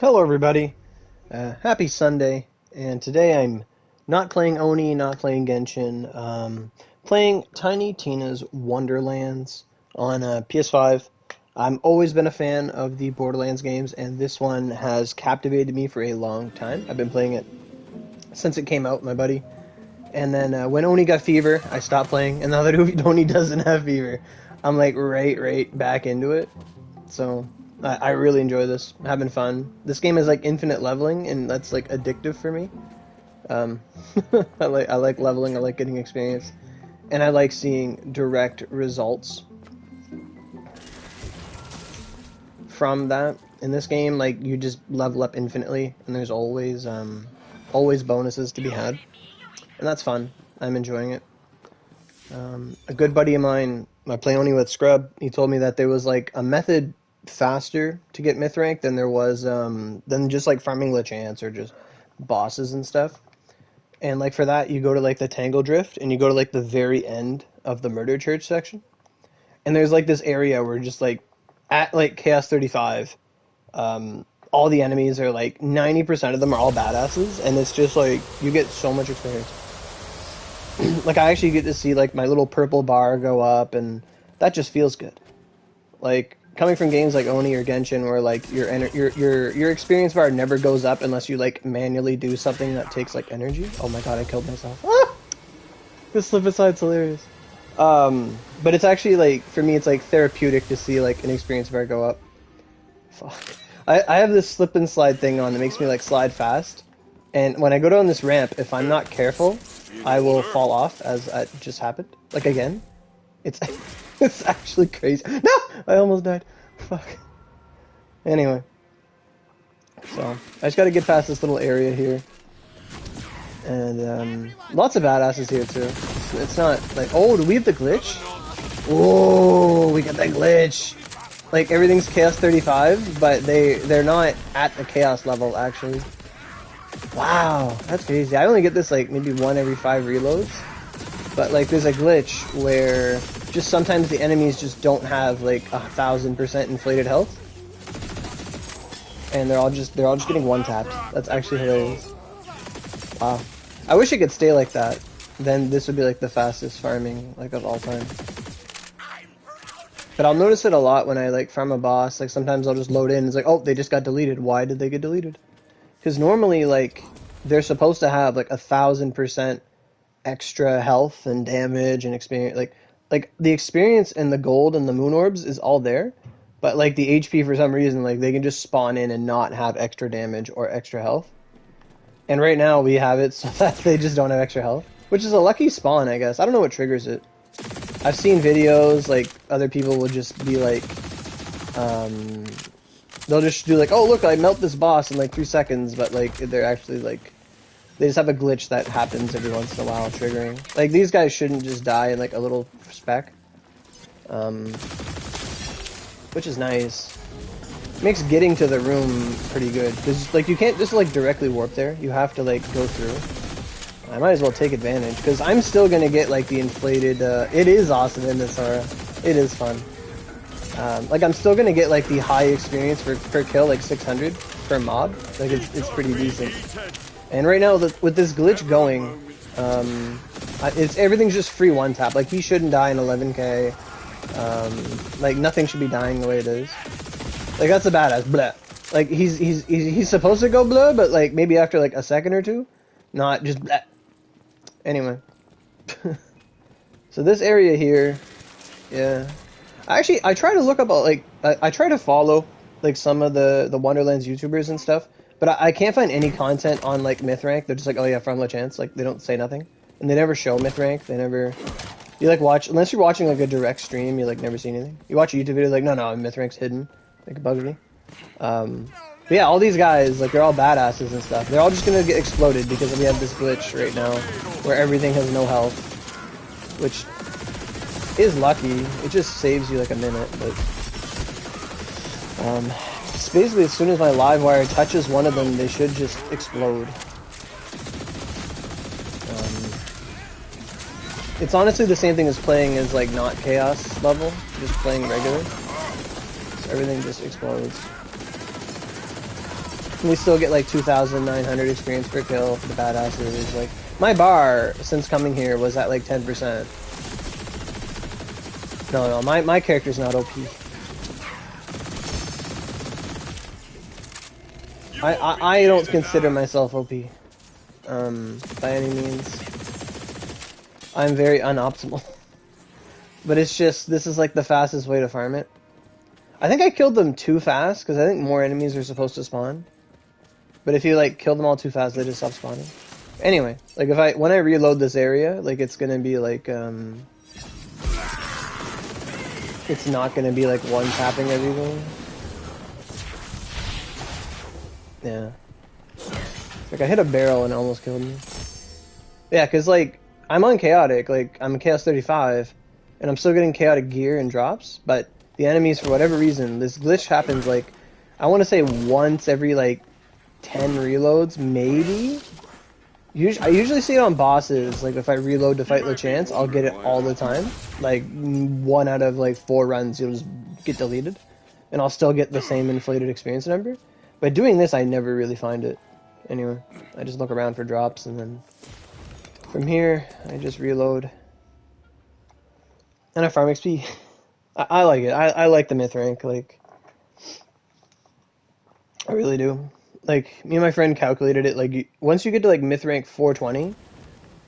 Hello everybody, happy Sunday, and today I'm not playing Oni, not playing Genshin, playing Tiny Tina's Wonderlands on PS5. I've always been a fan of the Borderlands games, and this one has captivated me for a long time. I've been playing it since it came out, my buddy. And then when Oni got fever, I stopped playing, and now that Oni doesn't have fever, I'm like right back into it. So I really enjoy this. I'm having fun. This game is like infinite leveling, and that's like addictive for me. Um, I like leveling. I like getting experience, and I like seeing direct results from that. In this game, like you just level up infinitely, and there's always bonuses to be had, and that's fun. I'm enjoying it. A good buddy of mine, I play only with Scrub. He told me that there was like a method faster to get myth rank than there was than just like farming Lechance or just bosses and stuff. And like for that, you go to like the Tangle Drift and you go to like the very end of the Murder Church section. And there's like this area where just like at like Chaos 35, all the enemies are like 90% of them are all badasses, and it's just like you get so much experience. Like I actually get to see like my little purple bar go up, and that just feels good. Like coming from games like Oni or Genshin, where like your experience bar never goes up unless you like manually do something that takes like energy. Oh my god, I killed myself. Ah! This slip aside's hilarious. But it's actually like for me, it's like therapeutic to see like an experience bar go up. Fuck. I have this slip and slide thing on that makes me like slide fast, and when I go down this ramp, if I'm not careful, I will fall off, as it just happened. Like again, it's. It's actually crazy. No! I almost died. Fuck. Anyway. So, I just gotta get past this little area here. And, lots of badasses here, too. It's not, like, oh, do we have the glitch? Whoa, we got that glitch! Like, everything's Chaos 35, but they're not at the Chaos level, actually. Wow, that's crazy. I only get this, like, maybe 1 every 5 reloads. But, like, there's a glitch where just sometimes the enemies just don't have like 1,000% inflated health, and they're all just getting one tapped. That's actually hilarious. Wow, I wish it could stay like that. Then this would be like the fastest farming like of all time. But I'll notice it a lot when I like farm a boss. Like sometimes I'll just load in. It's like, oh, they just got deleted. Why did they get deleted? Because normally like they're supposed to have like 1,000% extra health and damage and experience. Like, the experience and the gold and the moon orbs is all there, but, like, the HP for some reason, like, they can just spawn in and not have extra damage or extra health. And right now we have it so that they just don't have extra health, which is a lucky spawn, I guess. I don't know what triggers it. I've seen videos, like, other people will just be like, they'll just do like, oh, look, I melt this boss in, like, 3 seconds, but, like, they're actually, like, they just have a glitch that happens every once in a while, triggering. Like, these guys shouldn't just die in, like, a little speck. Which is nice. Makes getting to the room pretty good. Because, like, you can't just, like, directly warp there. You have to, like, go through. I might as well take advantage. Because I'm still gonna get, like, the inflated, it is awesome in this aura. It is fun. Like, I'm still gonna get, like, the high experience per kill, like, 600 per mob. Like, it's pretty decent. And right now, with this glitch going, everything's just free one tap. Like, he shouldn't die in 11k. Like, nothing should be dying the way it is. Like, that's a badass. Blah. Like, he's supposed to go blah, but, like, maybe after, like, a second or two. Not just blah. Anyway. So this area here, yeah. Actually, I try to look up, like, I try to follow, like, some of the Wonderlands YouTubers and stuff. But I can't find any content on, like, myth rank. They're just like, oh yeah, farm Lechance. Like, they don't say nothing. And they never show myth rank. They never... You, like, watch... Unless you're watching, like, a direct stream, you, like, never see anything. You watch a YouTube video, like, no, myth rank's hidden. Like, it bugs me. But yeah, all these guys, like, they're all badasses and stuff. They're all just gonna get exploded because we have this glitch right now where everything has no health. Which is lucky. It just saves you, like, a minute, but... basically, as soon as my live wire touches one of them, they should just explode. It's honestly the same thing as playing as, like, not chaos level, just playing regular. So everything just explodes. We still get like 2,900 experience per kill for the badasses. Like, my bar since coming here was at like 10%. No, my character's not OP. I don't consider myself OP. By any means. I'm very unoptimal. But it's just, this is like the fastest way to farm it. I think I killed them too fast, because I think more enemies are supposed to spawn. But if you like kill them all too fast, they just stop spawning. Anyway, like when I reload this area, like it's gonna be like it's not gonna be like one tapping everything. Yeah. Like I hit a barrel and it almost killed me. Yeah, cause like I'm on chaotic, like I'm Chaos 35, and I'm still getting chaotic gear and drops, but the enemies, for whatever reason, this glitch happens like I want to say once every like 10 reloads, maybe. I usually see it on bosses. Like if I reload to fight LeChance, I'll get it all the time. Like 1 out of like 4 runs, you'll just get deleted, and I'll still get the same inflated experience number. But doing this, I never really find it. Anyway, I just look around for drops, and then from here, I just reload, and I farm XP. I like it. I like the myth rank. Like I really do. Like, me and my friend calculated it, like, once you get to, like, myth rank 420,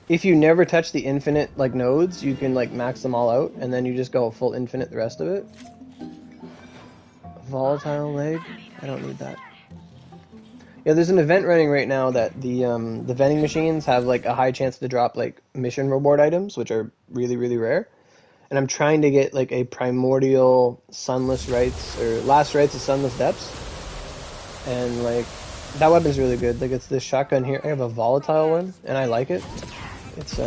if you never touch the infinite, like, nodes, you can, like, max them all out, and then you just go full infinite the rest of it. Volatile leg? I don't need that. Yeah, there's an event running right now that the vending machines have, like, a high chance to drop, like, mission reward items, which are really, really rare. And I'm trying to get, like, a primordial sunless rites, or last rites of sunless depths. And, like, that weapon's really good. Like, it's this shotgun here. I have a volatile one, and I like it. It's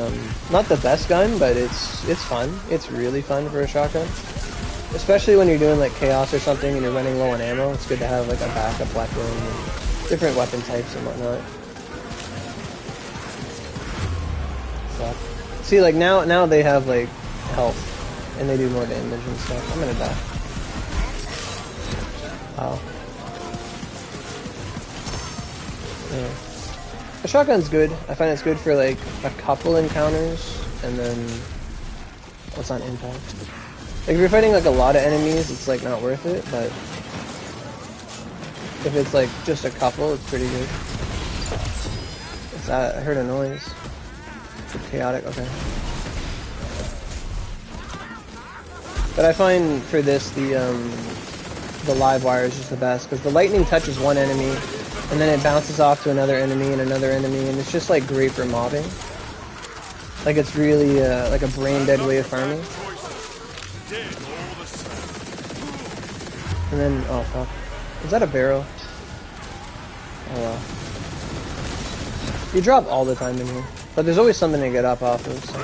not the best gun, but it's fun. It's really fun for a shotgun. Especially when you're doing, like, chaos or something and you're running low on ammo. It's good to have, like, a backup weapon and different weapon types and whatnot. So, see, like, now they have, like, health, and they do more damage and stuff. I'm gonna die. Wow. Yeah. The shotgun's good. I find it's good for like a couple encounters, and then what's on impact? Like if you're fighting like a lot of enemies, it's like not worth it, but if it's like just a couple, it's pretty good. What's that? I heard a noise. Chaotic, okay. But I find for this the live wire is just the best, because the lightning touches one enemy, and then it bounces off to another enemy and another enemy, and it's just like great for mobbing. Like it's really like a brain dead way of farming. And then, oh fuck. Is that a barrel? Oh wow. You drop all the time in here, but there's always something to get up off of, so.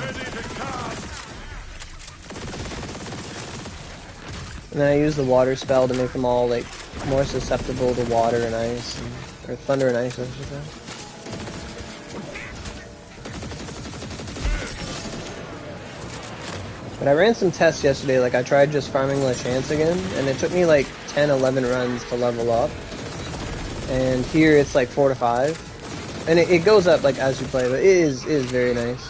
And then I use the water spell to make them all like more susceptible to water and ice, or thunder and ice, I should say. But I ran some tests yesterday, like I tried just farming LeChance again, and it took me like 10, 11 runs to level up. And here it's like 4 to 5. And it goes up like as you play, but it is very nice.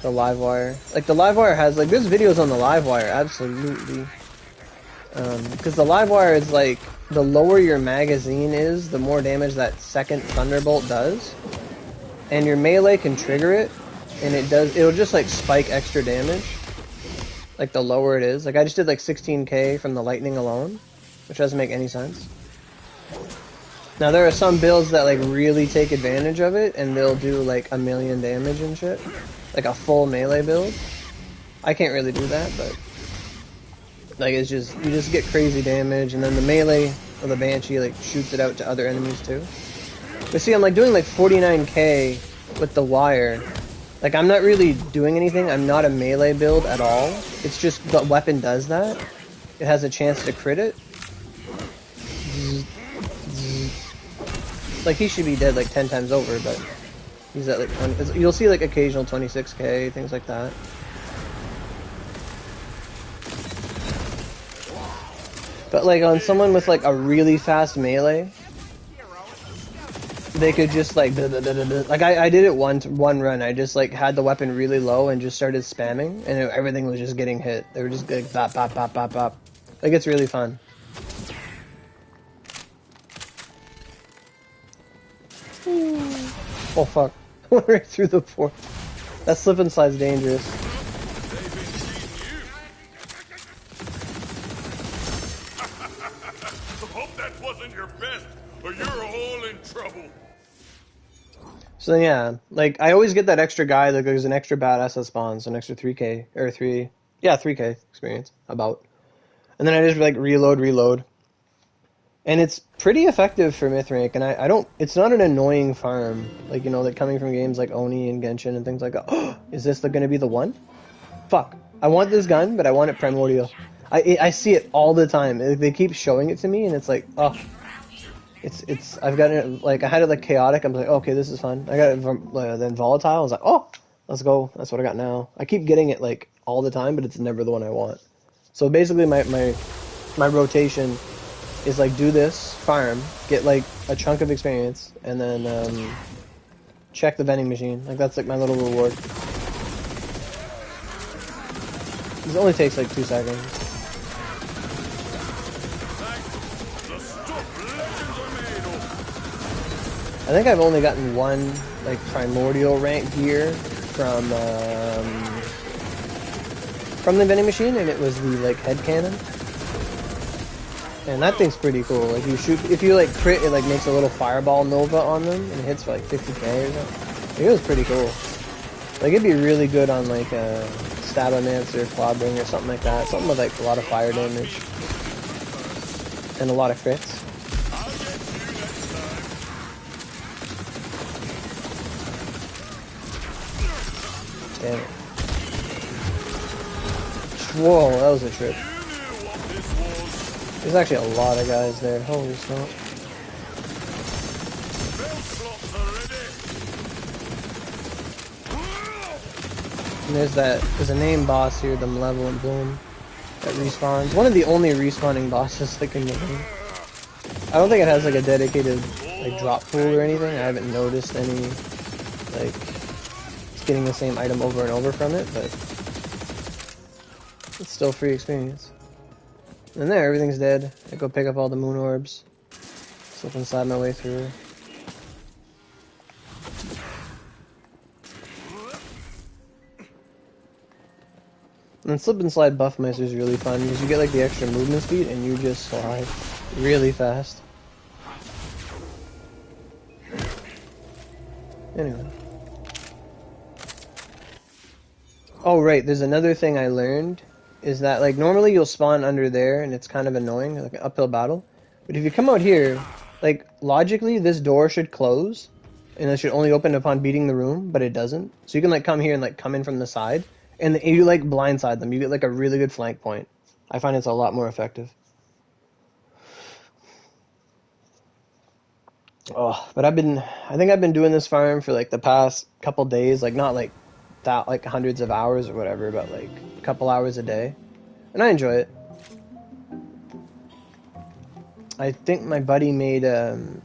The live wire. Like the live wire has, like there's videos on the live wire, absolutely. Because the live wire is like, the lower your magazine is, the more damage that second thunderbolt does. And your melee can trigger it, and it'll just like spike extra damage. Like the lower it is. Like I just did like 16k from the lightning alone, which doesn't make any sense. Now there are some builds that like really take advantage of it, and they'll do like 1,000,000 damage and shit. Like a full melee build. I can't really do that, but like it's just, you just get crazy damage, and then the melee or the Banshee like shoots it out to other enemies too. But see, I'm like doing like 49k with the wire. Like I'm not really doing anything. I'm not a melee build at all. It's just the weapon does that. It has a chance to crit it. Like he should be dead like 10 times over, but he's at like 20. You'll see like occasional 26k, things like that. But like on someone with like a really fast melee, they could just like like I did it one run. I just like had the weapon really low and just started spamming, and everything was just getting hit. They were just like bop bop bop bop bop. Like it's really fun. Oh fuck! Went right through the port. That slip and slide's dangerous. Hope that wasn't your best, or you're all in trouble. So then, yeah, like I always get that extra guy. Like there's an extra badass that spawns, an extra 3k or 3k experience about, and then I just like reload, and it's pretty effective for myth rank. And I don't, it's not an annoying farm like like coming from games like Oni and Genshin and things like that. Oh, is this going to be the one? Fuck, I want this gun, but I want it primordial. I see it all the time. They keep showing it to me, and it's like, oh. I've got it, like, I had it, like, chaotic, I'm like, oh, okay, this is fun. I got it from, then volatile, I was like, oh, let's go, that's what I got now. I keep getting it, like, all the time, but it's never the one I want. So basically, my rotation is, like, do this, farm, get, like, a chunk of experience, and then, check the vending machine. Like, that's, like, my little reward. It only takes, like, 2 seconds. I think I've only gotten one, like, primordial rank gear from the vending machine, and it was the, like, head cannon. And that thing's pretty cool. Like, you shoot, if you, like, crit, it, like, makes a little fireball nova on them, and it hits for, like, 50k or something. It was pretty cool. Like, it'd be really good on, like, Stabomancer, Clawbringer, or something like that. Something with, like, a lot of fire damage. And a lot of crits. Damn it. Whoa, that was a trip. There's actually a lot of guys there. Holy smokes. And there's a name boss here, the Malevolent Bloom, that respawns. One of the only respawning bosses like in the game. I don't think it has like a dedicated like drop pool or anything. I haven't noticed any like getting the same item over and over from it, but it's still free experience. And there, everything's dead. I go pick up all the moon orbs, slip inside my way through. And slip and slide Buffmeister is really fun because you get like the extra movement speed and you just slide really fast. Anyway. Oh right, there's another thing I learned, is that like normally you'll spawn under there and it's kind of annoying, like an uphill battle. But if you come out here, like logically this door should close and it should only open upon beating the room, but it doesn't. So you can like come here and like come in from the side and you like blindside them. You get like a really good flank point. I find it's a lot more effective. Oh, but I think I've been doing this farm for like the past couple days, like not like that like hundreds of hours or whatever, but like a couple hours a day, and I enjoy it. I think my buddy made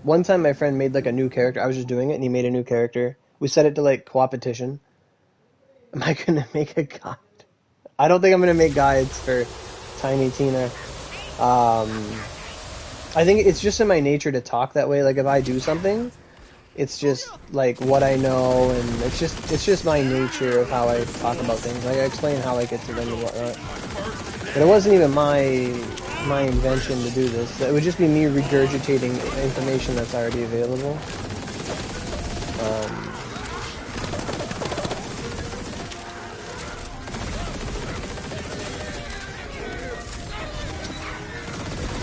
one time my friend made like a new character. I was just doing it and he made a new character. We set it to like co-opetition. Am I gonna make a guide? I don't think I'm gonna make guides for Tiny Tina. I think it's just in my nature to talk that way. Like if I do something, it's just like what I know, and it's just my nature of how I talk about things. Like I explain how I get to them and whatnot. But it wasn't even my invention to do this. It would just be me regurgitating information that's already available.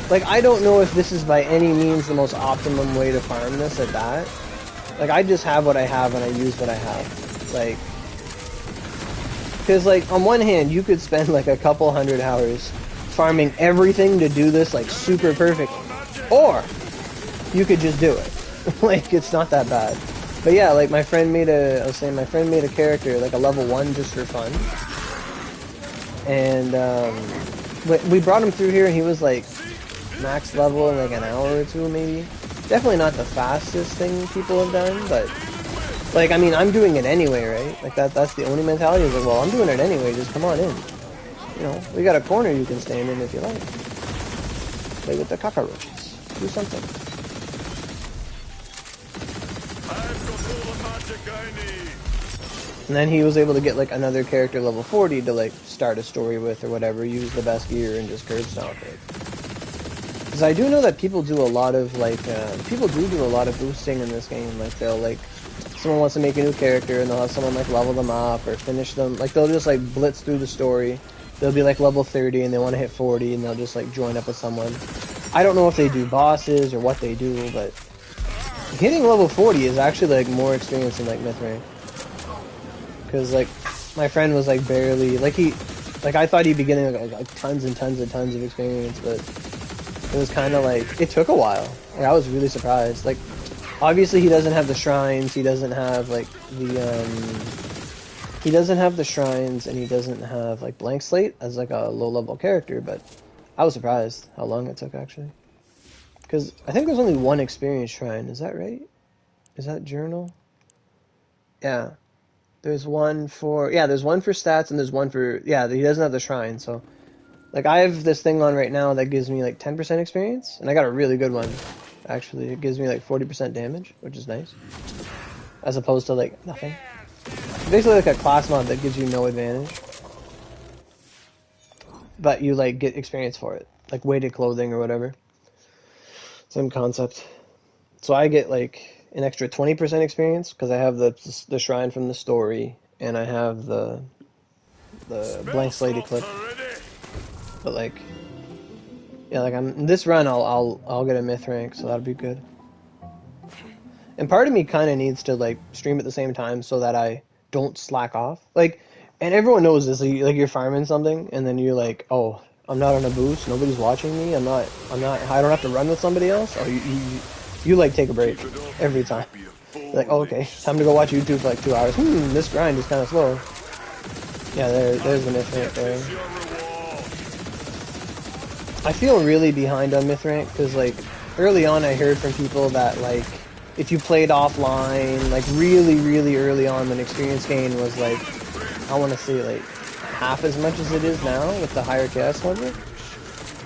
Like I don't know if this is by any means the most optimum way to farm this at that. Like, I just have what I have and I use what I have. Like, because, like, on one hand, you could spend, like, a couple hundred hours farming everything to do this, like, super perfect. Or, you could just do it. Like, it's not that bad. But yeah, like, my friend made a character, like, a level 1 just for fun. And, we brought him through here and he was, like, max level in, like, an hour or two, maybe. definitely not the fastest thing people have done, but like, I mean, I'm doing it anyway, right? Like that's the only mentality is like, well, I'm doing it anyway, just come on in. You know, we got a corner you can stand in if you like. Play with the cockroaches. Do something. I've got all the magic I need. And then he was able to get like another character level 40 to like start a story with or whatever, use the best gear and just curve stomp it. Because I do know that people do a lot of like, people do a lot of boosting in this game. Like they'll like, someone wants to make a new character and they'll have someone like level them up or finish them. Like they'll just like blitz through the story. They'll be like level 30 and they want to hit 40 and they'll just like join up with someone. I don't know if they do bosses or what they do, but hitting level 40 is actually like more experience than like myth rank. Because like my friend was like barely like I thought he'd be getting like tons and tons and tons of experience, but it was kind of like it took a while. Like I was really surprised. Like obviously he doesn't have the shrines, he doesn't have like he doesn't have the shrines, and he doesn't have like blank slate as like a low level character, but I was surprised how long it took actually. Because I think there's only one experience shrine, is that right? Is that journal? Yeah. There's one for stats, and there's one for, yeah, he doesn't have the shrine, so. Like, I have this thing on right now that gives me, like, 10% experience, and I got a really good one, actually. It gives me, like, 40% damage, which is nice. As opposed to, like, nothing. Basically, like, a class mod that gives you no advantage. But you, like, get experience for it. Like, weighted clothing or whatever. Same concept. So I get, like, an extra 20% experience, because I have the shrine from the story, and I have the blank slate equip. But like, yeah, like this run I'll get a myth rank, so that'll be good. And part of me kind of needs to like stream at the same time so that I don't slack off. Like, and everyone knows this. Like you're farming something, and then you're like, oh, I'm not on a boost. Nobody's watching me. I don't have to run with somebody else. Or you like take a break every time. You're like, oh, okay, time to go watch YouTube for like 2 hours. This grind is kind of slow. Yeah, there's the myth rank there. I feel really behind on myth rank because like early on I heard from people that like if you played offline, like really really early on when experience gain was like, I want to say like half as much as it is now with the higher chaos level,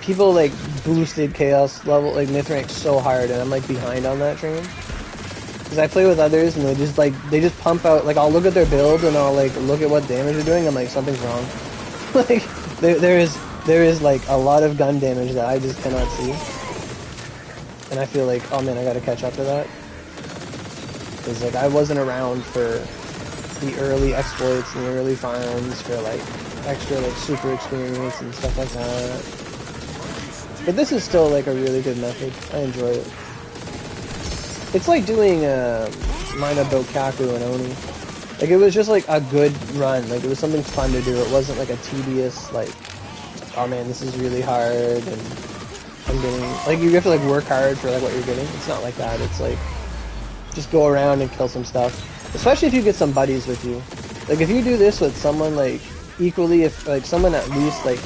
people like boosted chaos level like myth rank so hard, and I'm like behind on that train because I play with others and they just pump out, like I'll look at their build and I'll like look at what damage they're doing, I'm like something's wrong. Like there is like a lot of gun damage that I just cannot see. And I feel like, oh man, I gotta catch up to that. Because like I wasn't around for the early exploits and the early farms for like extra like super experience and stuff like that. But this is still like a really good method. I enjoy it. It's like doing Mina Bokaku and Oni. Like it was just like a good run. Like it was something fun to do. It wasn't like a tedious like, oh man, this is really hard and I'm getting, like you have to like work hard for like what you're getting. It's not like that. It's like just go around and kill some stuff. Especially if you get some buddies with you. Like if you do this with someone like equally, if like someone at least like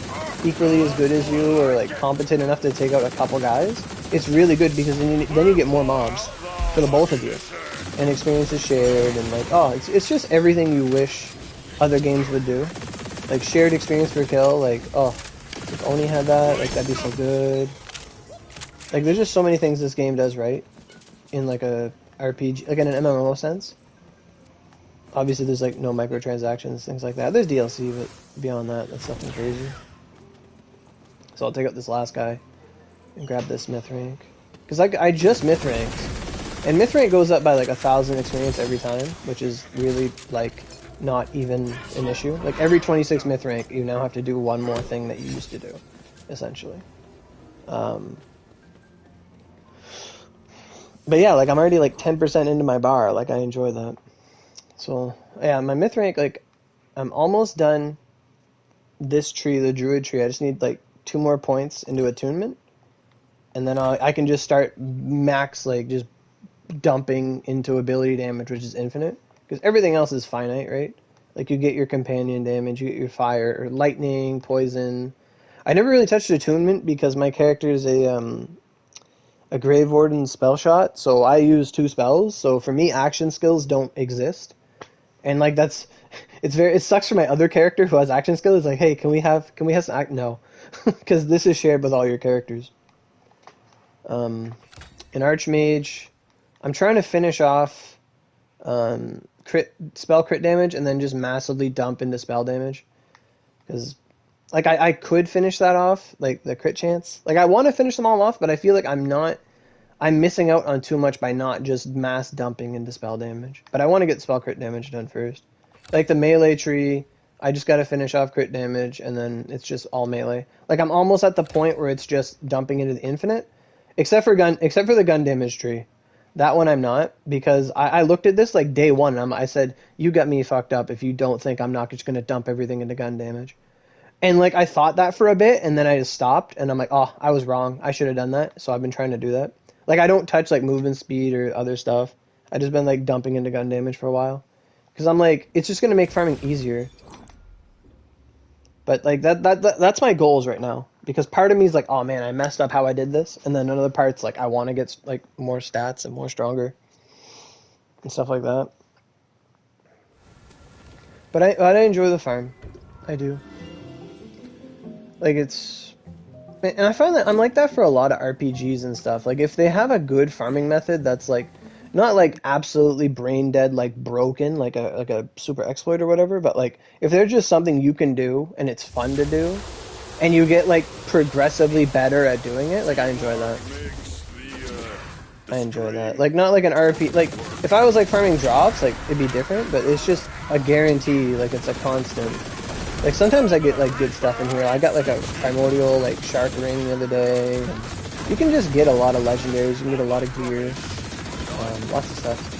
equally as good as you or like competent enough to take out a couple guys, it's really good because then you get more mobs for the both of you. And experience is shared and like, oh, it's just everything you wish other games would do. Like shared experience per kill, like, oh, if Oni had that, like that'd be so good. Like there's just so many things this game does right in like a RPG, like in an MMO sense. Obviously there's like no microtransactions, things like that. There's DLC, but beyond that, that's nothing crazy. So I'll take out this last guy and grab this myth rank. Because I just myth ranked. And myth rank goes up by like 1,000 experience every time, which is really like not even an issue. Like every 26 myth rank, you now have to do one more thing that you used to do, essentially. But yeah, like I'm already like 10% into my bar. Like I enjoy that. So yeah, my myth rank, like I'm almost done this tree, the druid tree. I just need like 2 more points into attunement, and then I can just start max like just dumping into ability damage, which is infinite, because everything else is finite, right? Like you get your companion damage, you get your fire or lightning, poison. I never really touched attunement because my character is a a Grave Warden spell shot, so I use 2 spells. So for me, action skills don't exist, and like that's it sucks for my other character who has action skills. It's like, hey, can we have some no, because this is shared with all your characters. An Archmage, I'm trying to finish off spell crit damage and then just massively dump into spell damage, because like I could finish that off, like the crit chance. Like I want to finish them all off, but I feel like I'm missing out on too much by not just mass dumping into spell damage. But I want to get spell crit damage done first. Like the melee tree, I just got to finish off crit damage, and then it's just all melee. Like I'm almost at the point where it's just dumping into the infinite, except for the gun damage tree. That one I'm not, because I looked at this like day one, and I said, you got me fucked up if you don't think I'm not just going to dump everything into gun damage. And like I thought that for a bit, and then I just stopped, and I'm like, oh, I was wrong. I should have done that. So I've been trying to do that. Like I don't touch like movement speed or other stuff. I just been like dumping into gun damage for a while, because I'm like, it's just gonna make farming easier. But like that's my goals right now, because part of me is like, oh man, I messed up how I did this, and then another part's like, I want to get like more stats and more stronger and stuff like that. But I enjoy the farm, I do. Like it's, and I find that I'm like that for a lot of RPGs and stuff. Like if they have a good farming method that's like not like absolutely brain dead, like broken, like a super exploit or whatever, but like if there's just something you can do and it's fun to do, and you get like progressively better at doing it, like I enjoy that. I enjoy that. Like not like an RP. Like if I was like farming drops, like it'd be different, but it's just a guarantee. Like it's a constant. Like sometimes I get like good stuff in here. I got like a primordial like shark ring the other day. You can just get a lot of legendaries. You can get a lot of gear. Lots of stuff.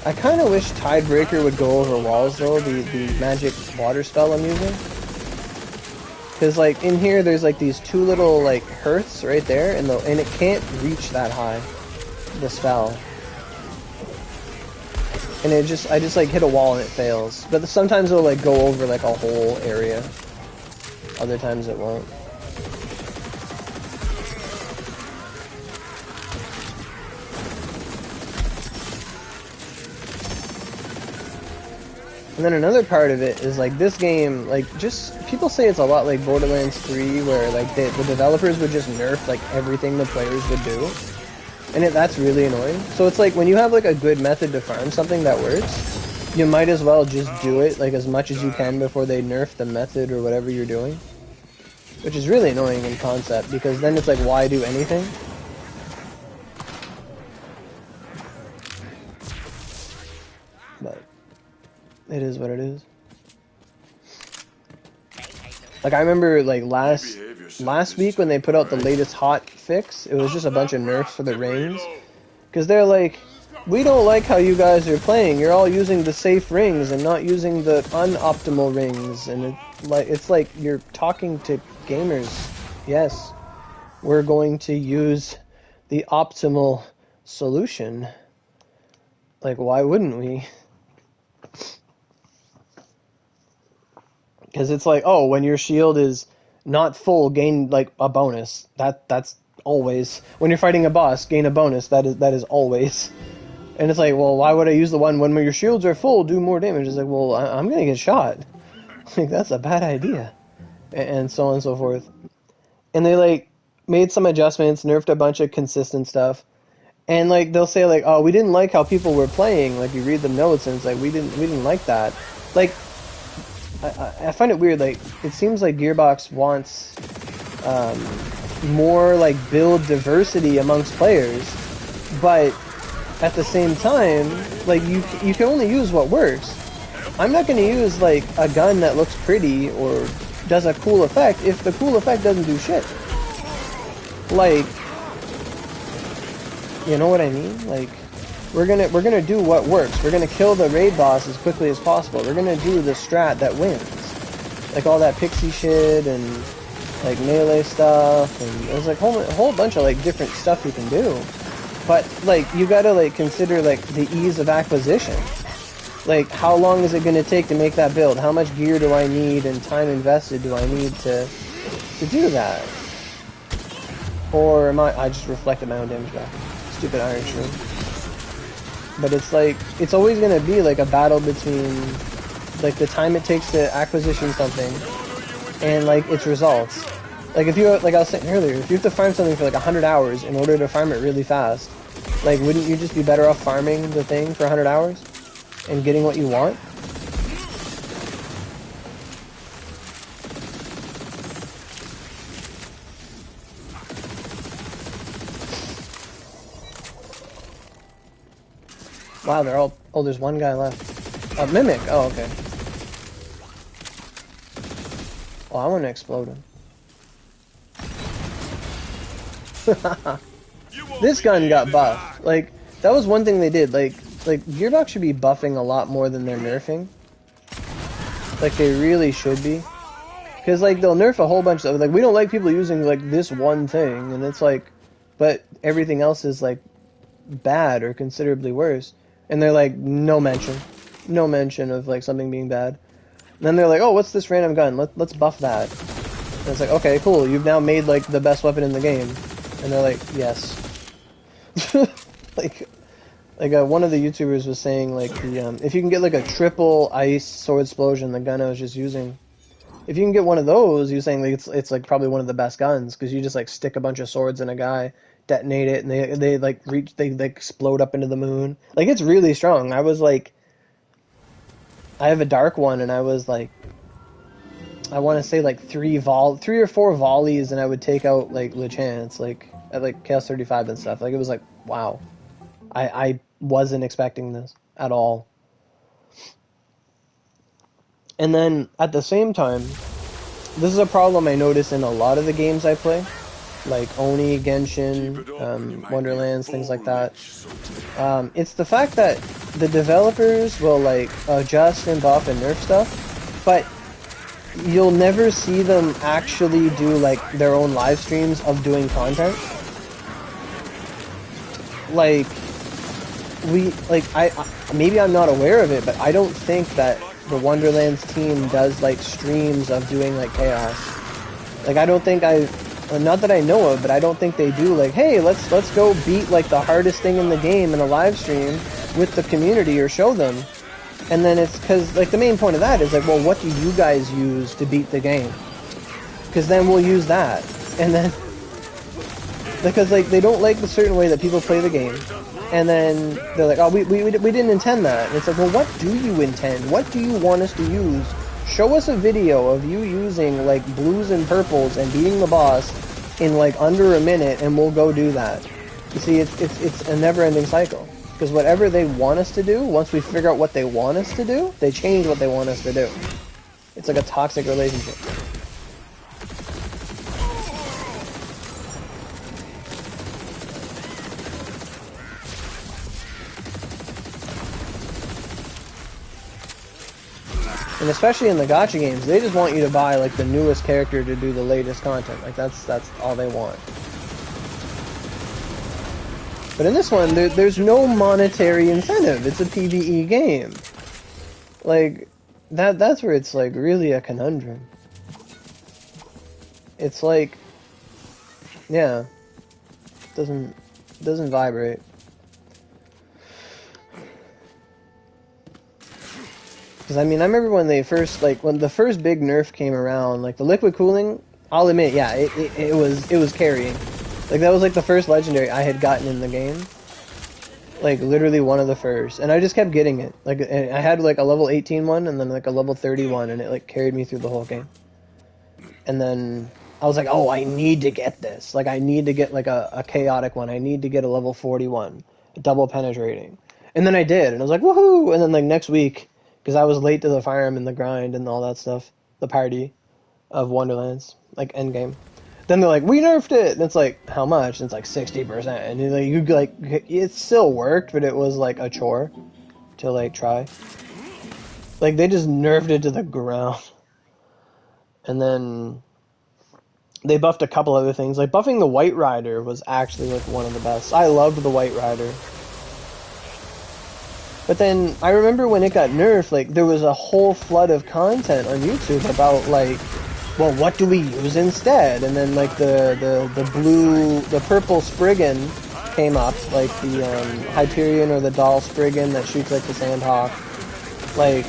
I kind of wish Tidebreaker would go over walls though, the magic water spell I'm using. Because like in here there's like these 2 little like hearths right there, and it can't reach that high, the spell. And I just like hit a wall and it fails. But sometimes it'll like go over like a whole area. Other times it won't. And then another part of it is like this game, like just people say it's a lot like Borderlands 3, where like the developers would just nerf like everything the players would do, and that's really annoying. So it's like when you have like a good method to farm something that works, you might as well just do it like as much as you can before they nerf the method or whatever you're doing, which is really annoying in concept, because then it's like, why do anything? But it is what it is. Like I remember like last week when they put out the latest hot fix, it was just a bunch of nerfs for the rings. Because they're like, we don't like how you guys are playing. You're all using the safe rings and not using the unoptimal rings. And it's like you're talking to gamers. Yes, we're going to use the optimal solution. Like, why wouldn't we? Because it's like, oh, when your shield is not full, gain like a bonus. That's always. When you're fighting a boss, gain a bonus. That is always. And it's like, well, why would I use the one when your shields are full, do more damage? It's like, well, I'm gonna get shot. Like that's a bad idea, and so on and so forth. And they like made some adjustments, nerfed a bunch of consistent stuff, and like they'll say like, oh, we didn't like how people were playing. Like you read the notes and it's like we didn't like that. Like. I find it weird, like, it seems like Gearbox wants more, like, build diversity amongst players, but at the same time, like, you can only use what works. I'm not going to use, like, a gun that looks pretty or does a cool effect if the cool effect doesn't do shit. Like, you know what I mean? Like, we're gonna do what works. We're gonna kill the raid boss as quickly as possible. We're gonna do the strat that wins, like all that pixie shit and like melee stuff, and there's like a whole bunch of like different stuff you can do. But like you gotta like consider like the ease of acquisition. Like how long is it gonna take to make that build? How much gear do I need and time invested do I need to do that? Or am I just reflected my own damage back. Stupid iron shroom. But it's like it's always gonna be like a battle between like the time it takes to acquisition something and like its results. Like if you, like I was saying earlier, if you have to farm something for like 100 hours in order to farm it really fast, like wouldn't you just be better off farming the thing for 100 hours and getting what you want? Wow, they're all, oh, there's one guy left. A mimic, oh, okay. Oh, I want to explode him. This gun got buffed. Like, that was one thing they did. Like Gearbox should be buffing a lot more than they're nerfing. Like, they really should be. Because, like, they'll nerf a whole bunch of, like, we don't like people using, like, this one thing. And it's like, but everything else is, like, bad or considerably worse. And they're like, no mention. No mention of, like, something being bad. And then they're like, oh, what's this random gun? Let's buff that. And it's like, okay, cool. You've now made, like, the best weapon in the game. And they're like, yes. like one of the YouTubers was saying, like, the, if you can get, like, a triple ice sword explosion, the gun I was just using, if you can get one of those, you're saying, like, it's like, probably one of the best guns, because you just, like, stick a bunch of swords in a guy, detonate it, and they like, they explode up into the moon. Like, it's really strong. I was, like, I have a dark one, and I was, like, I want to say, like, 3 or 4 volleys, and I would take out, like, LeChance, like, at, like, Chaos 35 and stuff. Like, it was like, wow. I wasn't expecting this at all. And then, at the same time, this is a problem I notice in a lot of the games I play. Like Oni, Genshin, Wonderlands, things like that. It's the fact that the developers will, like, adjust and buff and nerf stuff, but you'll never see them actually do, like, their own live streams of doing content. Like, maybe I'm not aware of it, but I don't think that the Wonderlands team does, like, streams of doing, like, chaos. Like, I don't think not that I know of, but I don't think they do, like, hey, let's go beat, like, the hardest thing in the game in a live stream with the community, or show them. And then it's because, like, the main point of that is, like, well, what do you guys use to beat the game? Because then we'll use that. And then, because, like, they don't like the certain way that people play the game. And then they're like, oh, we didn't intend that. And it's like, well, what do you intend? What do you want us to use? Show us a video of you using, like, blues and purples and beating the boss in, like, under a minute, and we'll go do that. You see, it's a never-ending cycle. Because whatever they want us to do, once we figure out what they want us to do, they change what they want us to do. It's like a toxic relationship. And especially in the gacha games, they just want you to buy, like, the newest character to do the latest content. Like, that's all they want. But in this one, there's no monetary incentive. It's a PvE game. Like, that's where it's, like, really a conundrum. It's like, yeah, doesn't vibrate. Because, I mean, I remember when they first, like, when the first big nerf came around, like, the liquid cooling, I'll admit, yeah, it was carrying. Like, that was, like, the first legendary I had gotten in the game. Like, literally one of the first. And I just kept getting it. Like, I had, like, a level 18 one, and then, like, a level 31, and it, like, carried me through the whole game. And then I was like, oh, I need to get this. Like, I need to get, like, a chaotic one. I need to get a level 41. Double penetrating. And then I did, and I was like, woohoo! And then, like, next week, because I was late to the farm and the grind and all that stuff, the party of Wonderlands, like, endgame. Then they're like, we nerfed it! And it's like, how much? And it's like 60%. And it still worked, but it was like a chore to, like, try. Like, they just nerfed it to the ground. And then They buffed a couple other things. Like buffing the White Rider was actually like one of the best. I loved the White Rider. But then I remember when it got nerfed, like there was a whole flood of content on YouTube about like, well, what do we use instead? And then like the purple Spriggan came up, like the Hyperion or the Doll Spriggan that shoots like the Sandhawk. Like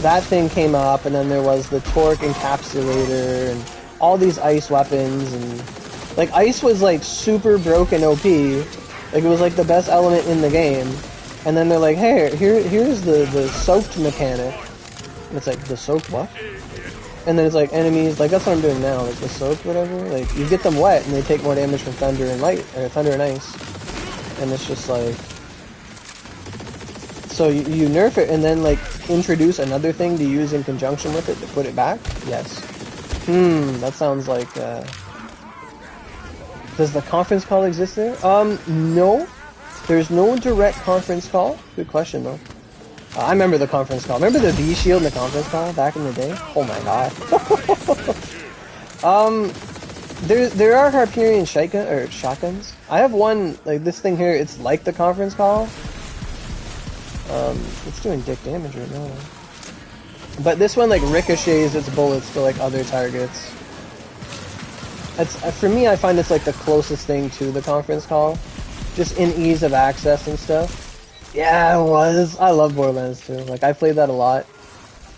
that thing came up, and then there was the Torque Encapsulator and all these ice weapons, and like ice was like super broken OP. Like it was like the best element in the game. And then they're like, hey, here's the soaked mechanic. And it's like, the soaked what? And then it's like enemies, like that's what I'm doing now, like the soaked whatever. Like you get them wet and they take more damage from thunder and light, or thunder and ice. And it's just like, so you nerf it and then like introduce another thing to use in conjunction with it to put it back? Yes. That sounds like, does the conference call exist there? No. There's no direct conference call. Good question, though. I remember the conference call. Remember the V shield in the conference call back in the day? Oh my god. There are Hyperion shotguns. I have one, like this thing here, it's like the conference call. It's doing dick damage right now. But this one like ricochets its bullets to like other targets. It's, for me, I find it's like the closest thing to the conference call. Just in ease of access and stuff. Yeah, it was. I love Borderlands 2. Like, I played that a lot.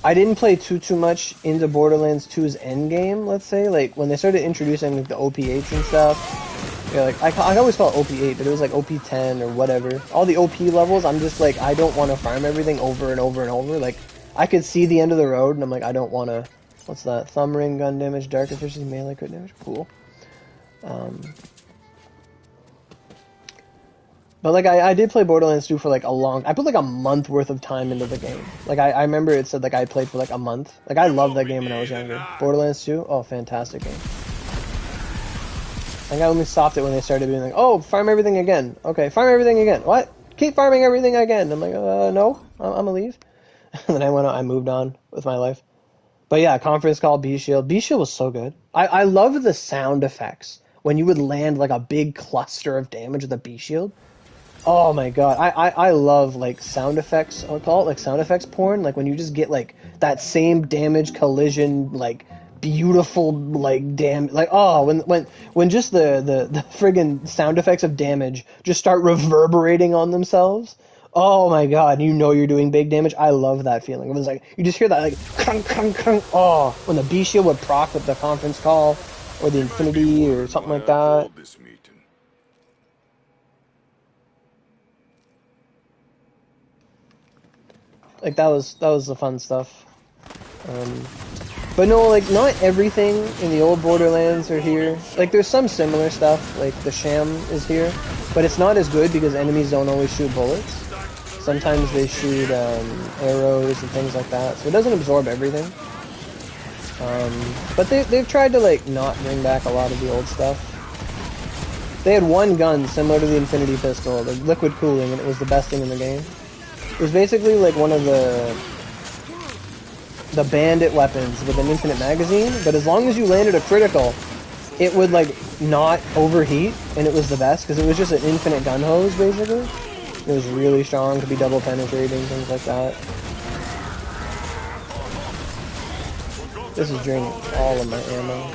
I didn't play too much into Borderlands 2's endgame, let's say. Like, when they started introducing like, the OP8s and stuff. Yeah, like, I always call it OP8, but it was like OP10 or whatever. All the OP levels, I'm just like, I don't want to farm everything over and over and over. Like, I could see the end of the road, and I'm like, I don't want to... What's that? Thumb ring, gun damage, dark efficiency, melee crit damage. Cool. But like I did play Borderlands 2 for like I put like a month worth of time into the game. Like I remember it said like I played for like a month. Like I loved that game when I was younger. Borderlands 2, oh fantastic game. Like I only stopped it when they started being like, oh, farm everything again. Okay, farm everything again. What? Keep farming everything again. I'm like, no, I'm gonna leave. And then I moved on with my life. But yeah, conference call, B-Shield. B-Shield was so good. I love the sound effects. When you would land like a big cluster of damage with a B-Shield. Oh my god, I love like sound effects, I'll call it like sound effects porn, like when you just get like that same damage collision, like beautiful like like oh when just the friggin' sound effects of damage just start reverberating on themselves. Oh my god, you know you're doing big damage. I love that feeling. It was like you just hear that like crunk crunk crunk. Oh, when the B shield would proc with the conference call or the infinity or something like that. Like that was the fun stuff. But no, like not everything in the old Borderlands are here. Like there's some similar stuff, like the Sham is here, but it's not as good because enemies don't always shoot bullets. Sometimes they shoot arrows and things like that, so it doesn't absorb everything. But they've tried to like not bring back a lot of the old stuff. They had one gun similar to the Infinity Pistol, the liquid cooling, and it was the best thing in the game. It was basically like one of the bandit weapons with an infinite magazine, but as long as you landed a critical, it would like not overheat, and it was the best because it was just an infinite gun hose basically. It was really strong, could be double penetrating, things like that. This is draining all of my ammo.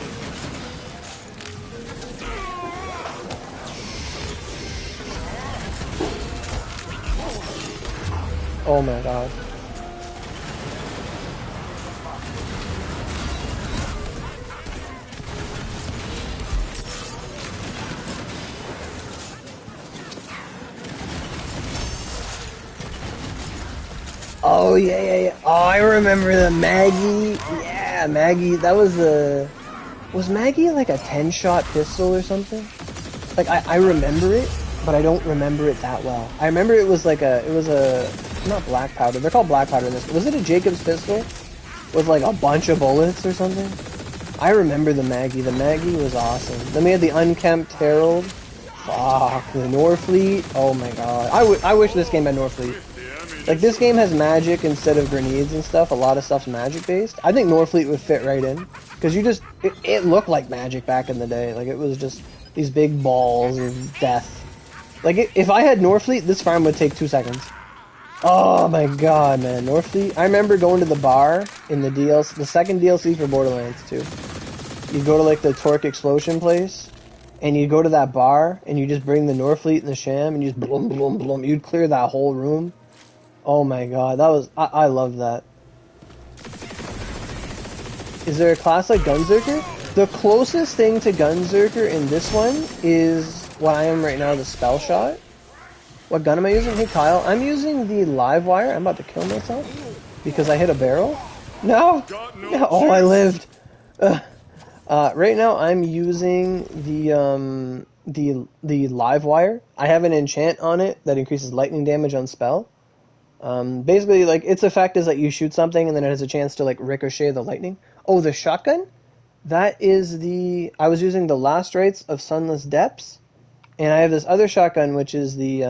Oh my god. Oh yeah. Oh, I remember the Maggie. Yeah, Maggie. That was the... Was Maggie like a 10-shot pistol or something? Like I remember it, but I don't remember it that well. I remember it was like a... It was a... Not black powder. They're called black powder in this. Was it a Jacobs pistol? With like a bunch of bullets or something? I remember the Maggie. The Maggie was awesome. Then we had the Unkempt Herald. Fuck. The Norfleet. Oh my god. I wish this game had Norfleet. Like, this game has magic instead of grenades and stuff. A lot of stuff's magic based. I think Norfleet would fit right in. Because it looked like magic back in the day. Like, it was just these big balls of death. Like, if I had Norfleet, this farm would take 2 seconds. Oh my god, man. Norfleet. I remember going to the bar in the DLC, the second DLC for Borderlands 2. You go to, like, the Torque Explosion place, and you go to that bar, and you just bring the Norfleet and the Sham, and you just blum, blum, blum. You'd clear that whole room. Oh my god, that was... I love that. Is there a class like Gunzerker? The closest thing to Gunzerker in this one is what I am right now, the Spell Shot. What gun am I using? Hey Kyle, I'm using the live wire. I'm about to kill myself because I hit a barrel. No! No. Oh, I lived! Right now I'm using the live wire. I have an enchant on it that increases lightning damage on spell. Basically, like, its effect is that you shoot something and then it has a chance to, like, ricochet the lightning. Oh, the shotgun? That is the... I was using the Last Rites of Sunless Depths, and I have this other shotgun, which is the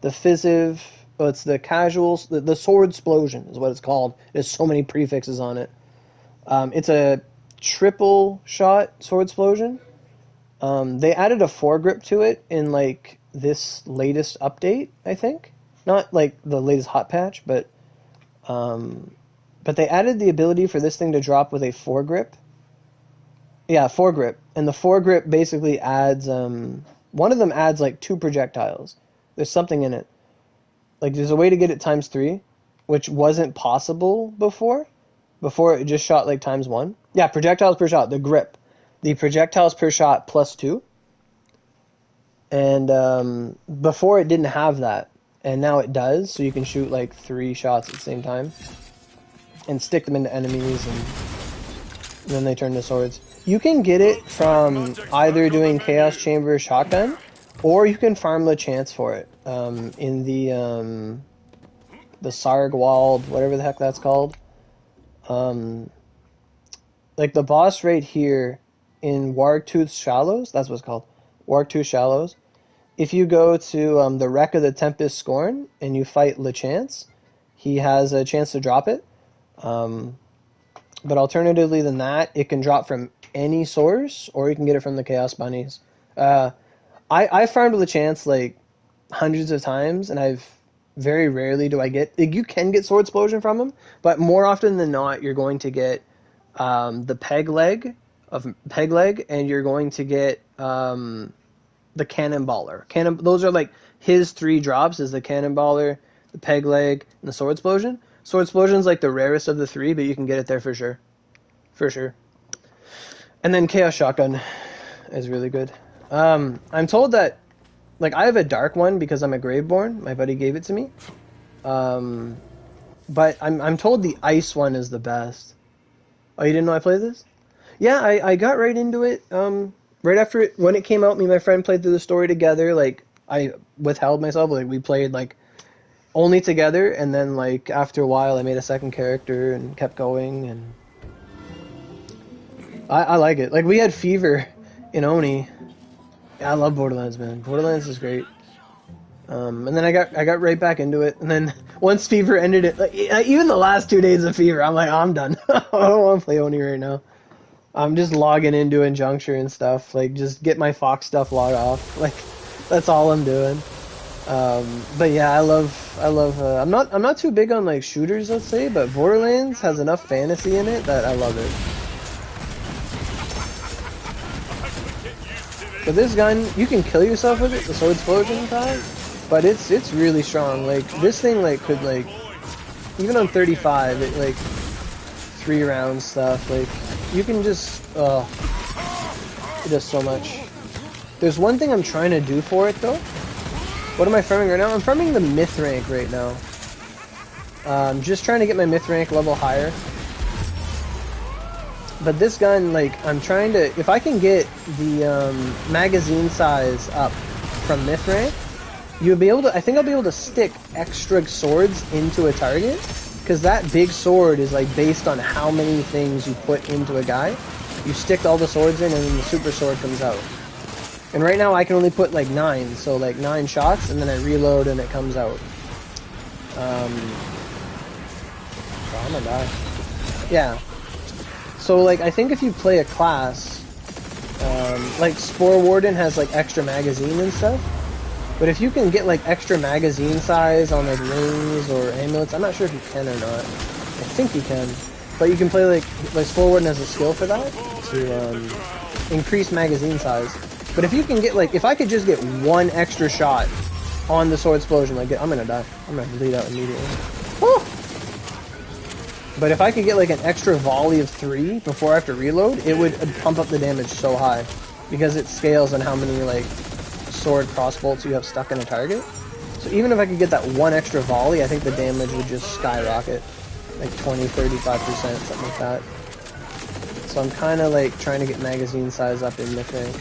Fizziv... Oh, it's the casual... The Sword Explosion is what it's called. There's so many prefixes on it. It's a triple shot Sword Explosion. They added a foregrip to it in, like, this latest update, I think. Not, like, the latest hot patch, but they added the ability for this thing to drop with a foregrip. Yeah, foregrip. And the foregrip basically adds, one of them adds, like, 2 projectiles. There's something in it. Like, there's a way to get it ×3, which wasn't possible before. Before, it just shot, like, ×1. Yeah, projectiles per shot, the grip. The projectiles per shot +2. And before, it didn't have that. And now it does, so you can shoot, like, 3 shots at the same time. And stick them into enemies, and then they turn to swords. You can get it from either doing Chaos Chamber Shotgun, or you can farm the chance for it. In the Sargwald, whatever the heck that's called. Like, the boss right here in Wargtooth's Shallows, that's what it's called. Wargtooth Shallows. If you go to the Wreck of the Tempest Scorn and you fight LeChance, he has a chance to drop it. But alternatively than that, it can drop from any source, or you can get it from the Chaos Bunnies. I farmed LeChance like hundreds of times, and I've very rarely do I get... Like, you can get Sword Explosion from him, but more often than not, you're going to get the Peg Leg, and you're going to get... the Cannonballer. Those are like his 3 drops, is the Cannonballer, the Peg Leg, and the Sword Explosion. Sword Explosion's like the rarest of the 3, but you can get it there for sure. For sure. And then Chaos Shotgun is really good. I'm told that, like, I have a dark one because I'm a Graveborn. My buddy gave it to me. But I'm told the ice one is the best. Oh, you didn't know I played this? Yeah, I got right into it. Right after it, when it came out, me and my friend played through the story together. Like, I withheld myself. Like, we played, like, only together. And then, like, after a while, I made a second character and kept going. And I like it. Like, we had Fever in Oni. Yeah, I love Borderlands, man. Borderlands is great. And then I got right back into it. And then once Fever ended it, like, even the last 2 days of Fever, I'm like, oh, I'm done. I don't want to play Oni right now. I'm just logging into Injuncture and stuff, like, just get my Fox stuff logged off, like, that's all I'm doing. But yeah, I love, I'm not too big on, like, shooters, let's say, but Borderlands has enough fantasy in it that I love it. But this gun, you can kill yourself with it, the Sword Explosion type, but it's really strong. Like, this thing, like, could, like, even on 35, it, like, 3 round stuff, like, you can just, it does so much. There's one thing I'm trying to do for it, though. What am I farming right now? I'm farming the Myth rank right now. Just trying to get my Myth rank level higher. But this gun, like, I'm trying to, if I can get the magazine size up from Myth rank, you'll be able to, I think I'll be able to stick extra swords into a target. Because that big sword is, like, based on how many things you put into a guy. You stick all the swords in, and then the super sword comes out. And right now, I can only put, like, 9. So, like, 9 shots, and then I reload, and it comes out. Oh, I'm gonna die. Yeah. So, like, I think if you play a class, like, Spore Warden has, like, extra magazine and stuff. But if you can get, like, extra magazine size on, like, rings or amulets, I'm not sure if you can or not. I think you can. But you can play, like Spore Warden has a skill for that, to, increase magazine size. But if you can get, like, if I could just get one extra shot on the Sword Explosion, like, I'm gonna die. I'm gonna bleed out immediately. Woo! But if I could get, like, an extra volley of 3 before I have to reload, it would pump up the damage so high. Because it scales on how many, like, sword crossbolts you have stuck in a target. So even if I could get that one extra volley, I think the damage would just skyrocket. Like 20, 35%, something like that. So I'm kind of, like, trying to get magazine size up in myth rank.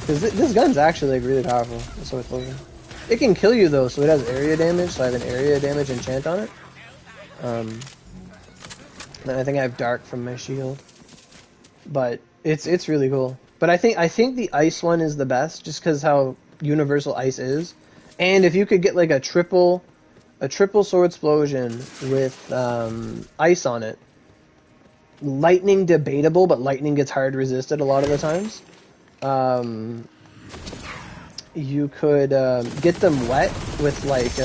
Because this gun's actually, like, really powerful, the Sword Explosion. It can kill you, though, so it has area damage, so I have an area damage enchant on it. Then I think I have Dark from my shield. But it's really cool. But I think the ice one is the best, just because how universal ice is. And if you could get, like, a triple Sword Explosion with ice on it, lightning debatable, but lightning gets hard resisted a lot of the times. You could get them wet with, like,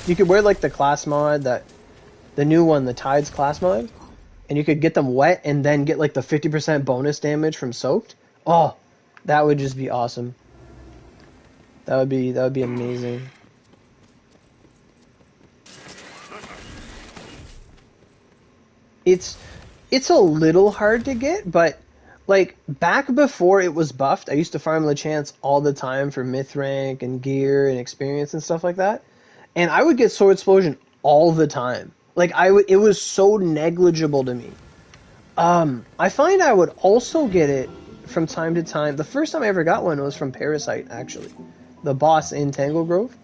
you could wear, like, the class mod, the new one, the Tides class mod, and you could get them wet and then get, like, the 50% bonus damage from soaked. Oh, that would just be awesome. That would be amazing. It's a little hard to get, but, like, back before it was buffed, I used to farm Lachance all the time for myth rank and gear and experience and stuff like that. And I would get Sword Explosion all the time. Like, it was so negligible to me. I find I would also get it from time to time. The first time I ever got one was from Parasite, actually. The boss in Tangle Grove.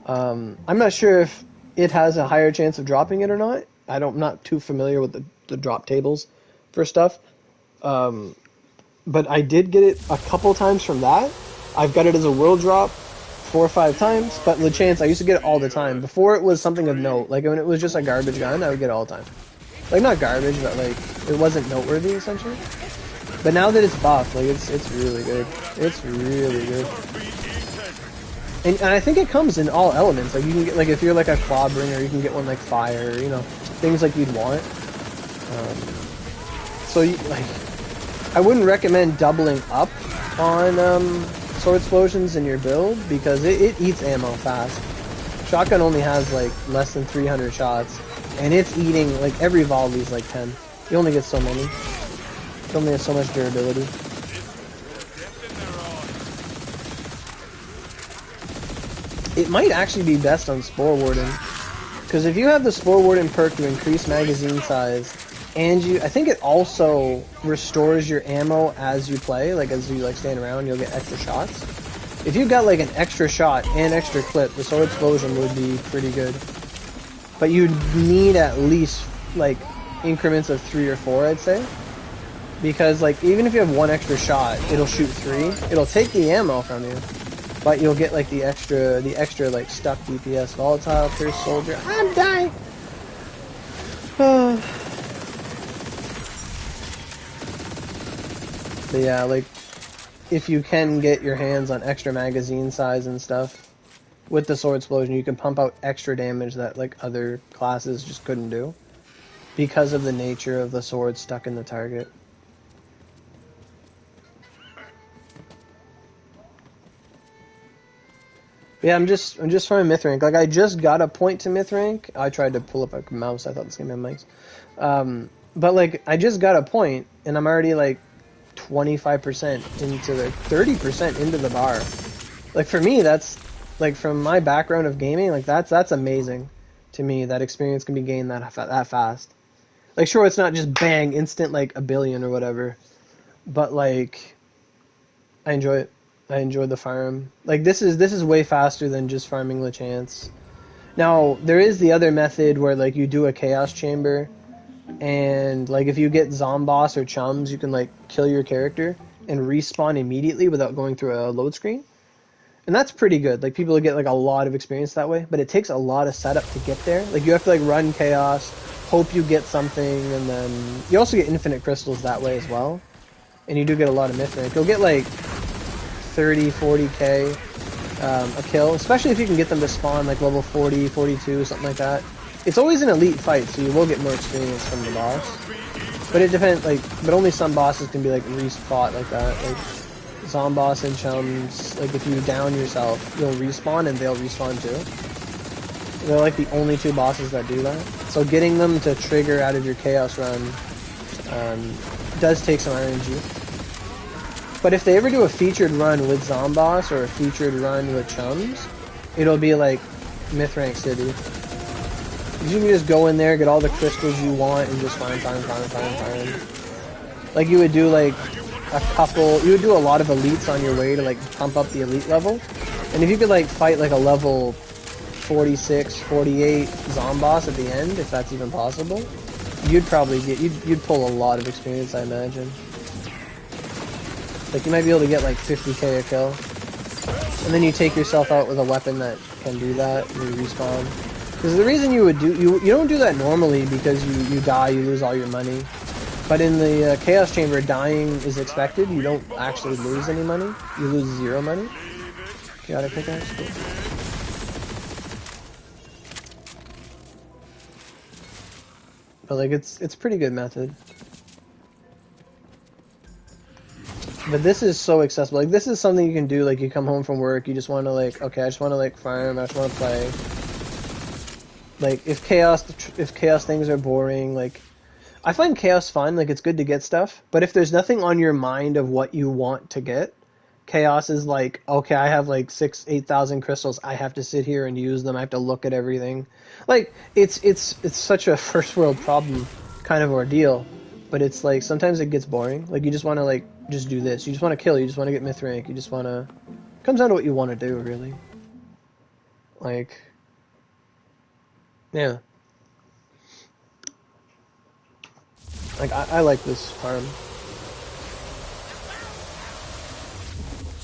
I'm not sure if it has a higher chance of dropping it or not. I'm not too familiar with the drop tables for stuff. But I did get it a couple times from that. I've got it as a world drop 4 or 5 times, but Lachance, I used to get it all the time. Before it was something of note. Like, when it was just a garbage gun, I would get it all the time. Like, not garbage, but, like, it wasn't noteworthy, essentially. But now that it's buffed, like, it's really good. It's really good. And I think it comes in all elements. Like, you can get, like, if you're, like, a Clawbringer, you can get one like fire, you know, things like you'd want. So, like, I wouldn't recommend doubling up on Sword Explosions in your build, because it eats ammo fast. Shotgun only has, like, less than 300 shots, and it's eating, like, every volley is like 10. You only get so many. It only has so much durability. It might actually be best on Spore Warden, because if you have the Spore Warden perk to increase magazine size, and I think it also restores your ammo as you play, like, as you, like, stand around, you'll get extra shots. If you got, like, an extra shot and extra clip, the Sword Explosion would be pretty good. But you'd need at least, like, increments of 3 or 4, I'd say. Because, like, even if you have one extra shot, it'll shoot 3. It'll take the ammo from you, but you'll get, like, the extra, like, stuck DPS. Volatile, Pierce Soldier. I'm dying! But yeah, like, if you can get your hands on extra magazine size and stuff, with the Sword Explosion, you can pump out extra damage that, like, other classes just couldn't do, because of the nature of the sword stuck in the target. Yeah, I'm just farming myth rank. Like, I just got a point to myth rank. I tried to pull up a mouse. I thought this game had mics. But, like, I just got a point, and I'm already, like, 25% into the 30% into the bar. Like, for me, that's, like, from my background of gaming, like, that's amazing to me. That experience can be gained that fast. Like, sure, it's not just bang instant, like, a billion or whatever, but, like, I enjoy it. I enjoy the farm. Like, this is way faster than just farming Lachance. Now, there is the other method where, like, you do a Chaos Chamber, and, like, if you get Zomboss or Chums, you can, like, kill your character and respawn immediately without going through a load screen. And that's pretty good. Like, people get like a lot of experience that way, but it takes a lot of setup to get there. Like, you have to like run chaos, hope you get something, and then you also get infinite crystals that way as well. And you do get a lot of myth rank. You'll get like 30, 40k a kill, especially if you can get them to spawn like level 40, 42, something like that. It's always an elite fight, so you will get more experience from the boss. But it depends, like, but only some bosses can be like fought like that. Like Zomboss and Chums, like if you down yourself, you'll respawn and they'll respawn too. They're like the only two bosses that do that. So getting them to trigger out of your chaos run does take some RNG. But if they ever do a featured run with Zomboss or a featured run with Chums, it'll be like Myth Rank City. You can just go in there, get all the crystals you want, and just farm. Like you would do like you would do a lot of elites on your way to like pump up the elite level. And if you could like fight like a level 46, 48 Zomboss at the end, if that's even possible, you'd probably get, you'd pull a lot of experience, I imagine. Like, you might be able to get like 50k a kill. And then you take yourself out with a weapon that can do that, and you respawn. Because the reason you would do, you don't do that normally because you die, you lose all your money. But in the Chaos Chamber, dying is expected. You don't actually lose any money. You lose 0 money. Chaotic pickaxe, cool. But like, it's pretty good method. But this is so accessible. Like, this is something you can do, like, you come home from work, you just want to, like, okay, I just want to, like, farm, I just want to play. Like, if chaos things are boring, like, I find chaos fun, like, it's good to get stuff, but if there's nothing on your mind of what you want to get, chaos is like, okay, I have, like, 8,000 crystals, I have to sit here and use them, I have to look at everything. Like, it's such a first world problem kind of ordeal. But it's like, sometimes it gets boring. Like, you just want to, like, just do this. You just want to kill. You just want to get myth rank. You just want to... It comes down to what you want to do, really. Like... Yeah. Like, I like this farm.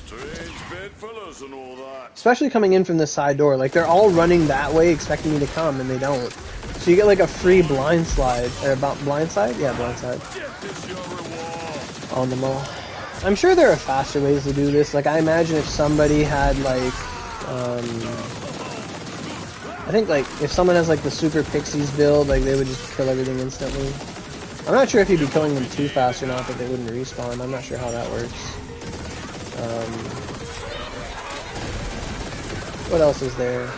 Strange bedfellows and all that. Especially coming in from the side door. Like, they're all running that way expecting you to come, and they don't. So you get, like, a free blind slide. Or blind side? Yeah, blind side. On them all. I'm sure there are faster ways to do this. Like, I imagine if somebody had, like, I think, like, if someone has, like, the Super Pixies build, like, they would just kill everything instantly. I'm not sure if you'd be killing them too fast or not, but they wouldn't respawn. I'm not sure how that works. What else is there?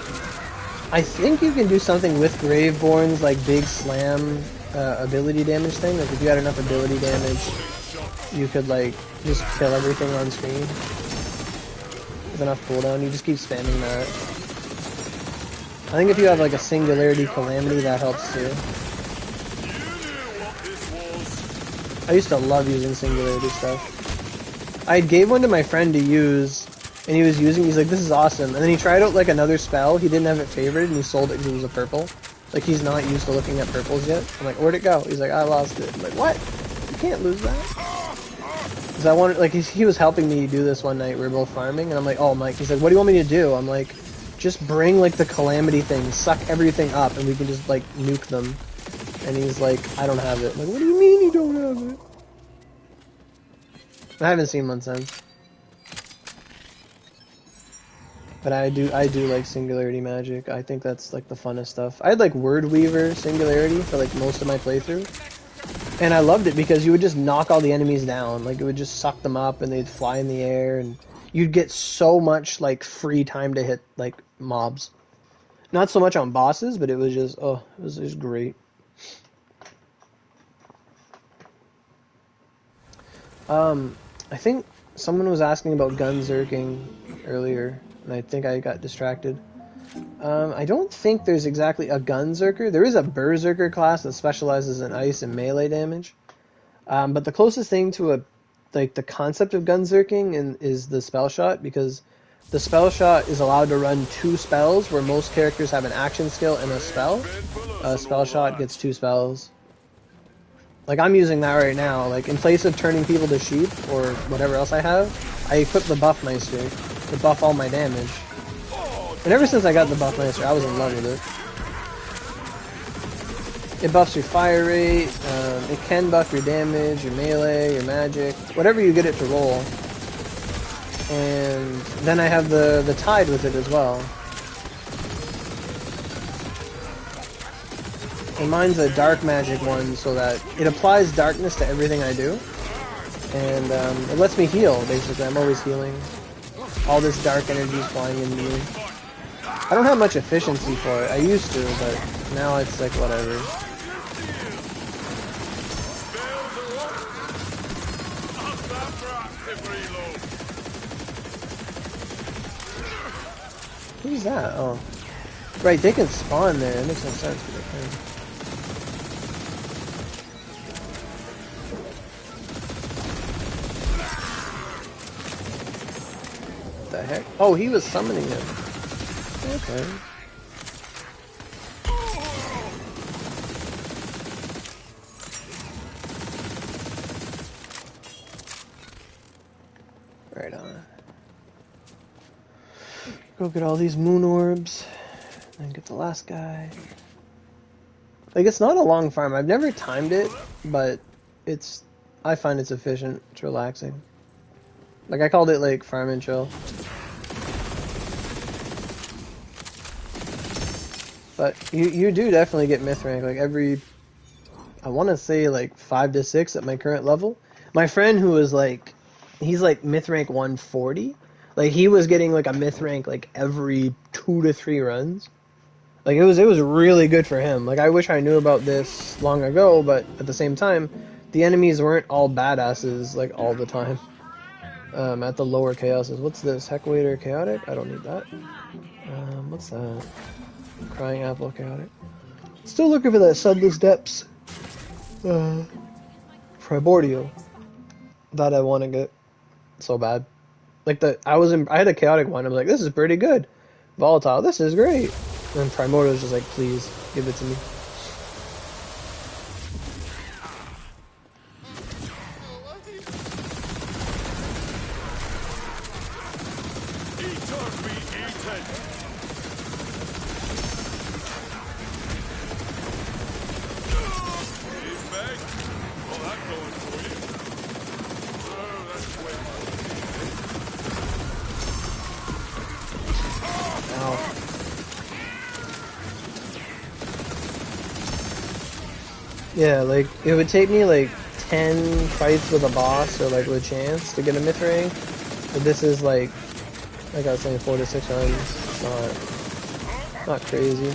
I think you can do something with Graveborn's, like, big slam ability damage thing. Like, if you had enough ability damage, you could, like, just kill everything on screen. With enough cooldown, you just keep spamming that. I think if you have, like, a Singularity Calamity, that helps, too. I used to love using Singularity stuff. I gave one to my friend to use... And he was using, he's like, this is awesome. And then he tried out, like, another spell. He didn't have it favorited, and he sold it because it was a purple. Like, he's not used to looking at purples yet. I'm like, where'd it go? He's like, I lost it. I'm like, what? You can't lose that. Because I wanted, like, he was helping me do this one night. We were both farming, and I'm like, oh, Mike. He's like, what do you want me to do? I'm like, just bring, like, the Calamity thing. Suck everything up, and we can just, like, nuke them. And he's like, I don't have it. I'm like, what do you mean you don't have it? I haven't seen one since. But I do like Singularity Magic. I think that's, like, the funnest stuff. I had, like, Word Weaver Singularity for, like, most of my playthrough. And I loved it because you would just knock all the enemies down. Like, it would just suck them up and they'd fly in the air. And you'd get so much, like, free time to hit, like, mobs. Not so much on bosses, but it was just, oh, it was just great. I think someone was asking about gunzerking earlier. And I think I got distracted. I don't think there's exactly a Gunzerker. There is a Berserker class that specializes in ice and melee damage. But the closest thing to the concept of Gunzerking is the Spell Shot, because the Spell Shot is allowed to run 2 spells, where most characters have an action skill and a spell. Spell Shot gets 2 spells. Like, I'm using that right now. Like, in place of turning people to sheep, or whatever else I have, I equip the Buffmeister. to buff all my damage. And ever since I got the buff Lancer, I was in love with it. It buffs your fire rate, it can buff your damage, your melee, your magic, whatever you get it to roll. And then I have the tide with it as well. And mine's a dark magic one, so that it applies darkness to everything I do. And it lets me heal, basically. I'm always healing. All this dark energy is flying into me. I don't have much efficiency for it. I used to, but now it's like whatever. Who's that? Oh. Right, they can spawn there. It makes no sense, but they can. What the heck? Oh, he was summoning him. Okay. Right on. Go get all these moon orbs, and get the last guy. Like, it's not a long farm. I've never timed it, but I find it's efficient. It's relaxing. Like, I called it, like, farm and chill. But you do definitely get myth rank, like, every, I want to say, like, 5 to 6 at my current level. My friend who was, like, he's, like, myth rank 140. Like, he was getting, like, a myth rank, like, every 2 to 3 runs. Like, it was really good for him. Like, I wish I knew about this long ago, but at the same time, the enemies weren't all badasses, like, all the time. At the lower chaoses. What's this? Heckwaiter Chaotic? I don't need that. What's that? Crying Apple Chaotic. Still looking for that Sunless Depths. Primordial. That I want to get so bad. Like, I had a Chaotic one. I was like, this is pretty good. Volatile, this is great. And Primordial was just like, please, give it to me. Yeah, like, it would take me, like, 10 fights with a boss, or, like, with a chance to get a myth rank. But this is, like I was saying, 4 to 6 runs. It's not crazy.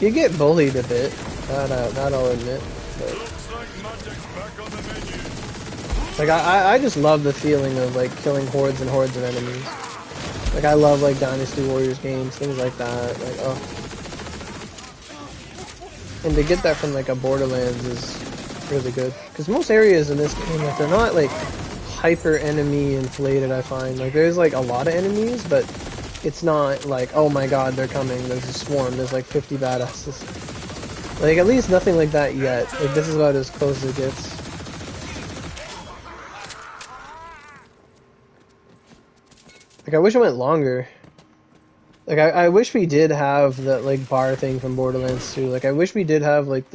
You get bullied a bit, that I'll admit. But, like, I just love the feeling of, like, killing hordes and hordes of enemies. Like, I love, like, Dynasty Warriors games, things like that. Like, oh. And to get that from, like, a Borderlands is really good. Because most areas in this game, like, they're not, like, hyper enemy inflated, I find. Like, there's, like, a lot of enemies, but it's not like, oh my god, they're coming, there's a swarm, there's, like, 50 badasses. Like, at least nothing like that yet. Like, this is about as close as it gets. Like, I wish it went longer. Like, I wish we did have that, like, bar thing from Borderlands 2. Like, I wish we did have, like,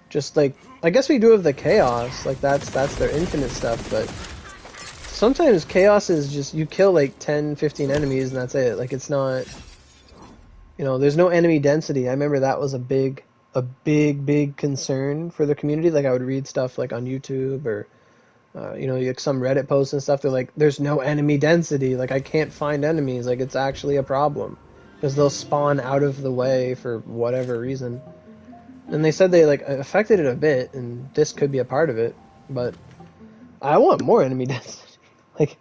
just, like, I guess we do have the Chaos. Like, that's their infinite stuff, but sometimes Chaos is just, you kill, like, 10, 15 enemies and that's it. Like, it's not, you know, there's no enemy density. I remember that was a big concern for the community. Like, I would read stuff, like, on YouTube or, you know, like some Reddit posts and stuff, they're like, there's no enemy density, like, I can't find enemies, like, it's actually a problem, because they'll spawn out of the way for whatever reason. And they said they, like, affected it a bit, and this could be a part of it, but I want more enemy density. Like,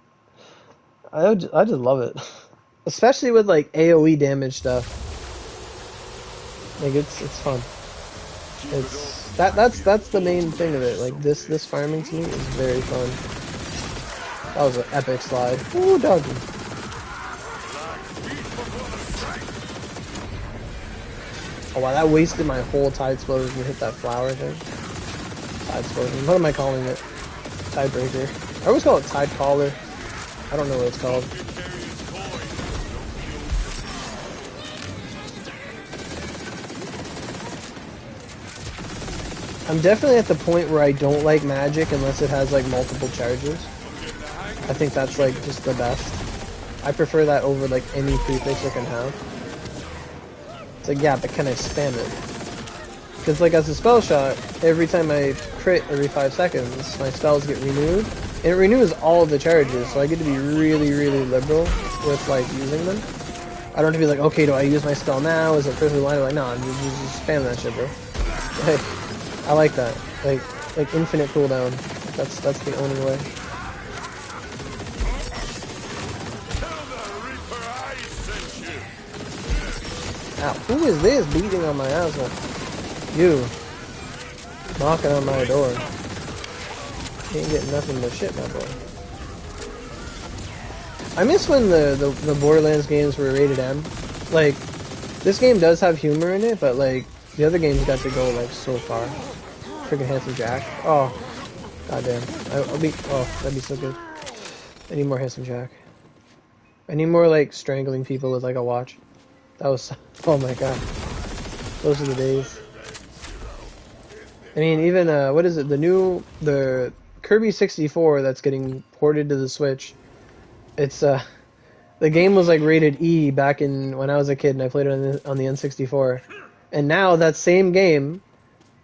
I just love it. Especially with, like, AoE damage stuff. Like, it's fun. That's the main thing of it. Like, this farming to me is very fun. That was an epic slide. Ooh, doggy. Oh wow, that wasted my whole Tide Explosion to hit that flower thing. Tide Explosion. What am I calling it? Tidebreaker. I always call it Tide Caller. I don't know what it's called. I'm definitely at the point where I don't like magic unless it has like multiple charges. I think that's like just the best. I prefer that over like any prefix it can have. It's like, yeah, but can I spam it? Because like as a spell shot, every time I crit every 5 seconds, my spells get renewed. And it renews all of the charges, so I get to be really, really liberal with like using them. I don't have to be like, okay, do I use my spell now? Is it perfectly lined? Like, no, just spam that shit, bro. Like, I like that. Like infinite cooldown. That's the only way. Ow, who is this beating on my asshole? You. Knocking on my door. Ain't getting nothing but shit, my boy. I miss when the Borderlands games were rated M. Like, this game does have humor in it, but like, the other games got to go like so far. Freaking Handsome Jack. Oh, goddamn. That'd be so good. I need more Handsome Jack. I need more like strangling people with like a watch. That was, oh my god. Those are the days. I mean, even, what is it? The Kirby 64 that's getting ported to the Switch. It's, the game was like rated E back in, when I was a kid and I played it on the N64. And now that same game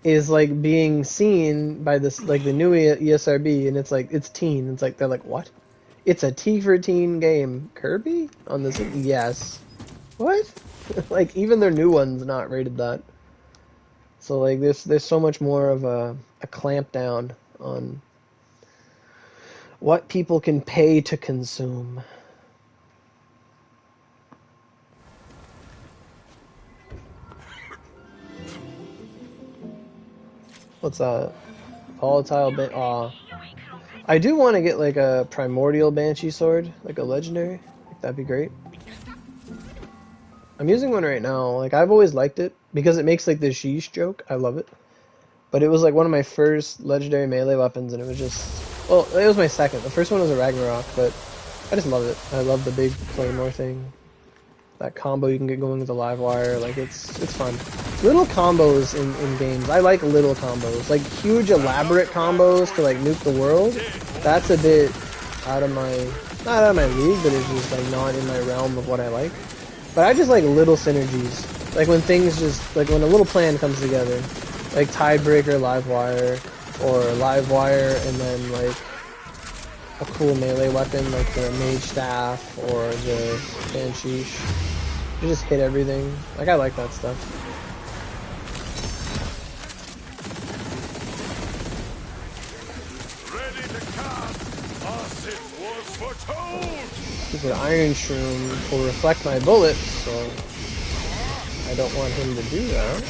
is like being seen by this, like the new ESRB, and it's like, it's teen. It's like, they're like, what? It's a T for teen game. Kirby? On this? Yes. What? Like, even their new one's not rated that. So, like, there's so much more of a clamp down on what people can pay to consume. What's that? Volatile I do want to get, like, a primordial banshee sword, like a legendary. Like, that'd be great. I'm using one right now. Like, I've always liked it because it makes like the sheesh joke. I love it. But it was like one of my first legendary melee weapons, and it was just, well, it was my second. The first one was a Ragnarok, but I just love it. I love the big claymore thing. That combo you can get going with the live wire, like it's fun. Little combos in games. I like little combos. Like huge elaborate combos to like nuke the world. That's a bit out of my, not out of my league, but it's just like not in my realm of what I like. But I just like little synergies. Like when things just, like when a little plan comes together. Like Tidebreaker, Livewire, or Livewire and then like a cool melee weapon like the Mage Staff or the Banshee. You just hit everything. Like I like that stuff. Ready to cast, as it was foretold. Keep an Iron Shroom will reflect my bullets, so I don't want him to do that.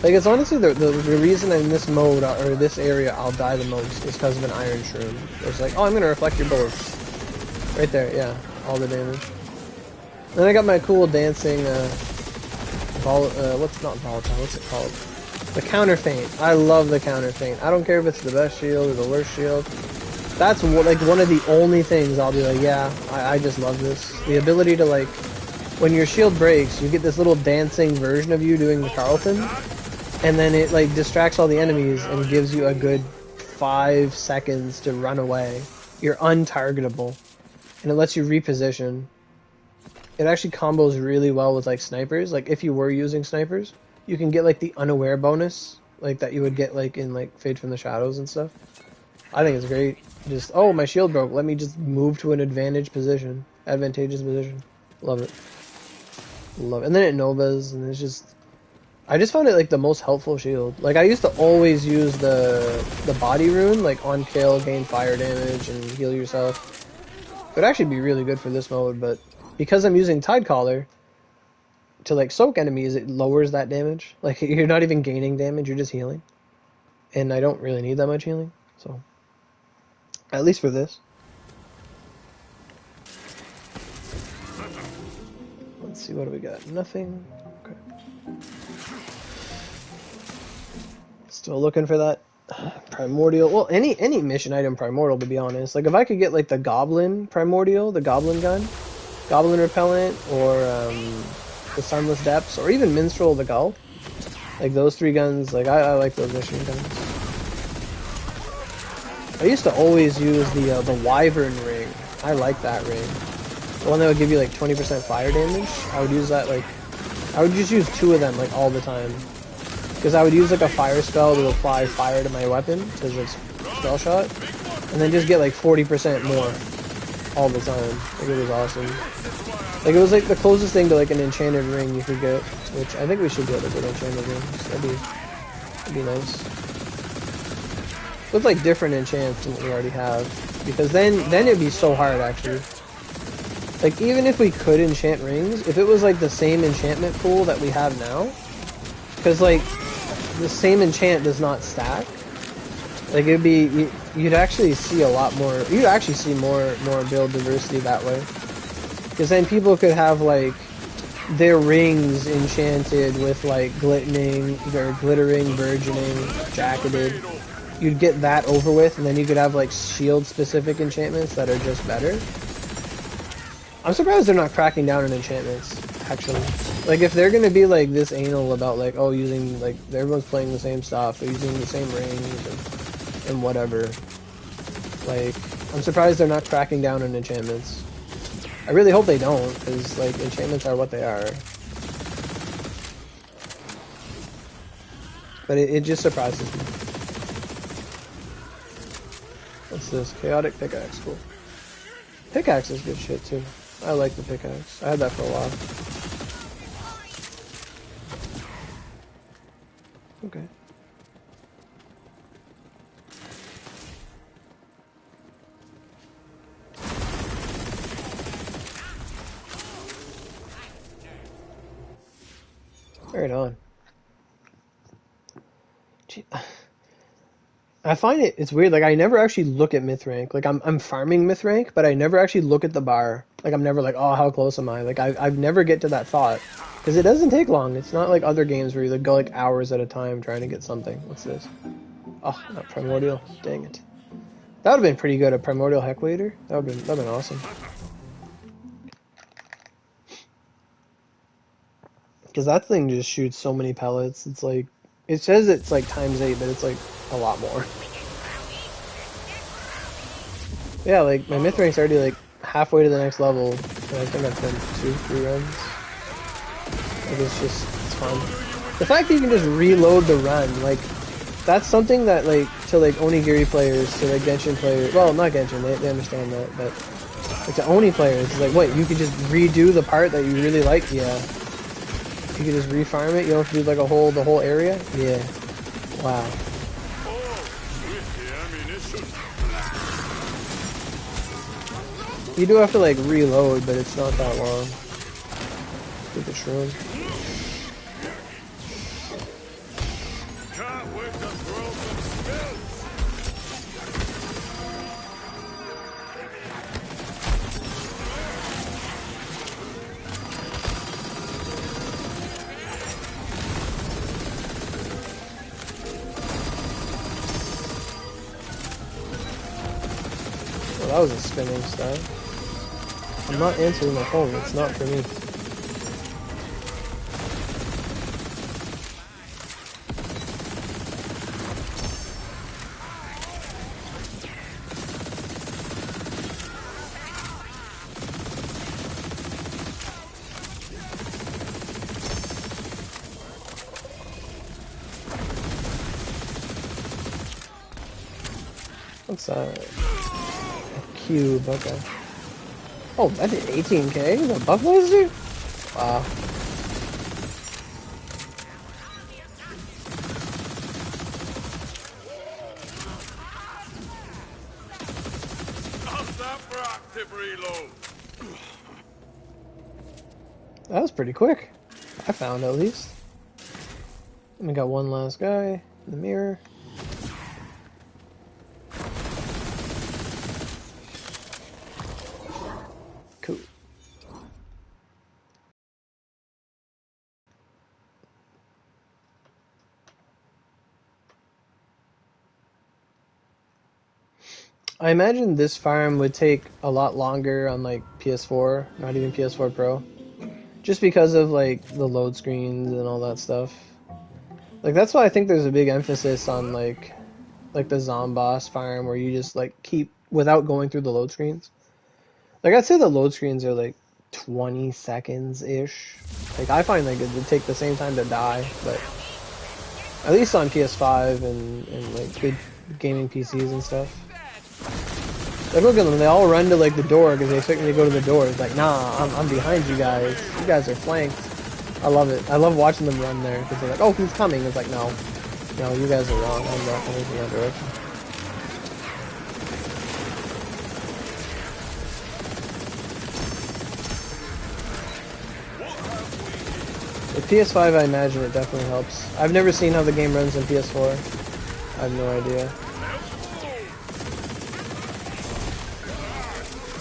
Like, it's honestly the reason in this mode, or this area, I'll die the most is because of an Iron Shroom. It's like, oh, I'm gonna reflect your bullets. Right there, yeah. All the damage. Then I got my cool dancing, what's not volatile, what's it called? The counter feint. I love the counter feint. I don't care if it's the best shield or the worst shield. That's like one of the only things I'll be like, yeah, I just love this. The ability to like, when your shield breaks, you get this little dancing version of you doing the Carlton. And then it like distracts all the enemies and gives you a good 5 seconds to run away. You're untargetable. And it lets you reposition. It actually combos really well with like snipers. Like if you were using snipers, you can get like the unaware bonus. Like that you would get like in like Fade from the Shadows and stuff. I think it's great. Just, oh, my shield broke. Let me just move to an advantageous position. Love it. Love it. And then it Novas and it's just, I just found it like the most helpful shield. Like I used to always use the body rune, like on kill, gain fire damage, and heal yourself. It would actually be really good for this mode, but because I'm using Tidecaller to like soak enemies, it lowers that damage. Like you're not even gaining damage, you're just healing. And I don't really need that much healing, so at least for this. Let's see, what do we got? Nothing. Okay. Still looking for that Primordial. Well, any mission item primordial, to be honest. Like if I could get like the goblin primordial, the goblin gun, goblin repellent, or the sunless depths, or even minstrel of the gull. Like those three guns. Like I like those mission guns. I used to always use the wyvern ring. I like that ring. The one that would give you like 20% fire damage. I would use that like. I would just use 2 of them like all the time. Because I would use like a fire spell to apply fire to my weapon, because it's spell shot, and then just get like 40% more all the time. Like it was awesome. Like it was like the closest thing to like an enchanted ring you could get, which I think we should get like an enchanted ring. That'd be nice. With like different enchants than what we already have, because then it'd be so hard actually. Like even if we could enchant rings, if it was like the same enchantment pool that we have now, because like the same enchant does not stack. Like it'd be, you'd actually see a lot more. You'd actually see more build diversity that way. Because then people could have like their rings enchanted with like glittering, burgeoning, jacketed. You'd get that over with, and then you could have like shield specific enchantments that are just better. I'm surprised they're not cracking down on enchantments, actually. Like, if they're gonna be, like, this anal about, like, oh, using, like, everyone's playing the same stuff, they're using the same rings, and whatever. Like, I'm surprised they're not cracking down on enchantments. I really hope they don't, because, like, enchantments are what they are. But it just surprises me. What's this? Chaotic pickaxe, cool. Pickaxe is good shit, too. I like the pickaxe. I had that for a while. Okay. Right on. Gee, I find it's weird. Like I never actually look at myth rank. Like I'm farming myth rank, but I never actually look at the bar. Like I'm never like, oh, how close am I? Like I've never get to that thought because it doesn't take long. It's not like other games where you like go like hours at a time trying to get something. What's this? Oh, not primordial. Dang it. That would have been pretty good. A primordial heckwader. That'd been awesome. Because that thing just shoots so many pellets. It's like it says it's like ×8, but it's like a lot more. Yeah, like my myth rank's already like halfway to the next level, and I think I've done 2-3 runs. Like it's fun. The fact that you can just reload the run, like that's something that like to like Onigiri players, to like Genshin players, well not Genshin, they understand that, but like to Oni players, it's like what, you could just redo the part that you really like? Yeah. You could just refarm it, you don't have to do like the whole area? Yeah. Wow. You do have to like reload, but it's not that long. Get the shroom. Can't wait to throw some spells. Well, that was a spinning stat. I'm not answering my phone, it's not for me. What's that? A cube, okay. Oh, that did 18k? The buff laser? Wow. I'll stop for active reload. That was pretty quick. I found at least. And we got one last guy in the mirror. Cool. I imagine this farm would take a lot longer on like PS4, not even PS4 Pro, just because of like the load screens and all that stuff. Like that's why I think there's a big emphasis on like the Zomboss farm where you just like keep without going through the load screens. Like I'd say the load screens are like 20 seconds ish. Like I find like it would take the same time to die, but at least on PS5 and like good gaming PCs and stuff. Like look at them, they all run to like the door because they expect me to go to the door. It's like, nah, I'm behind you guys. You guys are flanked. I love it. I love watching them run there because they're like, oh, he's coming. It's like, no, you guys are wrong. I'm not coming from that direction. With PS5, I imagine it definitely helps. I've never seen how the game runs on PS4. I have no idea.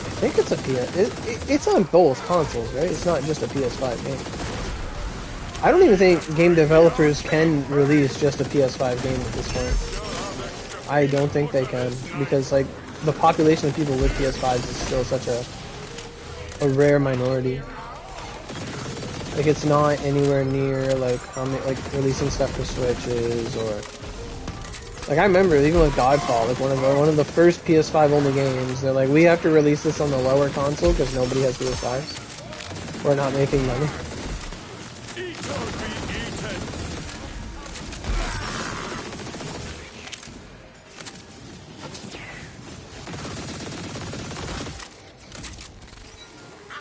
I think it's a PS. It's on both consoles, right? It's not just a PS5 game. I don't even think game developers can release just a PS5 game at this point. I don't think they can because like the population of people with PS5s is still such a rare minority. Like it's not anywhere near like how many, like releasing stuff for Switches or like I remember even with Godfall, like one of the first PS5 only games, they're like we have to release this on the lower console because nobody has PS5s. We're not making money.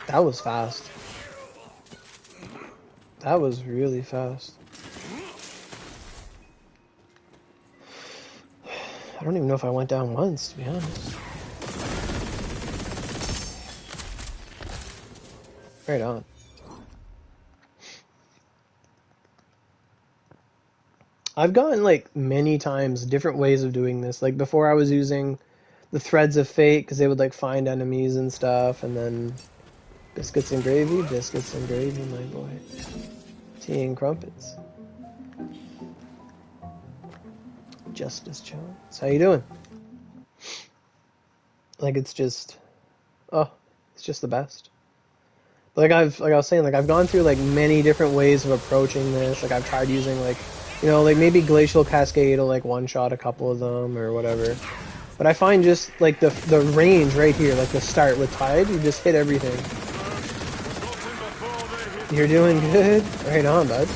That was fast. That was really fast. I don't even know if I went down once, to be honest. Right on. I've gotten like many times different ways of doing this. Like before I was using the threads of fate because they would like find enemies and stuff, and then biscuits and gravy, my boy. Tea and crumpets. Justice Jones. How you doing? Like it's just the best. Like I was saying, like I've gone through like many different ways of approaching this. Like I've tried using like, like maybe Glacial Cascade will like one shot a couple of them or whatever. But I find just like the range right here, like the start with Tide, you just hit everything. You're doing good. Right on, bud.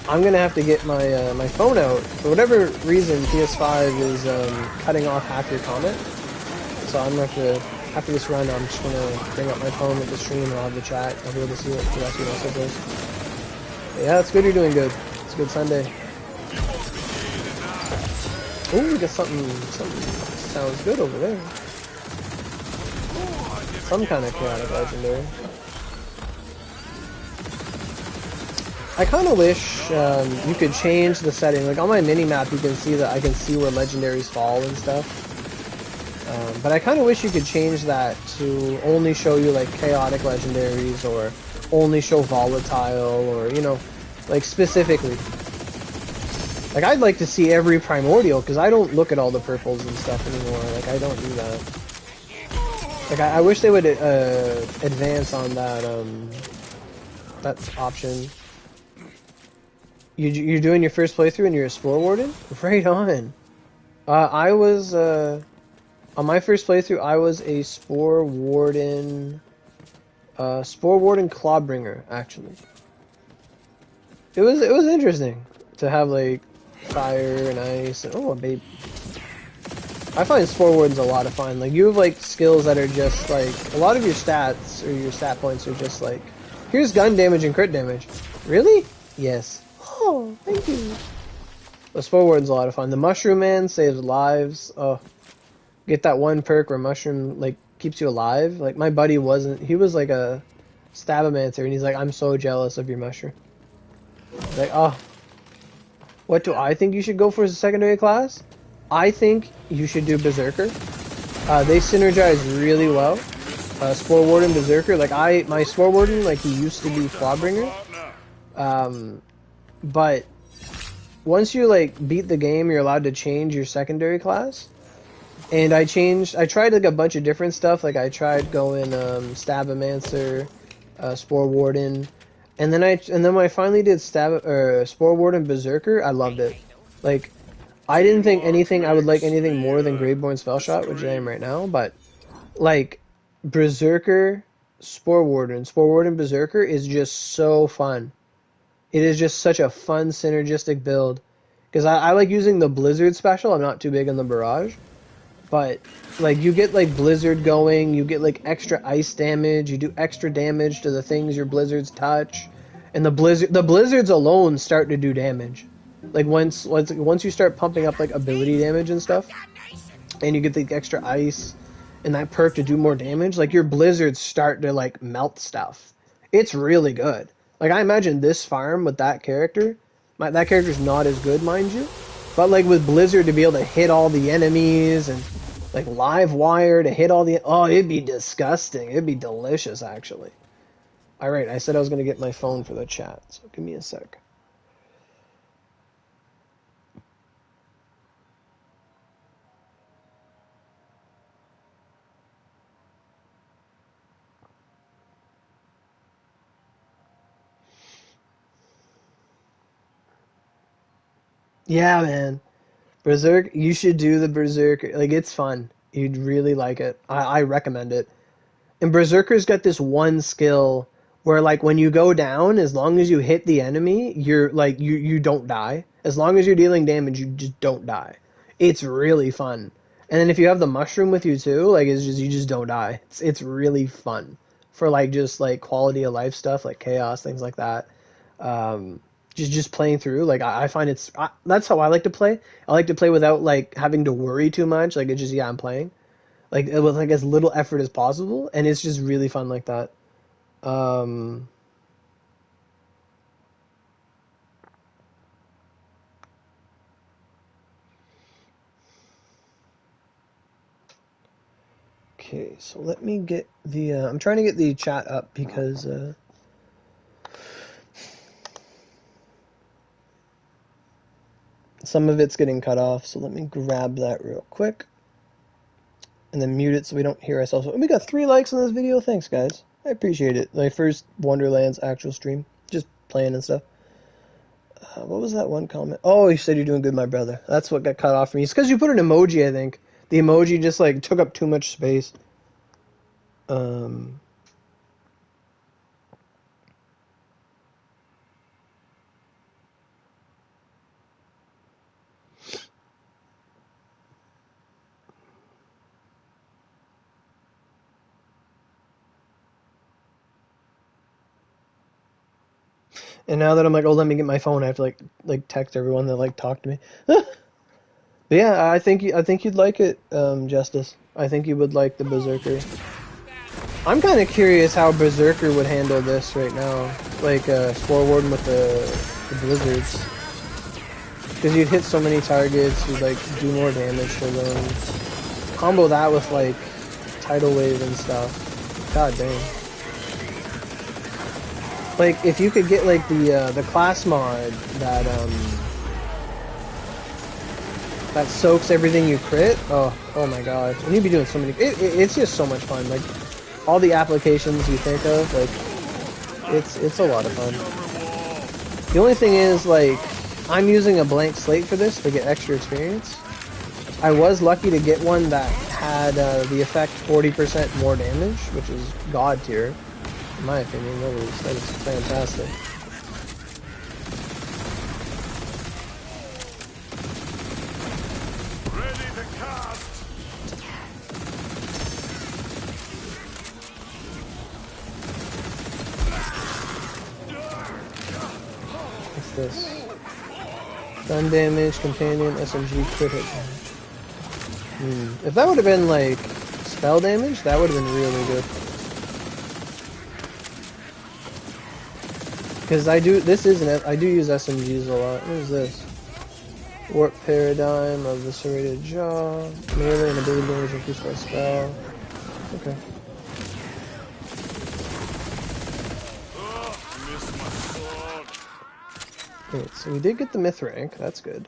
I'm gonna have to get my my phone out. For whatever reason, PS5 is cutting off half your comment. So I'm gonna have to, after this run, I'm just gonna bring up my phone with the stream and I'll have the chat. I'll be able to see what the rest of you also does. Yeah, it's good you're doing good. It's a good Sunday. Ooh, we got something sounds good over there. Some kind of chaotic legendary. I kind of wish you could change the setting. Like on my mini-map, you can see that I can see where legendaries fall and stuff. But I kind of wish you could change that to only show you like chaotic legendaries or only show volatile or, like specifically. Like I'd like to see every primordial because I don't look at all the purples and stuff anymore. Like I don't do that. Like I wish they would advance on that option. You're doing your first playthrough and you're a Spore Warden? Right on. I was, on my first playthrough, I was a Spore Warden Clawbringer, actually. It was interesting to have, like, fire and ice and, oh, a baby. I find Spore Wardens a lot of fun. Like, you have, like, skills that are just, like, a lot of your stats, or your stat points are just, like, here's gun damage and crit damage. Really? Yes. Oh, thank you. The Spore Warden's a lot of fun. The Mushroom Man saves lives. Oh, get that one perk where Mushroom, like, keeps you alive. Like, my buddy he was like a Stabomancer, and he's like, I'm so jealous of your Mushroom. Like, oh, what do I think you should go for as a secondary class? I think you should do Berserker. They synergize really well. Spore Warden, Berserker. Like, my Spore Warden, like, he used to be Clawbringer. But once you like beat the game, you're allowed to change your secondary class. And I tried like a bunch of different stuff. Like I tried going Stabomancer, Spore Warden, and then when I finally did Spore Warden Berserker, I loved it. Like I didn't think anything I would like anything more than Graveborn Spellshot, which I am right now, but like Berserker, Spore Warden Berserker is just so fun. It is just such a fun synergistic build. Because I like using the Blizzard special. I'm not too big on the Barrage. But like you get like Blizzard going, you get like extra ice damage, you do extra damage to the things your Blizzards touch. And the Blizzards alone start to do damage. Like once you start pumping up like ability damage and stuff, and you get the extra ice and that perk to do more damage, like your Blizzards start to like melt stuff. It's really good. Like I imagine this farm with that character, that character's not as good, mind you, but like with Blizzard to be able to hit all the enemies and like live wire to hit all the, oh, it'd be disgusting. It'd be delicious actually. All right, I said I was gonna get my phone for the chat, so give me a sec. Yeah, man. Berserk, you should do the Berserker. Like, it's fun. You'd really like it. I recommend it. And Berserker's got this one skill where, like, when you go down, as long as you hit the enemy, you're, like, you don't die. As long as you're dealing damage, you just don't die. It's really fun. And then if you have the mushroom with you, too, like, it's just, you just don't die. It's really fun. For, like, just, like, quality of life stuff, like chaos, things like that. Um, just playing through, like I find that's how I like to play. I like to play without like having to worry too much. Like it's just I'm playing like with like as little effort as possible, and it's just really fun like that. Um, okay, so let me get the. I'm trying to get the chat up because. Some of it's getting cut off, so let me grab that real quick. And then mute it so we don't hear ourselves. And we got 3 likes on this video. Thanks, guys. I appreciate it. My first Wonderlands actual stream. Just playing and stuff. What was that one comment? Oh, you said you're doing good, my brother. That's what got cut off for me. It's because you put an emoji, I think. The emoji just, like, took up too much space. And now that I'm like, oh, let me get my phone, I have to like text everyone that like talk to me. But yeah, I think you'd like it, Justice. I think you would like the Berserker. I'm kind of curious how Berserker would handle this right now, like Spore Warden with the Blizzards, because you'd hit so many targets, you'd like do more damage to them. Combo that with like Tidal Wave and stuff. God dang. Like, if you could get, like, the class mod that that soaks everything you crit, oh my god. And you'd be doing so many, it's just so much fun, like, all the applications you think of, like, it's a lot of fun. The only thing is, like, I'm using a blank slate for this to get extra experience. I was lucky to get one that had the effect 40% more damage, which is god tier. In my opinion, that was fantastic. Ready to cast. What's this? Stun damage, companion, SMG, crit hit. If that would have been like spell damage, that would have been really good. Because I do use SMGs a lot. What is this? Warp Paradigm of the Serrated Jaw. Melee and ability damage increased by spell. Okay. Miss my sword. Alright, so we did get the myth rank. That's good.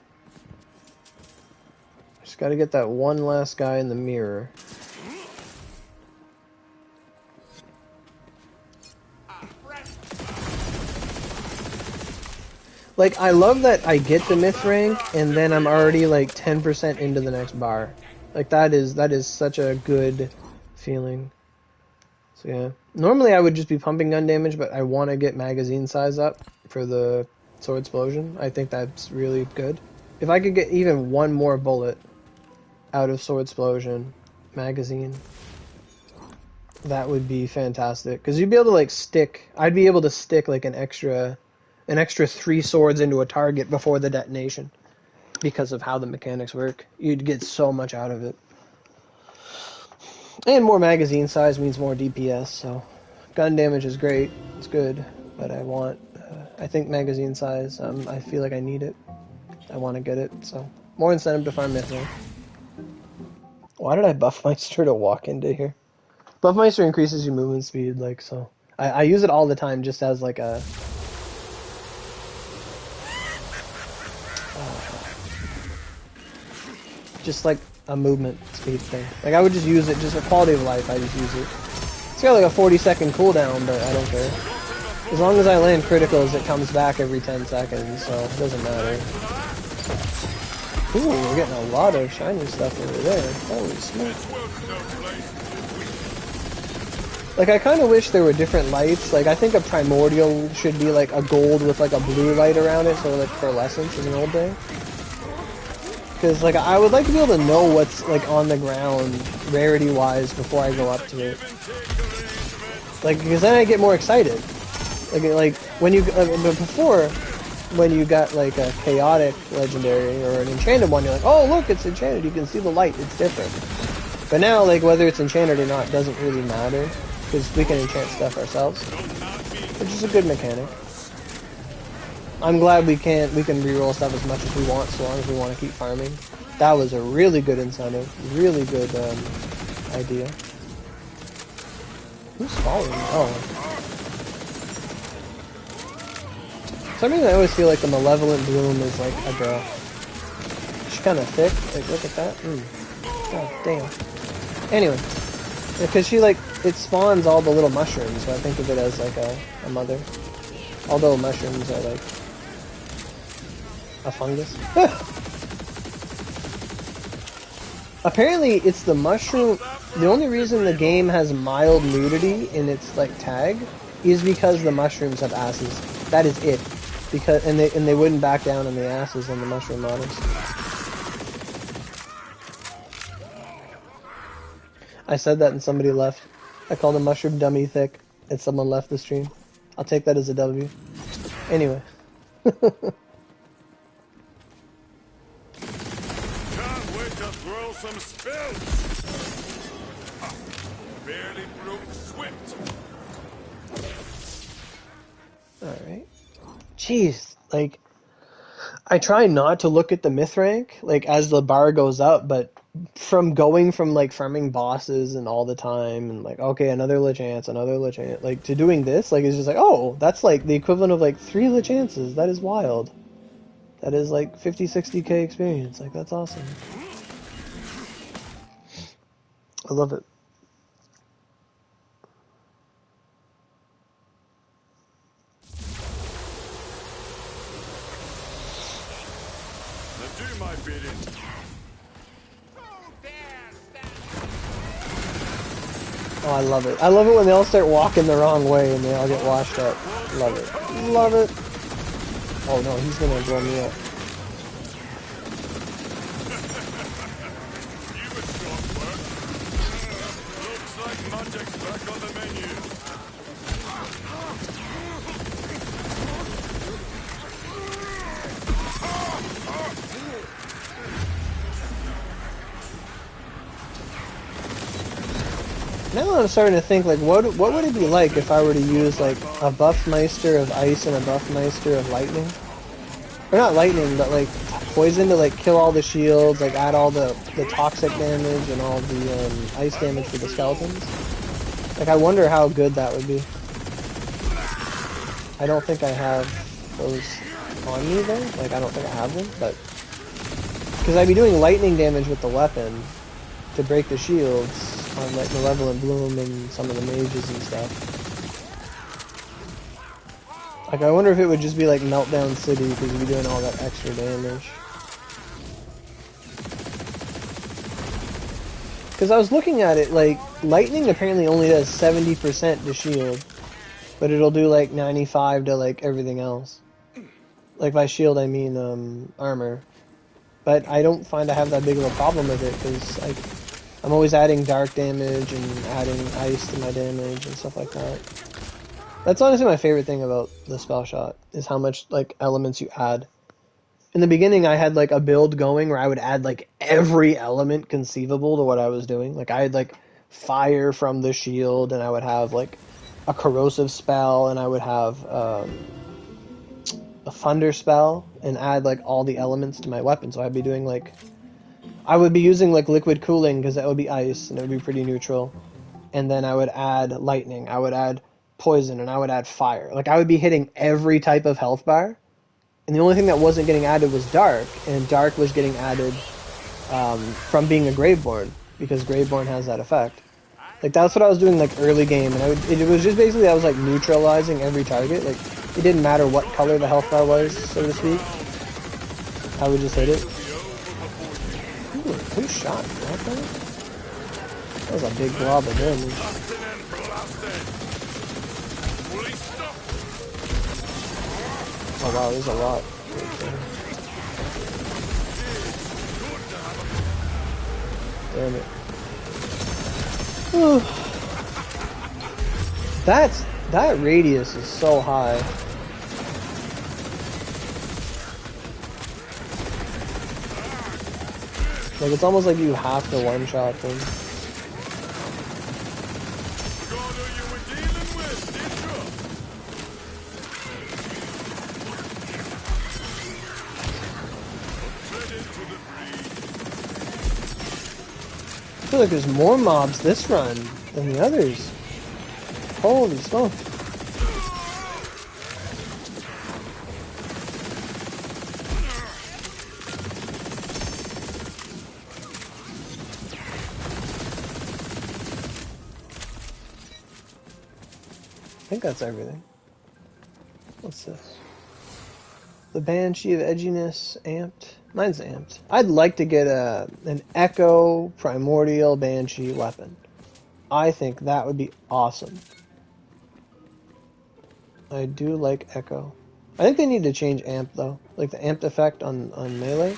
Just gotta get that one last guy in the mirror. Like, I love that I get the myth rank, and then I'm already, like, 10% into the next bar. Like, that is such a good feeling. So, yeah. Normally I would just be pumping gun damage, but I want to get magazine size up for the sword explosion. I think that's really good. If I could get even one more bullet out of sword explosion magazine, that would be fantastic. Because you'd be able to, like, I'd be able to stick, like, an extra 3 swords into a target before the detonation because of how the mechanics work. You'd get so much out of it. And more magazine size means more DPS, so gun damage is great. It's good, but I think magazine size, I feel like I need it. I want to get it, so more incentive to farm Mythic. Why did I buff Meister to walk into here? Buff Meister increases your movement speed, like, so. I use it all the time just as, like, a... just like a movement speed thing. Like, I would just use it just for quality of life. I just use it. It's got like a 40-second cooldown, but I don't care. As long as I land criticals, it comes back every 10 seconds, so it doesn't matter. Ooh, we're getting a lot of shiny stuff over there. Holy smoke. Like, I kind of wish there were different lights. Like, I think a primordial should be like a gold with like a blue light around it, so like pearlescence in an old day. Because, like, I would like to be able to know what's, like, on the ground, rarity-wise, before I go up to it. Like, because then I get more excited. Like when you, before, when you got, like, a chaotic legendary or an enchanted one, you're like, oh, look, it's enchanted, you can see the light, it's different. But now, like, whether it's enchanted or not doesn't really matter, because we can enchant stuff ourselves. Which is a good mechanic. I'm glad we can reroll stuff as much as we want, so long as we want to keep farming. That was a really good incentive, really good idea. Who's falling? Oh. For some reason I always feel like the Malevolent Bloom is like a girl. She's kind of thick. Like, look at that. God damn. Anyway, because she, like, it spawns all the little mushrooms, so I think of it as like a mother. Although mushrooms are like a fungus. Apparently, it's the mushroom. The only reason the game has mild nudity in its like tag is because the mushrooms have asses. That is it. Because and they wouldn't back down on the asses on the mushroom models. I said that and somebody left. I called a mushroom dummy thick, and someone left the stream. I'll take that as a W. Anyway. Some spells. Barely broke swift. Alright. Jeez, like, I try not to look at the myth rank, like, as the bar goes up, but from going from, like, farming bosses and all the time, and, like, okay, another Lechance, like, to doing this, like, it's just like, oh, that's, like, the equivalent of, like, 3 Lechances. That is wild. That is, like, 50-60k experience. Like, that's awesome. I love it. Now do my bidding. Oh, I love it. I love it when they all start walking the wrong way and they all get washed up. Love it. Love it. Oh no, he's gonna blow me up. Magic's back on the menu. Now I'm starting to think, like, what would it be like if I were to use, like, a buff Meister of ice and a buff Meister of lightning? Or not lightning, but, like, poison to, like, kill all the shields, like, add all the toxic damage and all the ice damage for the skeletons. Like, I wonder how good that would be. I don't think I have those on me, though. Like, I don't think I have them, but Because I'd be doing lightning damage with the weapon to break the shields on like Malevolent Bloom and some of the mages and stuff. Like, I wonder if it would just be like Meltdown City because you'd be doing all that extra damage. Because I was looking at it, like, lightning apparently only does 70% to shield, but it'll do like 95 to like everything else. Like by shield I mean armor. But I don't find I have that big of a problem with it because like I'm always adding dark damage and adding ice to my damage and stuff like that. That's honestly my favorite thing about the spell shot is how much like elements you add. In the beginning, I had like a build going where I would add like every element conceivable to what I was doing. Like I had like fire from the shield, and I would have like a corrosive spell, and I would have a thunder spell, and add like all the elements to my weapon. So I'd be doing like I would be using like liquid cooling because that would be ice, and it would be pretty neutral. And then I would add lightning, I would add poison, and I would add fire. Like I would be hitting every type of health bar. And the only thing that wasn't getting added was Dark, and Dark was getting added from being a Graveborn, because Graveborn has that effect. Like, that's what I was doing, like, early game, and it was just basically I was, like, neutralizing every target. Like, it didn't matter what color the health bar was, so to speak. I would just hit it. Ooh, who shot that guy? That was a big blob of damage. Oh wow, there's a lot. Damn it. That radius is so high. Like it's almost like you have to one-shot them. I feel like there's more mobs this run than the others. Holy smoke. I think that's everything. What's this? The Banshee of Edginess amped. Mine's amped. I'd like to get an Echo Primordial Banshee weapon. I think that would be awesome. I do like Echo. I think they need to change amp though. Like the amped effect on melee.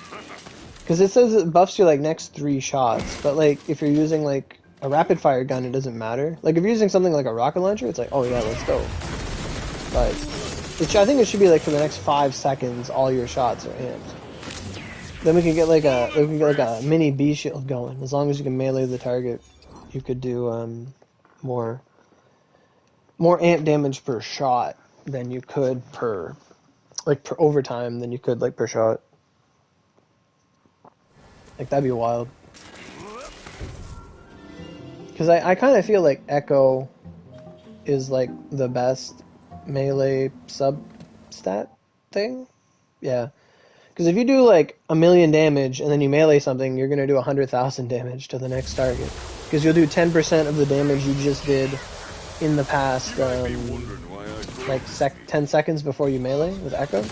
Because it says it buffs you like next 3 shots. But like if you're using like a rapid fire gun, it doesn't matter. Like if you're using something like a rocket launcher, it's like, oh yeah, let's go. But I think it should be like for the next 5 seconds, all your shots are amped. Then we can get like a mini B shield going. As long as you can melee the target, you could do more amp damage per shot than you could per overtime than you could like per shot. Like that'd be wild. Because I kind of feel like Echo is like the best melee sub stat thing. Yeah. Because if you do like 1,000,000 damage and then you melee something, you're going to do 100,000 damage to the next target. Because you'll do 10% of the damage you just did in the past, like 10 seconds before you melee with Echo.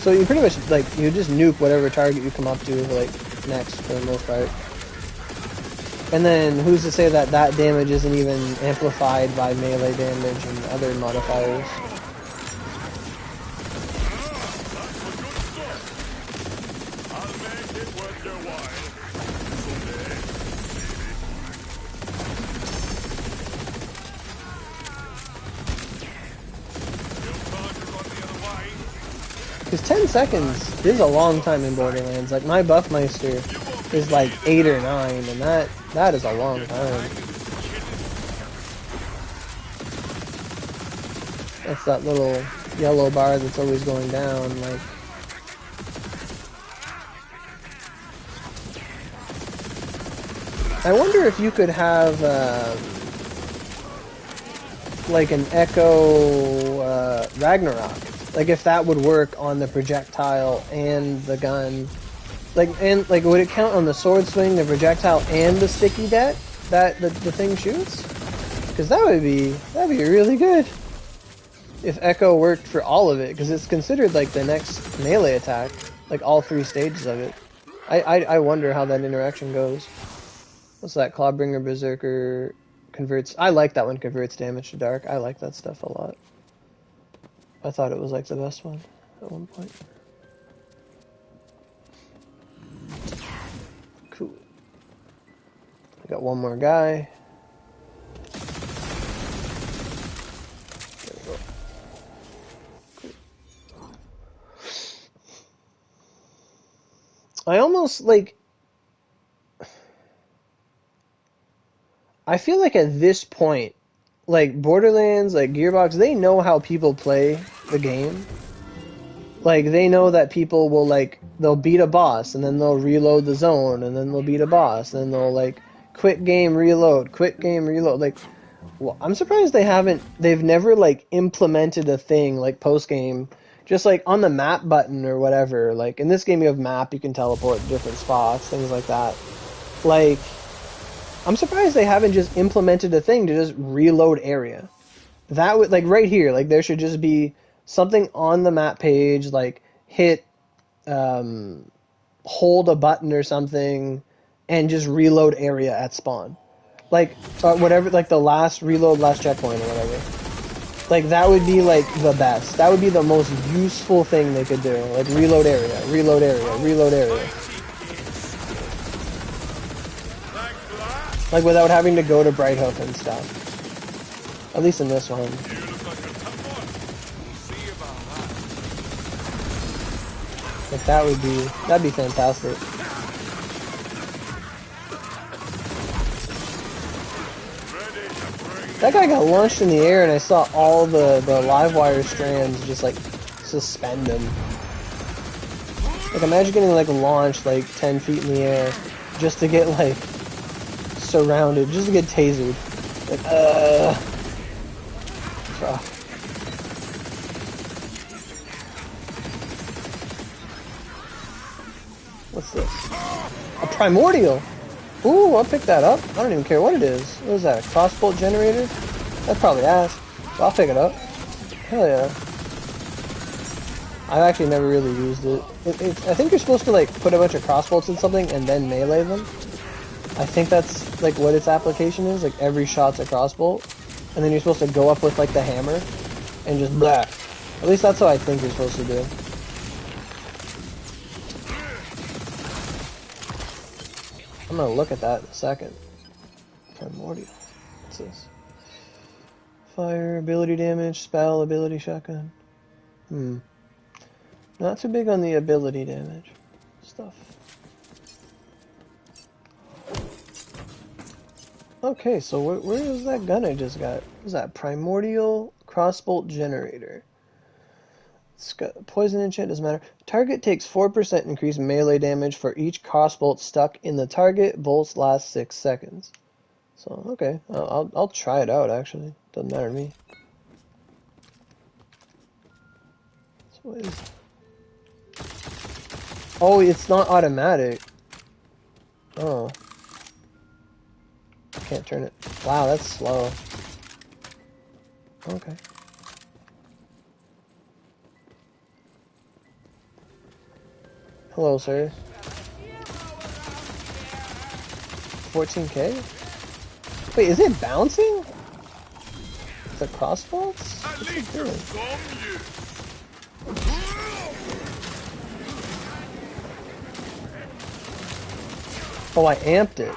So you pretty much, like, you just nuke whatever target you come up to, like, next for the most part. And then who's to say that that damage isn't even amplified by melee damage and other modifiers? Because 10 seconds is a long time in Borderlands. Like, my Buffmeister is like 8 or 9, and that is a long time. That's that little yellow bar that's always going down, like... I wonder if you could have, like an Echo Ragnarok. Like if that would work on the projectile and the gun Like, and like, would it count on the sword swing, the projectile, and the sticky that the thing shoots? Because that'd be really good if Echo worked for all of it, because it's considered like the next melee attack, like all 3 stages of it. I wonder how that interaction goes. What's that? Clawbringer Berserker converts. I like that one, converts damage to dark. I like that stuff a lot. I thought it was like the best one at one point. Cool. I got one more guy. There we go. Cool. I almost like. I feel like at this point, like Borderlands, like Gearbox, they know how people play the game. Like, they know that people will, like, they'll beat a boss, and then they'll reload the zone, and then they'll beat a boss, and then they'll, like, quit game, reload, quit game, reload. Like, well, I'm surprised they've never, like, implemented a thing, like, post-game, just, like, on the map button or whatever. Like, in this game you have map, you can teleport to different spots, things like that. Like, I'm surprised they haven't just implemented a thing to just reload area. That would, like, right here, like, there should just be something on the map page, like hit, hold a button or something, and just reload area at spawn. Like, whatever, like the last checkpoint or whatever. Like, that would be, like, the best. That would be the most useful thing they could do. Like, reload area, reload area, reload area. Like, without having to go to Bright Hook and stuff. At least in this one. Like, that'd be fantastic. That guy got launched in the air, and I saw all the live wire strands just, like, suspend him. Like, imagine getting, like, launched, like, 10 feet in the air just to get, like, surrounded, just to get tasered. Like, fuck. What's this? A primordial! Ooh, I'll pick that up. I don't even care what it is. What is that, a crossbolt generator? That's probably ass. So I'll pick it up. Hell yeah. I've actually never really used it. I think you're supposed to, like, put a bunch of crossbolts in something and then melee them. I think that's, like, what its application is. Like, every shot's a crossbolt. And then you're supposed to go up with, like, the hammer and just blah. At least that's what I think you're supposed to do. I'm gonna look at that in a second. Primordial. What's this? Fire, ability damage, spell, ability shotgun. Not too big on the ability damage stuff. Okay, so where is that gun I just got? What is that? Primordial crossbolt generator. Poison enchant doesn't matter. Target takes 4% increased melee damage for each crossbolt stuck in the target. Bolts last 6 seconds. So, okay. I'll try it out, actually. Doesn't matter to me. So what is... Oh, it's not automatic. Oh. Can't turn it. Wow, that's slow. Okay. Hello, sir. 14K? Wait, is it bouncing? The crossbolts? What's it doing? Oh, I amped it.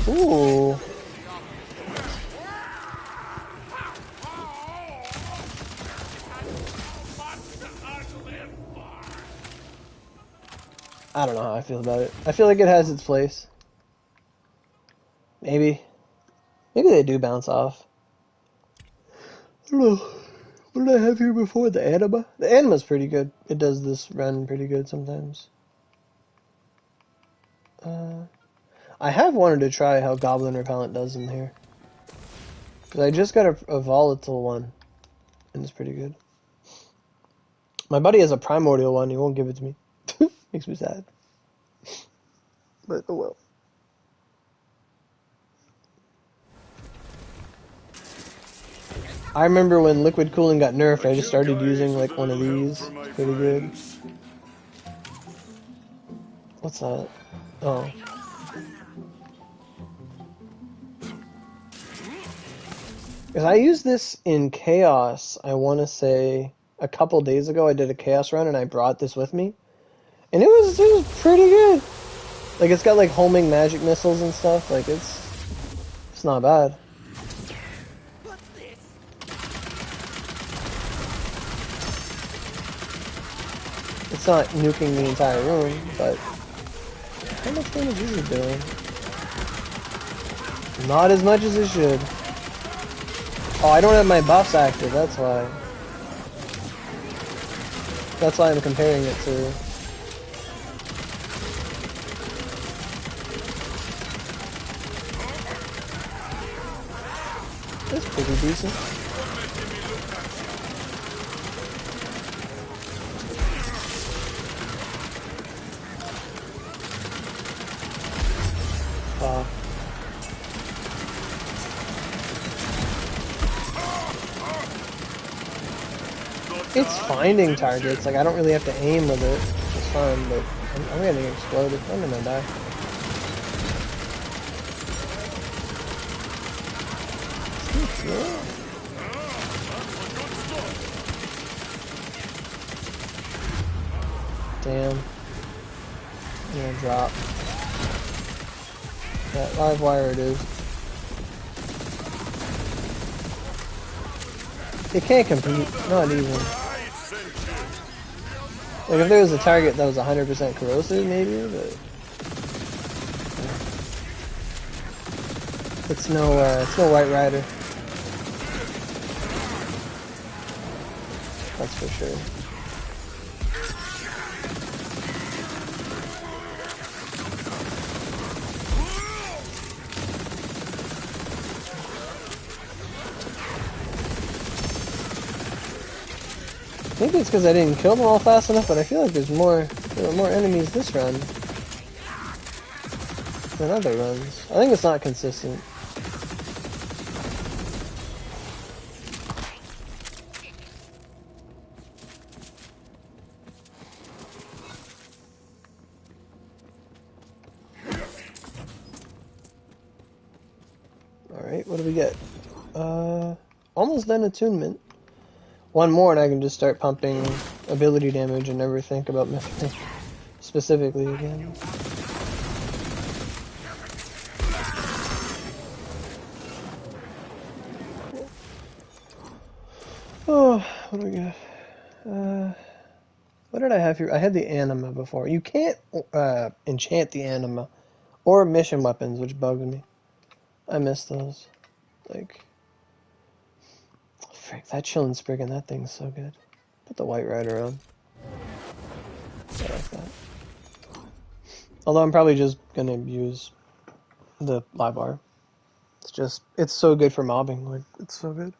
Ooh. I don't know how I feel about it. I feel like it has its place. Maybe. Maybe they do bounce off. I don't know. What did I have here before? The anima? The anima's pretty good. It does this run pretty good sometimes. I have wanted to try how Goblin Repellent does in here. Because I just got a volatile one. And it's pretty good. My buddy has a primordial one. He won't give it to me. Makes me sad. But oh well. I remember when liquid cooling got nerfed, I just started using like one of these. It's pretty good. What's that? Oh. Because I used this in Chaos, I want to say, a couple days ago. I did a Chaos run and I brought this with me. And it was pretty good. Like, it's got like homing magic missiles and stuff. Like, it's not bad. It's not nuking the entire room, but how much damage is it doing? Not as much as it should. Oh, I don't have my buffs active, that's why. That's why I'm comparing it to. That's pretty decent. It's finding targets, like I don't really have to aim with it. It's fun, but I'm getting exploded. I'm gonna die. Damn. I'm gonna drop. That live wire it is. It can't compete, not even. Like if there was a target that was 100% corrosive, maybe, but it's no White Rider. That's for sure. Maybe it's because I didn't kill them all fast enough, but I feel like there were more enemies this run than other runs. I think it's not consistent. Alright, what do we get? Almost done attunement. One more and I can just start pumping ability damage and never think about Mythic specifically again. Oh, what do we got? What did I have here? I had the anima before. You can't enchant the anima or mission weapons, which bugs me. I miss those. Like, frick, that chillin' sprig and that thing's so good. Put the White Rider on. I like that. Although I'm probably just gonna use the live bar. It's so good for mobbing. Like, it's so good.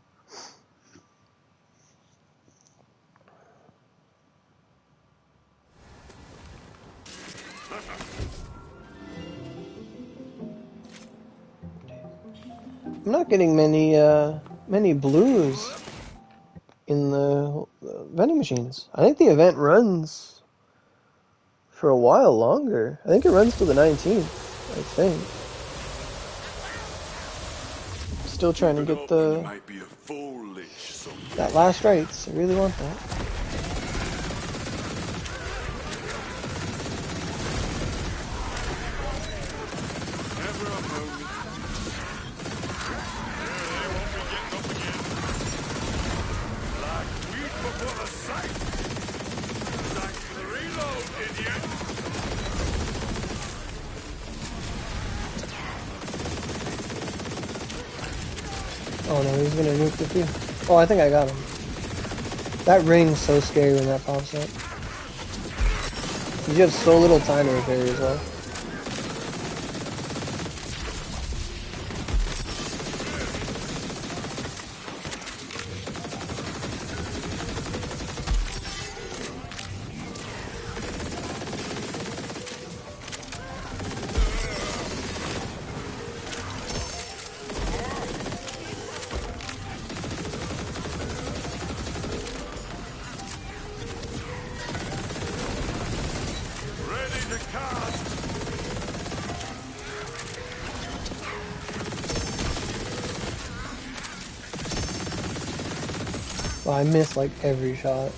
I'm not getting many blues in the vending machines. I think the event runs for a while longer. I think it runs till the 19th, I think. Still trying to get that last rights. I really want that. Oh no, he's gonna nuke the few. Oh, I think I got him. That ring's so scary when that pops up. You have so little time to repair as well. Well, I missed like every shot.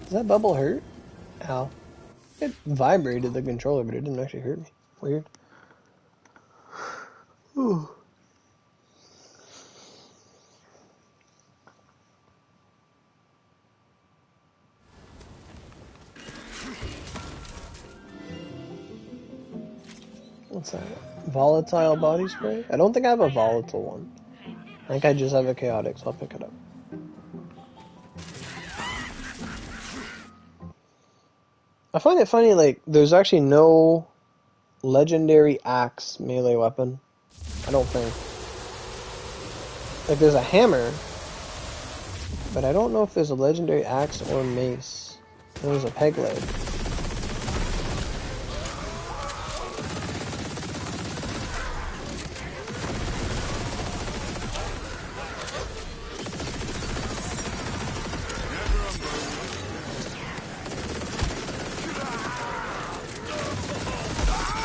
Does that bubble hurt? Ow. It vibrated the controller, but it didn't actually hurt me. Weird. Ooh. What's that? Volatile body spray? I don't think I have a volatile one. I think I just have a chaotic, so I'll pick it up. I find it funny, like, there's actually no legendary axe melee weapon. I don't think. Like, there's a hammer, but I don't know if there's a legendary axe or mace. There's a peg leg.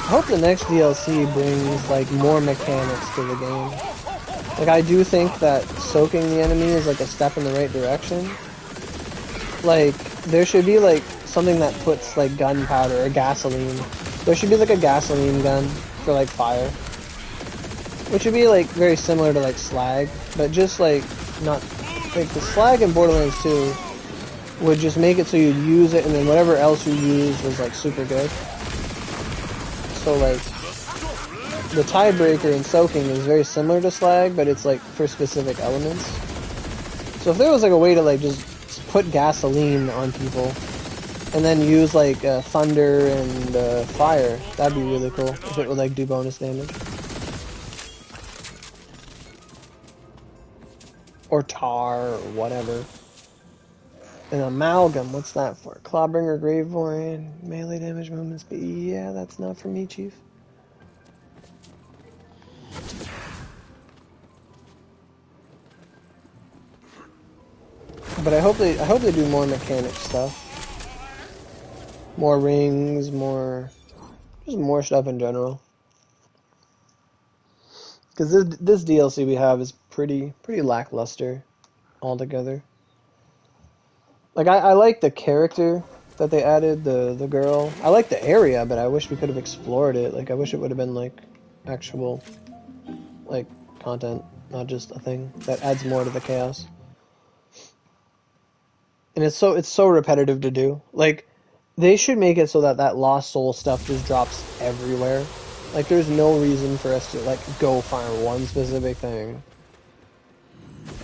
I hope the next DLC brings, like, more mechanics to the game. Like, I do think that soaking the enemy is, like, a step in the right direction. Like, there should be, like, something that puts, like, gunpowder or gasoline. There should be, like, a gasoline gun for, like, fire. Which would be, like, very similar to, like, slag. But just, like, not... Like, the slag in Borderlands 2 would just make it so you'd use it, and then whatever else you use was, like, super good. So, like, the tiebreaker in soaking is very similar to slag, but it's, like, for specific elements. So if there was, like, a way to, like, just put gasoline on people, and then use, like, thunder and fire, that'd be really cool, if it would, like, do bonus damage. Or tar, or whatever. An amalgam, what's that for? Clawbringer, Grave Void, melee damage, movement speed. Yeah, that's not for me, Chief. But I hope they do more mechanic stuff. More rings, just more stuff in general. Because this DLC we have is pretty lackluster altogether. Like, I like the character that they added, the girl. I like the area, but I wish we could have explored it. Like, I wish it would have been, like, actual, like, content, not just a thing that adds more to the chaos. And it's so repetitive to do. Like, they should make it so that Lost Soul stuff just drops everywhere. Like, there's no reason for us to, like, go find one specific thing.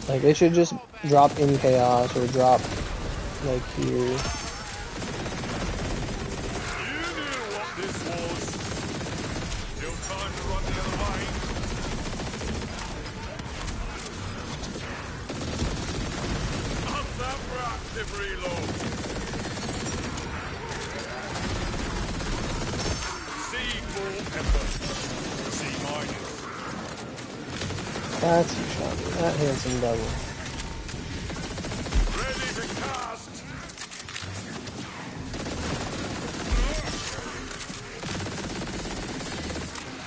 Like, they should just drop in Chaos or drop, like, here. You knew what this was. Still time to run the other way. Up that proactive reload. C4 effort. C-. That's who shot me. That handsome devil. Ready to cast.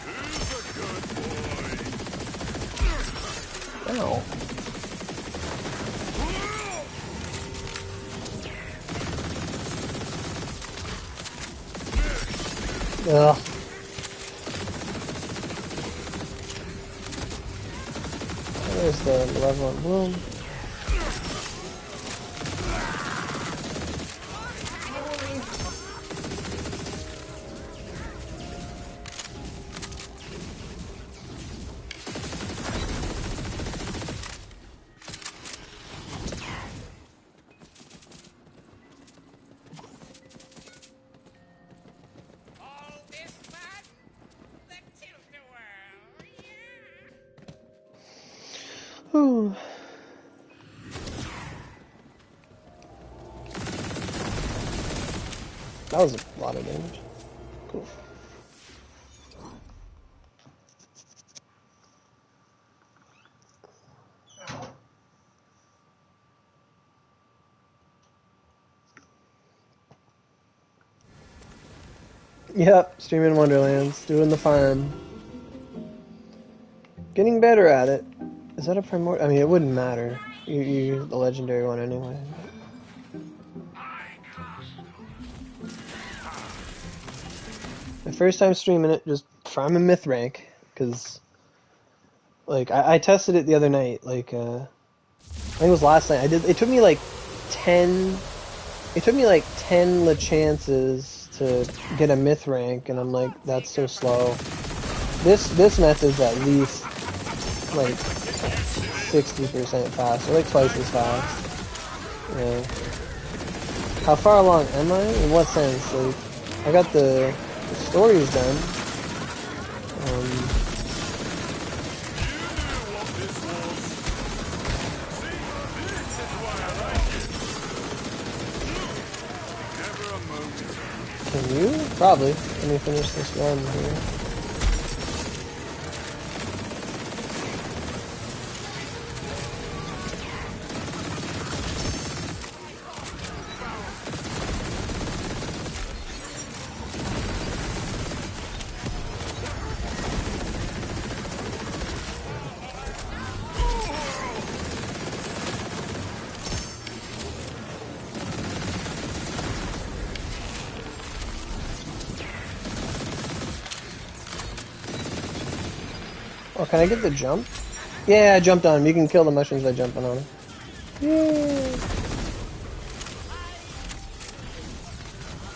Who's a good boy? Ow. Ugh. There's the malevolent bloom. Whew. That was a lot of damage. Cool. Yep, streaming Wonderlands, doing the farm. Getting better at it. Is that a primordial? I mean, it wouldn't matter. You use the legendary one anyway. My first time streaming it, just farming myth rank, because like I tested it the other night. Like I think it was last night. I did. It took me like 10. It took me like 10 chances to get a myth rank, and I'm like, that's so slow. This method's at least like 60% faster, like twice as fast. Yeah. How far along am I? In what sense? Like, I got the stories done. Can you? Probably. Let me finish this run here. Oh, can I get the jump? Yeah, I jumped on him. You can kill the mushrooms by jumping on him. Yay!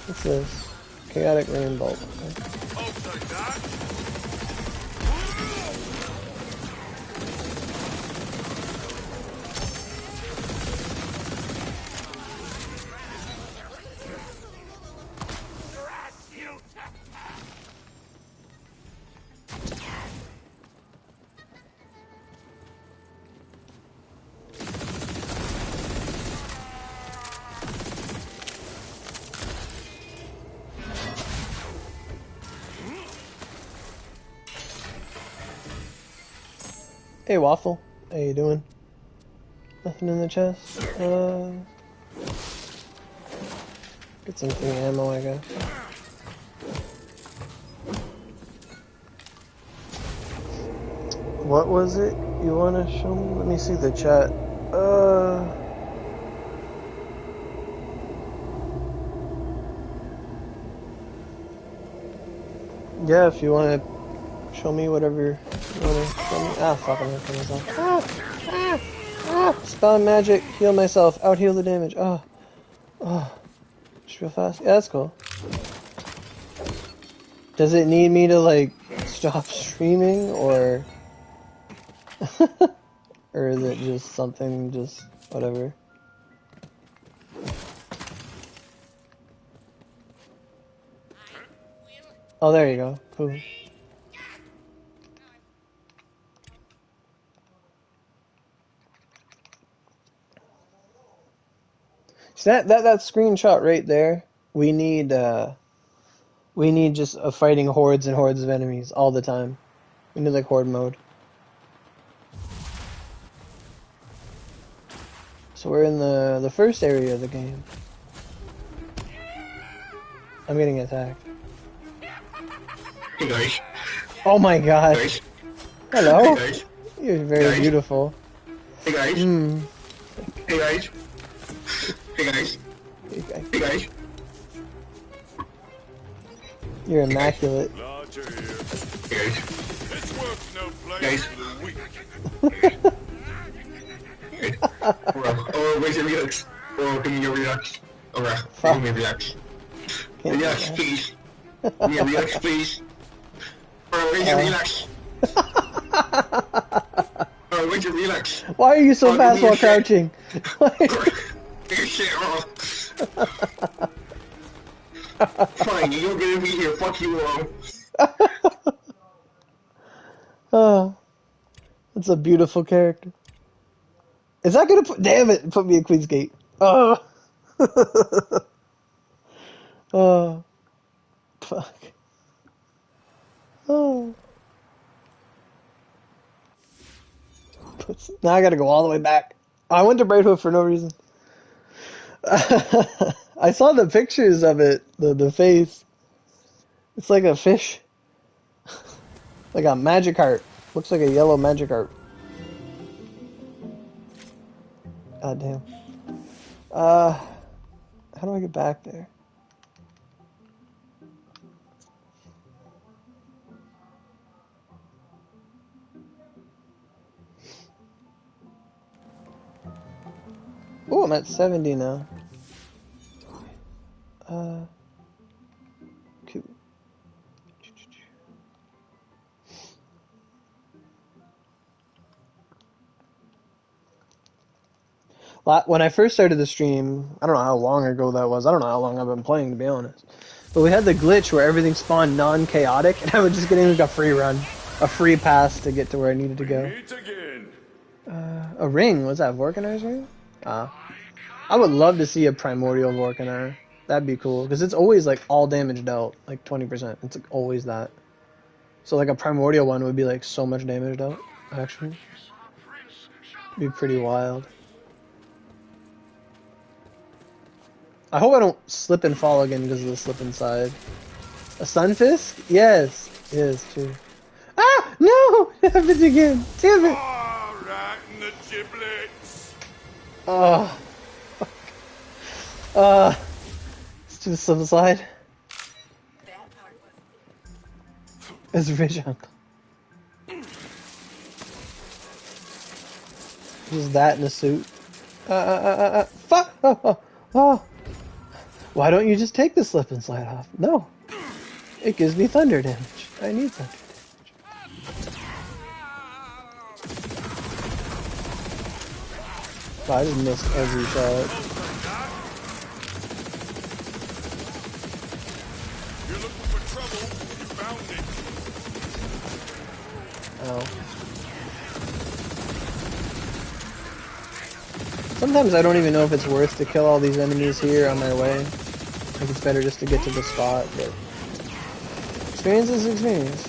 What's this? Chaotic rain bolt. Okay. Hey Waffle, how you doing? Nothing in the chest? Get some free ammo, I guess. What was it you want to show me? Let me see the chat. Yeah, if you want to show me whatever you want to show me. Ah, fuck, I'm gonna kill myself. Spell magic, heal myself, out heal the damage. Just real fast. Yeah, that's cool. Does it need me to, like, stop streaming, or... or is it just something, just whatever? Oh, there you go. Cool. See that screenshot right there? We need just fighting hordes and hordes of enemies all the time. We need like horde mode. So we're in the first area of the game. I'm getting attacked. Hey guys. Oh my god. Guys. Hello. Hey guys. You're very beautiful. Hey guys. Hey guys. Hey guys. Hey guys. You're immaculate. Hey guys. This work's no place for the weak. Oh, where's your relax? Oh, give me your relax. Alright, give me relax. Relax, please. Give me a relax, please. Alright, where's your relax? Alright, where's your relax? Why are you so fast while crouching? Your shit, Fine, you don't get me here. Fuck you, Oh, that's a beautiful character. Is that gonna put? Damn it! Put me in Queen's Gate. Oh. Oh. Fuck. Oh. Now I gotta go all the way back. I went to Brighthood for no reason. I saw the pictures of it, the face. It's like a fish. Like a Magikarp. Looks like a yellow Magikarp. God damn. How do I get back there? Oh, I'm at 70 now. Cool. When I first started the stream, I don't know how long ago that was. I don't know how long I've been playing, to be honest. But we had the glitch where everything spawned non-chaotic, and I would just get in like a free run, a free pass to get to where I needed to go. A ring? Was that Vorkanar's ring? I would love to see a primordial Vorkanar. That'd be cool, because it's always like all damage dealt, like 20%. It's like always that. So like a primordial one would be like so much damage dealt, actually. Be pretty wild. I hope I don't slip and fall again because of the slip inside. A Sunfisk? Yes. Yes, true. Ah! No! It happens again. Damn it! Oh, right in the giblets. Oh. Let's do the slip and slide. It's rich uncle. Just that in a suit. Fuck! Oh. Why don't you just take the slip and slide off? No. It gives me thunder damage. I need thunder damage. Wow, I just missed every shot. You're looking for trouble. You found it. Ow. Sometimes I don't even know if it's worth to kill all these enemies here on my way. I think it's better just to get to the spot, but experience is experience.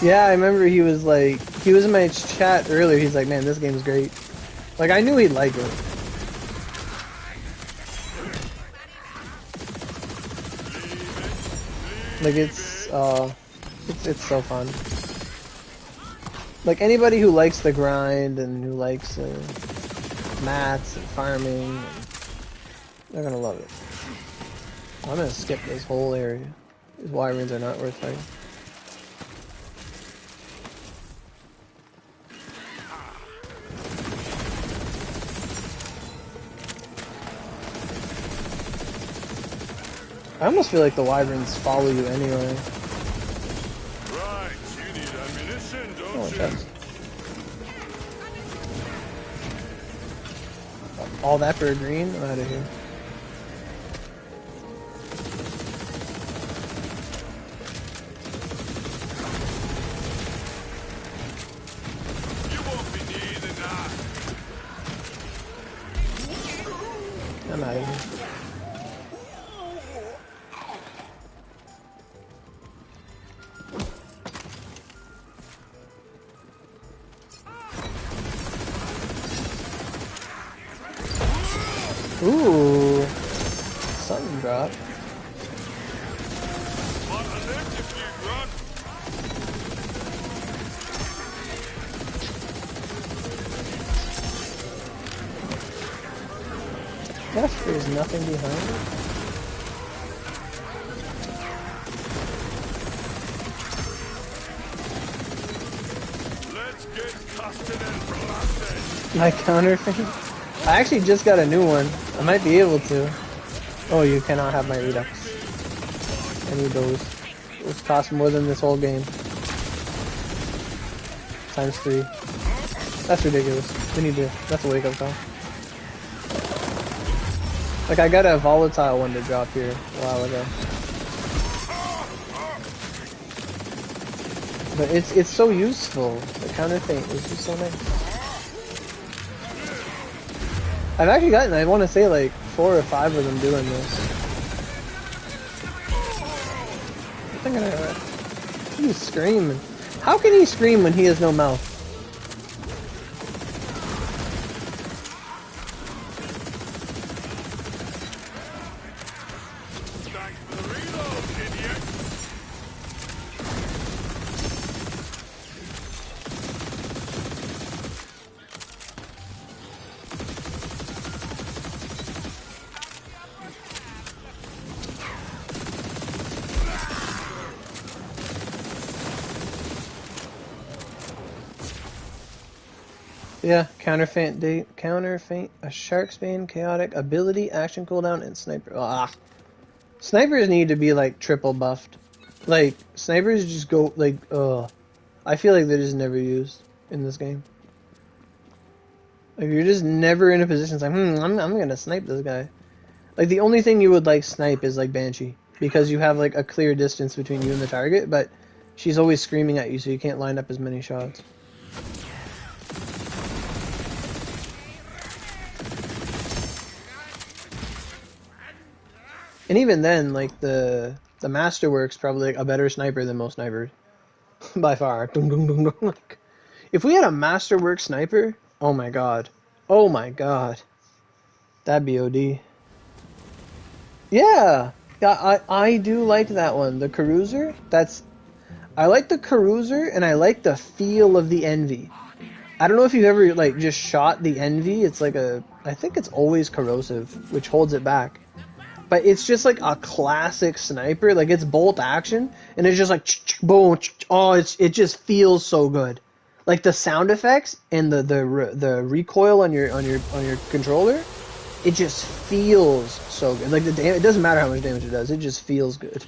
Yeah, I remember he was in my chat earlier, he's like, man, this game's great. Like, I knew he'd like it. Like, it's so fun. Like, anybody who likes the grind and who likes mats and farming, they're gonna love it. I'm gonna skip this whole area. These wyverns are not worth fighting. I almost feel like the wyverns follow you anyway. Right, you need ammunition, don't you? Chest. All that for a green? I'm out of here. You won't be needing that. I'm out of here. Ooh, something dropped. Gosh, there's nothing behind it. Let's get casted and blasted. My counter thing? I actually just got a new one. I might be able to. Oh, you cannot have my redux. I need those. Those cost more than this whole game. Times 3. That's ridiculous. We need to. That's a wake up call. Like, I got a volatile one to drop here a while ago. But it's so useful. The counter feint is just so nice. I've actually gotten, I want to say, like 4 or 5 of them doing this. He's screaming. How can he scream when he has no mouth? Thanks for the reload, idiot. Yeah, counterfeit, a shark's bane, chaotic, ability, action cooldown, and sniper. Ah, snipers need to be like triple buffed. Like snipers just go like, I feel like they're just never used in this game. Like you're just never in a position. It's like, I'm gonna snipe this guy. Like the only thing you would like snipe is like Banshee because you have like a clear distance between you and the target, but she's always screaming at you, so you can't line up as many shots. And even then, like the Masterwork's probably like a better sniper than most snipers, by far. Like, if we had a Masterwork sniper, oh my god, that'd be OD. Yeah, I do like that one. The Caruser. I like the Caruser, and I like the feel of the Envy. I don't know if you've ever like just shot the Envy. It's like I think it's always corrosive, which holds it back. But it's just like a classic sniper. Like it's bolt action, and it's just like boom. Oh, it just feels so good. Like the sound effects and the recoil on your controller, it just feels so good. Like it doesn't matter how much damage it does. It just feels good.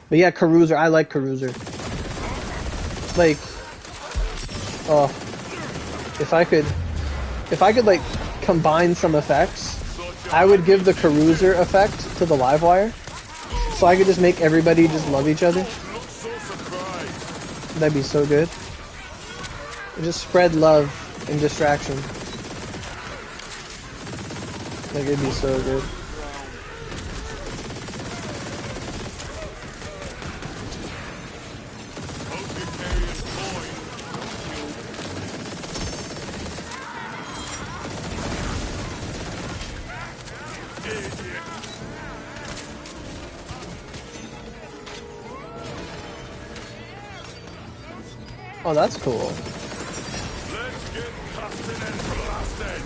But yeah, Caruser. I like Caruser. Like, oh, if I could like combine some effects, I would give the Caruser effect to the Livewire, so I could just make everybody just love each other. That'd be so good. Just spread love and distraction. Like it'd be so good. Oh, that's cool. Let's get casted and blasted.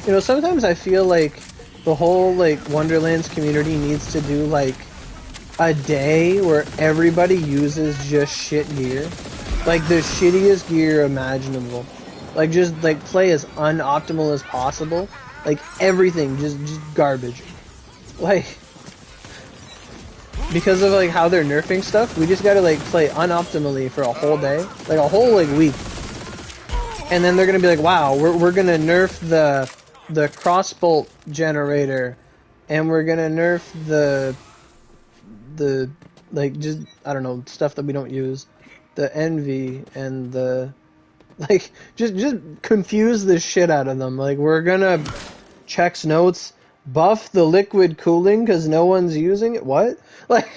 You know, sometimes I feel like the whole like Wonderlands community needs to do like a day where everybody uses just shit gear, like the shittiest gear imaginable. Like just like play as unoptimal as possible. Like everything just garbage. Like because of like how they're nerfing stuff, we just gotta like play unoptimally for a whole day, like a whole like week. And then they're gonna be like, wow, we're gonna nerf the crossbolt generator, and we're gonna nerf the like just I don't know stuff that we don't use, the envy and the like just confuse the shit out of them. Like we're gonna checks notes buff the liquid cooling because no one's using it. What? Like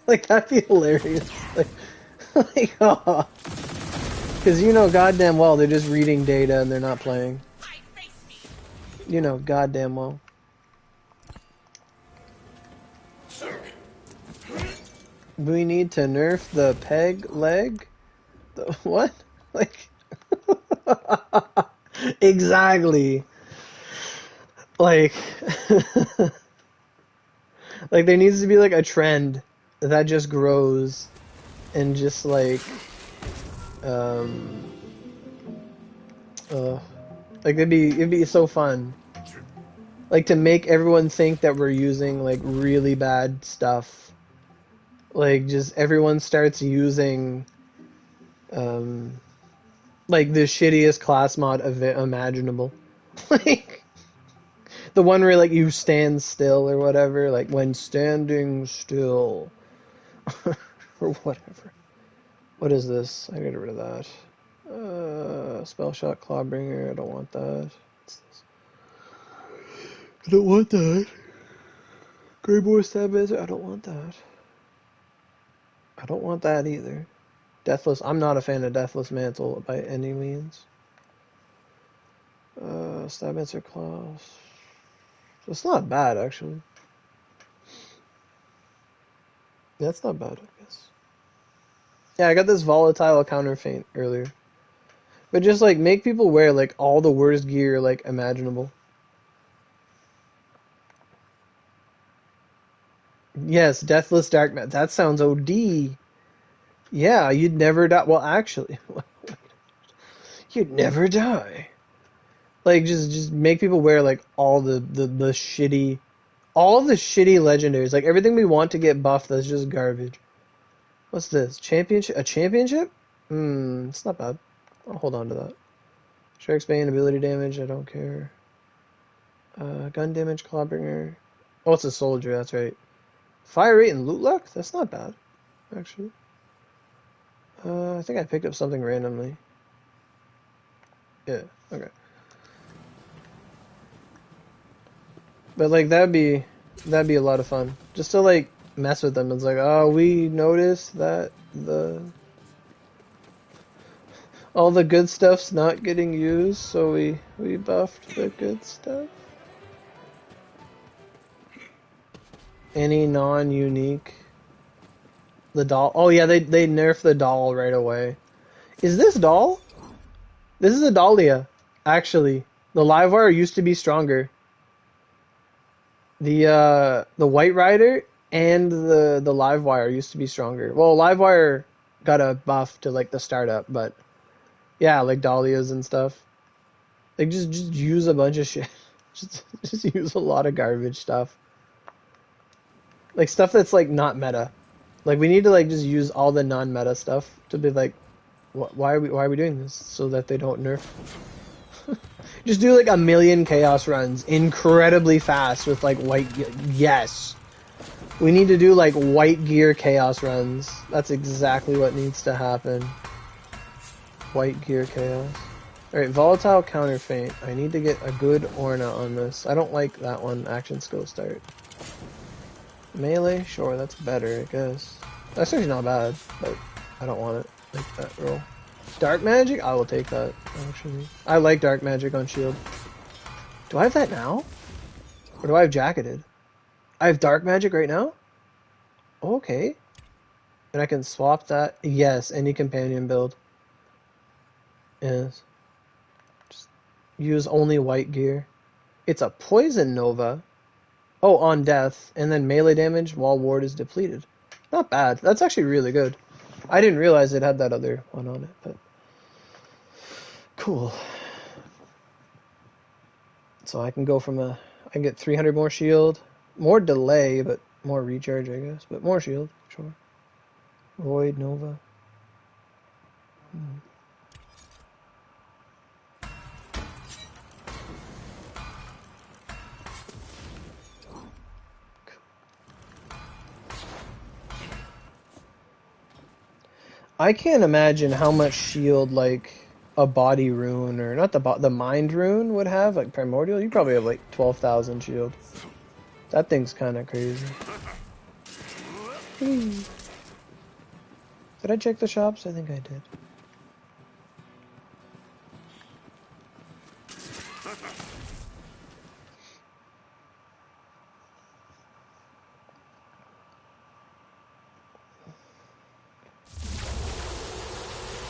like that'd be hilarious. Like oh. Because you know goddamn well they're just reading data and they're not playing. You know goddamn well. We need to nerf the peg leg? The what? Like exactly. Like like there needs to be like a trend that just grows and just like like it'd be so fun. Like to make everyone think that we're using like really bad stuff. Like just everyone starts using like the shittiest class mod imaginable. Like The one where like you stand still or whatever, like when standing still or whatever. What is this? I gotta get rid of that. Spell shot, clawbringer. I don't want that. What's this? I don't want that. Greyboar stab answer. I don't want that. I don't want that either. Deathless. I'm not a fan of Deathless Mantle by any means. Stab answer claws. It's not bad actually. That's not bad, I guess. Yeah, I got this volatile counter feint earlier. But just like make people wear like all the worst gear like imaginable. Yes, Deathless Dark Mat. That sounds OD. Yeah, you'd never die. Well, actually, you'd never die. Like just make people wear like all the shitty, all the shitty legendaries. Like everything we want to get buffed that's just garbage. What's this? Championship? A championship? It's not bad. I'll hold on to that. Shark's Bane, ability damage, I don't care. Gun damage, Clawbringer. Oh, it's a soldier, that's right. Fire rate and loot luck? That's not bad, actually. I think I picked up something randomly. Yeah, okay. But like that'd be a lot of fun. Just to like mess with them. It's like, oh, we noticed that all the good stuff's not getting used, so we buffed the good stuff. Any non-unique. The doll. Oh yeah, they nerfed the doll right away. Is this doll? This is a Dahlia, actually. The Livewire used to be stronger. The White Rider and the Livewire used to be stronger. Well, Livewire got a buff to like the startup, but yeah, like Dahlias and stuff. Like just use a bunch of shit. just use a lot of garbage stuff. Like stuff that's like not meta. Like we need to like just use all the non-meta stuff to be like, why are we doing this? So that they don't nerf. Just do like a million chaos runs incredibly fast with like white. Yes, we need to do like white gear chaos runs. That's exactly what needs to happen. White gear chaos. All right, volatile counter feint. I need to get a good Orna on this. I don't like that one. Action skill start. Melee, sure, that's better, I guess. That's actually not bad, but I don't want it like that roll. Dark magic, I will take that. Actually, I like dark magic on shield. Do I have that now, or do I have jacketed? I have dark magic right now. Okay, and I can swap that. Yes, any companion build. Yes. Just use only white gear. It's a poison nova. Oh, on death, and then melee damage while ward is depleted. Not bad. That's actually really good. I didn't realize it had that other one on it, but cool. So I can go from I can get 300 more shield, more delay, but more recharge, I guess, but more shield, sure. Void Nova. I can't imagine how much shield like a body rune or not the mind rune would have, like primordial. You probably have like 12,000 shield. That thing's kind of crazy. Did I check the shops? I think I did.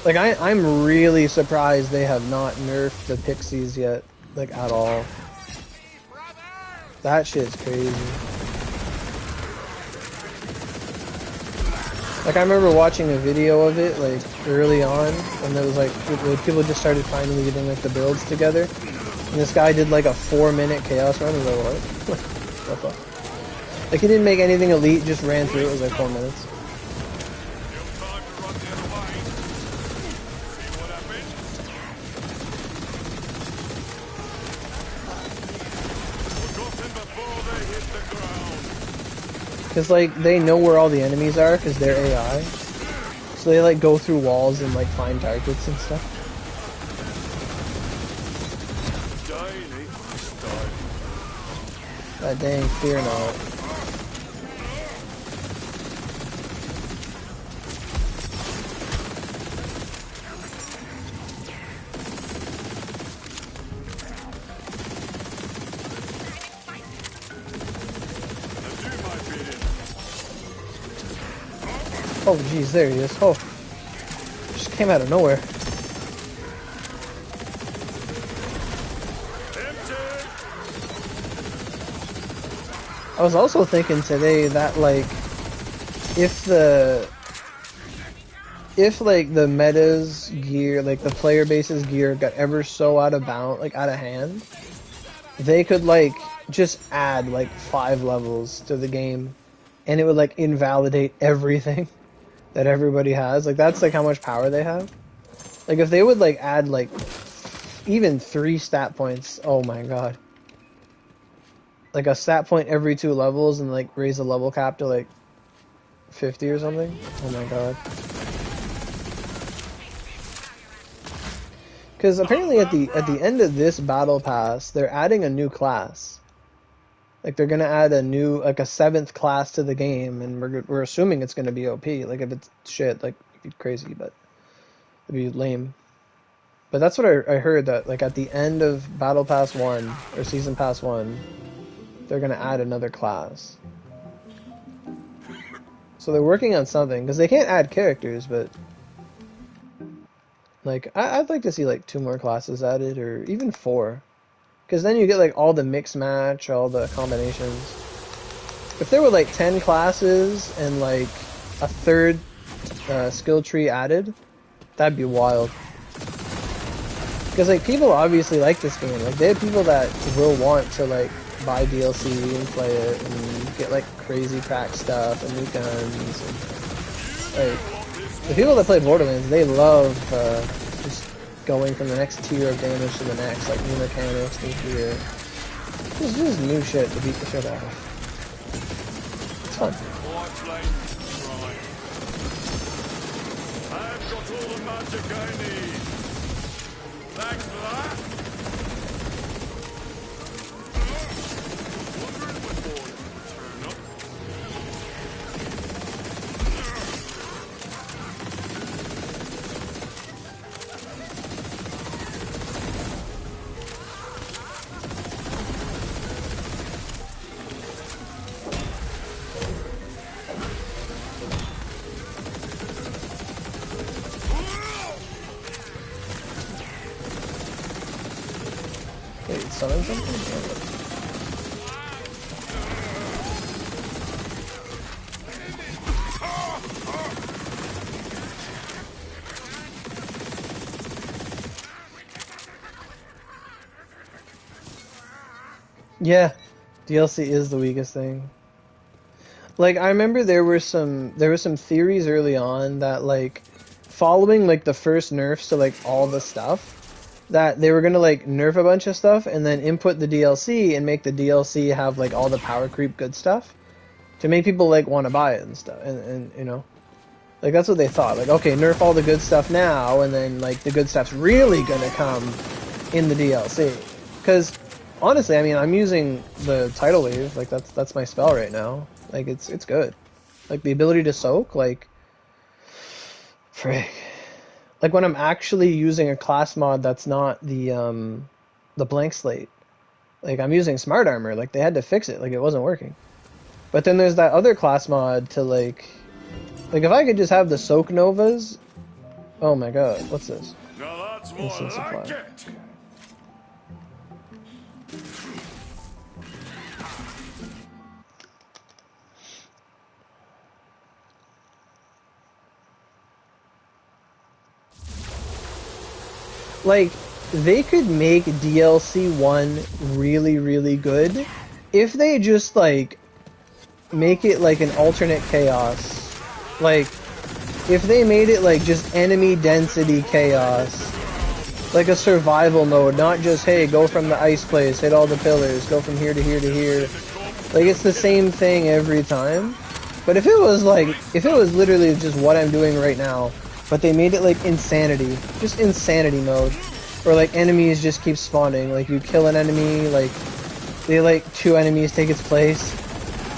Like, I'm really surprised they have not nerfed the pixies yet, like, at all. That shit's crazy. Like, I remember watching a video of it, like, early on, and there was, like, people just started finally getting, like, the builds together. And this guy did, like, a 4-minute chaos run, and I was like, what? What the fuck? Like, he didn't make anything elite, just ran through it, it was, like, 4 minutes. Because, like, they know where all the enemies are because they're AI. So they, like, go through walls and, like, find targets and stuff. God dang, fear not. Oh jeez, there he is. Oh, just came out of nowhere. I was also thinking today that like if like the meta's gear, like the player base's gear got ever so out of hand, they could like just add like 5 levels to the game and it would like invalidate everything that everybody has. Like that's like how much power they have. Like if they would like add like even 3 stat points, oh my god. Like a stat point every 2 levels and like raise the level cap to like 50 or something. Oh my god. Because apparently at the end of this battle pass, they're adding a new class. Like they're gonna add a new like a 7th class to the game, and we're assuming it's gonna be OP. Like if it's shit, like it'd be crazy, but it'd be lame. But that's what I heard, that like at the end of Battle Pass 1 or Season Pass 1. They're gonna add another class. So they're working on something, because they can't add characters, but like I'd like to see like 2 more classes added, or even 4, because then you get like all the mix match, all the combinations. If there were like 10 classes and like a 3rd skill tree added, that'd be wild. Because like people obviously like this game. Like there are people that will want to like buy DLC and play it and get like crazy crack stuff and new guns. And, like the people that play Borderlands, they love just going from the next tier of damage to the next, like new mechanics, new gear. Just new shit to beat the shit out of. It's fun. I've got all the magic I need. Thanks for that. Wondering when more turn up. Wait, summon something? Yeah, DLC is the weakest thing. Like I remember there were some theories early on that like following like the first nerfs to like all the stuff, that they were gonna like nerf a bunch of stuff and then input the DLC and make the DLC have like all the power creep good stuff to make people like want to buy it and stuff, and you know, like that's what they thought. Like okay, nerf all the good stuff now, and then like the good stuff's really gonna come in the DLC. Because honestly, I mean, I'm using the Tidal Wave, like that's my spell right now. Like it's good. Like the ability to soak, like frick. Like when I'm actually using a class mod that's not the blank slate. Like I'm using smart armor, like they had to fix it, like it wasn't working. But then there's that other class mod to like if I could just have the soak novas, oh my god, what's this? Now that's more Instant supply. like it. Like, they could make DLC 1 really, really good if they just, like, make it like an alternate chaos. Like, if they made it like just enemy density chaos. Like a survival mode, not just, hey, go from the ice place, hit all the pillars, go from here to here to here. Like, it's the same thing every time. But if it was literally just what I'm doing right now, but they made it like insanity, just insanity mode, or like enemies just keep spawning, like you kill an enemy, like they like 2 enemies take its place.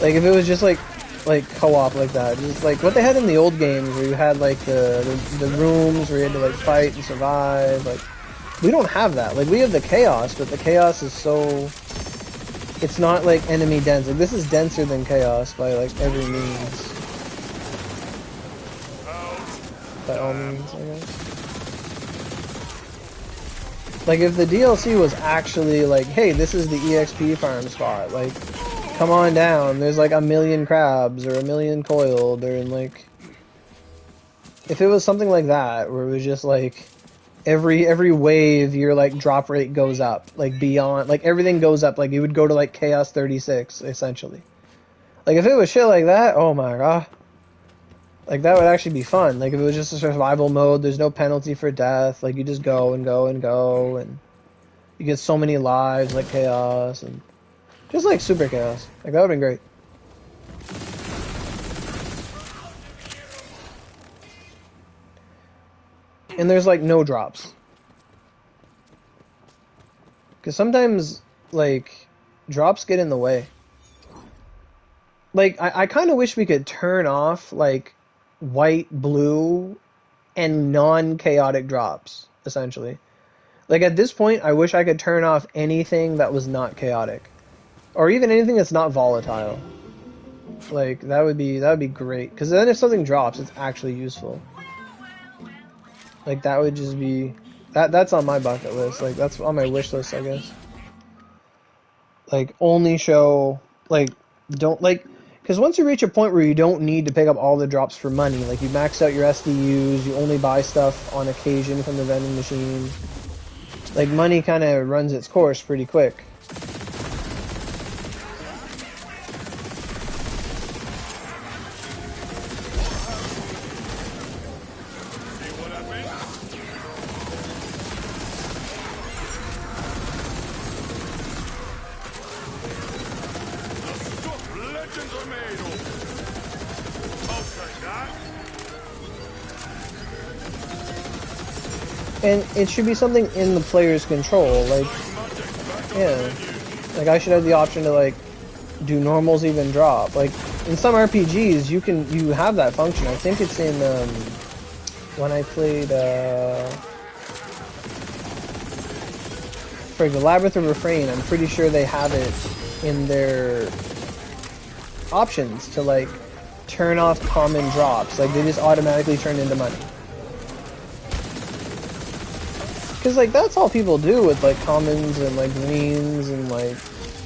Like if it was just like co-op like that, just like what they had in the old games where you had like the rooms where you had to like fight and survive. Like we don't have that. Like we have the chaos, but the chaos is so. It's not like enemy dense. Like this is denser than chaos by like every means. By all means, I guess. Like if the DLC was actually like, hey, this is the EXP farm spot. Like, come on down. There's like 1,000,000 crabs or 1,000,000 coiled, or like, if it was something like that where it was just like. Every wave, your like drop rate goes up, like beyond, like everything goes up, like you would go to like Chaos 36 essentially. Like if it was shit like that, oh my god, like that would actually be fun. Like if it was just a survival mode, there's no penalty for death, like you just go and go and go, and you get so many lives like Chaos, and just like super Chaos, like that would've been great. And there's like no drops. Because sometimes, like, drops get in the way. Like, I kind of wish we could turn off, like, white, blue, and non-chaotic drops, essentially. Like, at this point, I wish I could turn off anything that was not chaotic. Or even anything that's not volatile. Like, that would be great. Because then if something drops, it's actually useful. Like, that would just be... That's on my bucket list. Like, that's on my wish list, I guess. Like, only show... Like, don't... Like, because once you reach a point where you don't need to pick up all the drops for money, like, you max out your SDUs, you only buy stuff on occasion from the vending machine. Like, money kind of runs its course pretty quick. And it should be something in the player's control, like, yeah. Like, I should have the option to, like, do normals even drop. Like, in some RPGs, you have that function. I think it's in, when I played, for the Labyrinth of Refrain, I'm pretty sure they have it in their options to, like, turn off common drops. Like, they just automatically turn into money. Because, like, that's all people do with, like, commons and, like, greens and, like,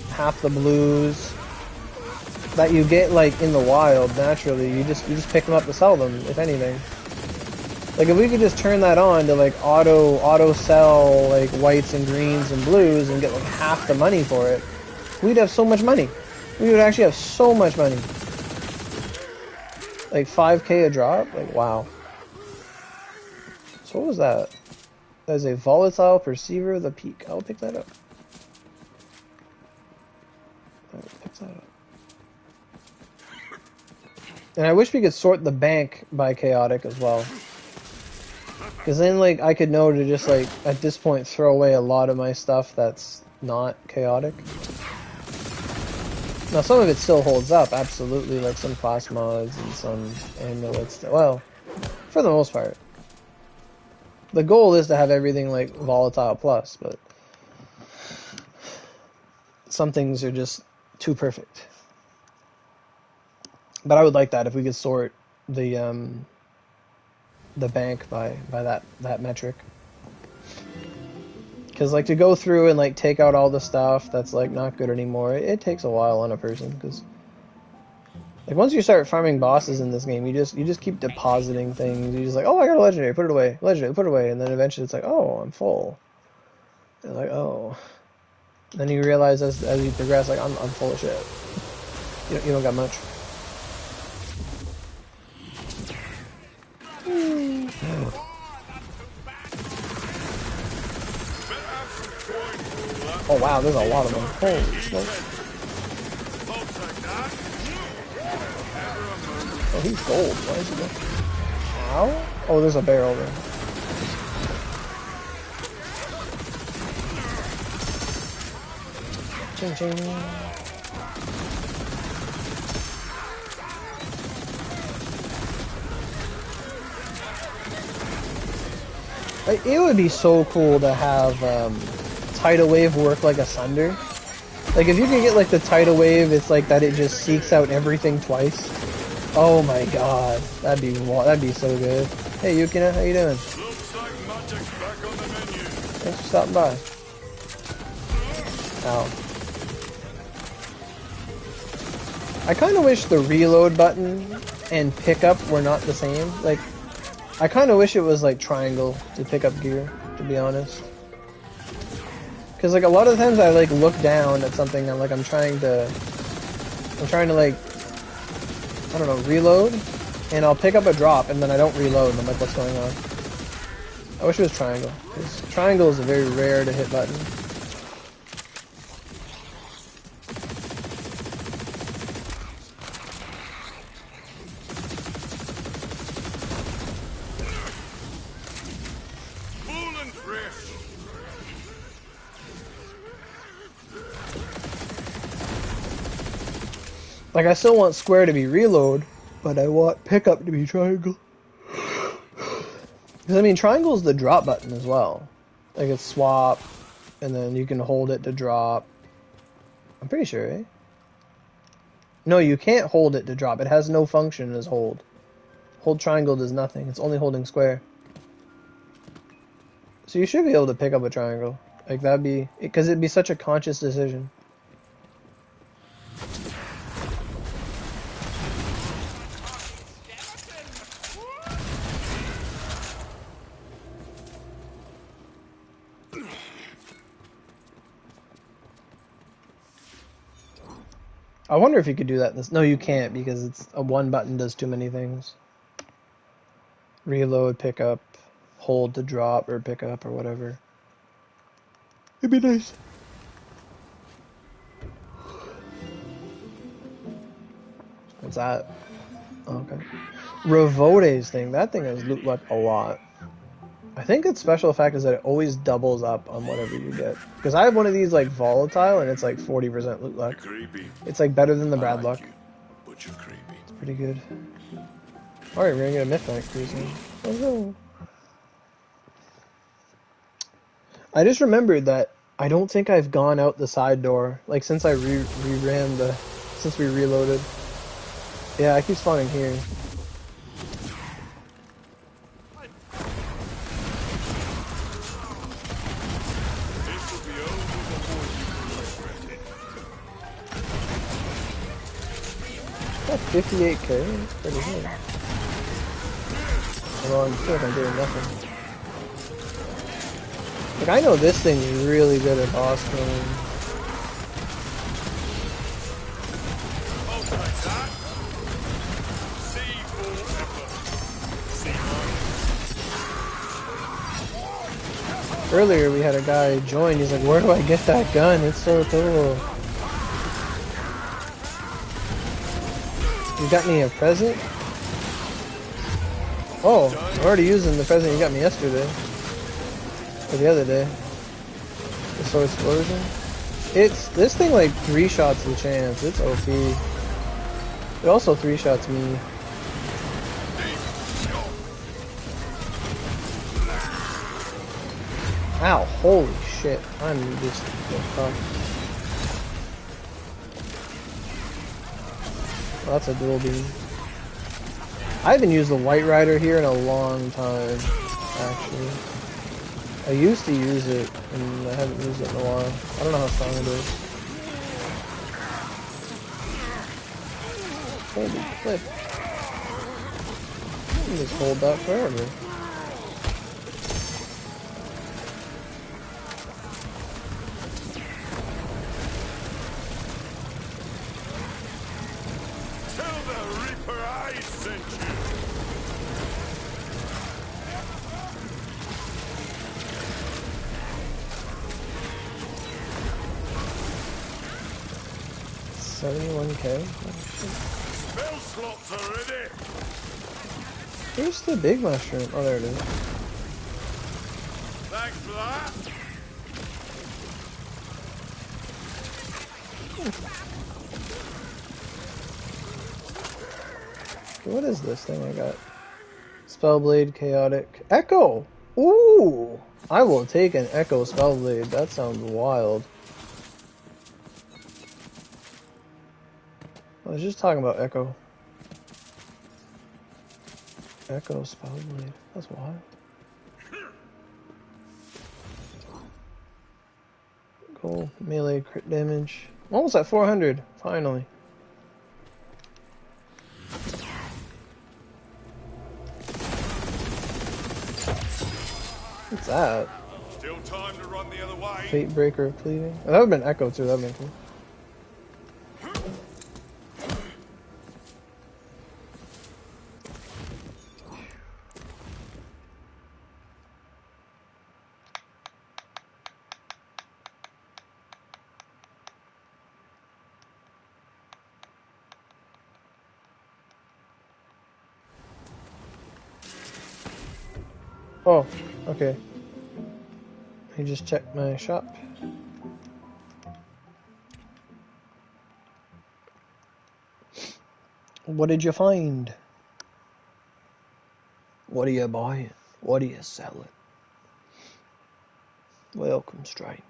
half the blues that you get, like, in the wild, naturally. You just pick them up to sell them, if anything. Like, if we could just turn that on to, like, auto sell, like, whites and greens and blues and get, like, half the money for it, we'd have so much money. We would actually have so much money. Like, 5k a drop? Like, wow. So what was that? That is a volatile perceiver of the peak. I'll pick that up. And I wish we could sort the bank by chaotic as well. Because then, like, I could know to just, like, at this point, throw away a lot of my stuff that's not chaotic. Now, some of it still holds up, absolutely, like some class mods and some amulets. Well, for the most part. The goal is to have everything, like, volatile plus, but some things are just too perfect. But I would like that if we could sort the bank by that metric. Because, like, to go through and, like, take out all the stuff that's, like, not good anymore, it takes a while on a person, because, like, once you start farming bosses in this game, you just keep depositing things. You're just like, oh, I got a legendary, put it away, legendary, put it away, and then eventually it's like, oh, I'm full. And like, oh. And then you realize as you progress, like, I'm full of shit. You don't got much. Oh wow, there's a lot of them. Holy smoke. Oh, he's gold. Why is he gold? Ow? Oh, there's a barrel there. Ching ching. Like, it would be so cool to have tidal wave work like Asunder. Like, if you could get like the tidal wave, it's like that it just seeks out everything twice. Oh my god, that'd be so good. Hey Yukina, how you doing? Looks like magic's back on the menu. Thanks for stopping by. Ow. I kind of wish the reload button and pickup were not the same. Like, I kind of wish it was like triangle to pick up gear, to be honest. Because like a lot of the times I like look down at something and like I'm trying to like, I don't know, reload, and I'll pick up a drop and then I don't reload and I'm like, what's going on? I wish it was triangle, because triangle is a very rare to hit button. Like, I still want square to be reload, but I want pickup to be triangle. Because, I mean, triangle is the drop button as well. Like, it's swap, and then you can hold it to drop. I'm pretty sure, eh? No, you can't hold it to drop. It has no function as hold. Hold triangle does nothing. It's only holding square. So you should be able to pick up a triangle. Like, that'd be... Because it'd be such a conscious decision. I wonder if you could do that in this. No, you can't, because it's a one button does too many things. Reload, pick up, hold to drop, or pick up, or whatever. It'd be nice. What's that? Oh, okay. Revote's thing. That thing has loot luck a lot. I think its special effect is that it always doubles up on whatever you get. Because I have one of these like volatile and it's like 40% loot luck. It's like better than the Brad luck. But you're creepy. It's pretty good. Alright, we're gonna get a myth back pretty soon. Oh no. I just remembered that I don't think I've gone out the side door. Like since I re-ran the... Since we reloaded. Yeah, I keep spawning here. Got 58k, that's pretty good. Although I feel like I'm doing nothing. Like, I know this thing's really good at boss killing. Earlier we had a guy join, he's like, where do I get that gun? It's so cool. You got me a present? Oh, I'm already using the present you got me yesterday. Or the other day. The Soul Explosion. It's, this thing like 3-shots the chance. It's OP. It also 3-shots me. Ow, holy shit. I'm just fucked. Well, that's a dual beam. I haven't used the White Rider here in a long time, actually. I used to use it, and I haven't used it in a while. I don't know how strong it is. Holy flip. You can just hold that forever. $71k? Oh, shit. Spell slots are ready. Where's the big mushroom? Oh, there it is. Thanks for that. What is this thing I got? Spellblade, chaotic, echo. Ooh, I will take an echo spellblade. That sounds wild. I was just talking about echo. Echo spellblade. That's wild. Cool. Melee crit damage. Almost at 400. Finally. What's that? Still time to run the other way. Fate breaker of pleading. Oh, that would have been echo too. That would have been cool. Oh, okay. Let me just check my shop. What did you find? What are you buying? What are you selling? Welcome, stranger.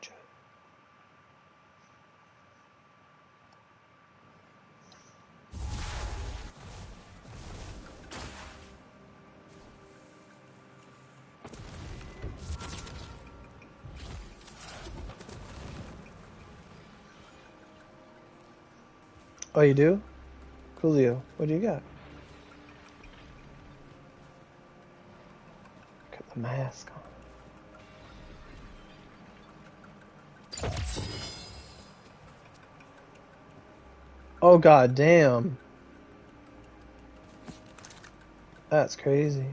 Oh, you do? Coolio. What do you got? Got the mask on. Oh, god damn. That's crazy.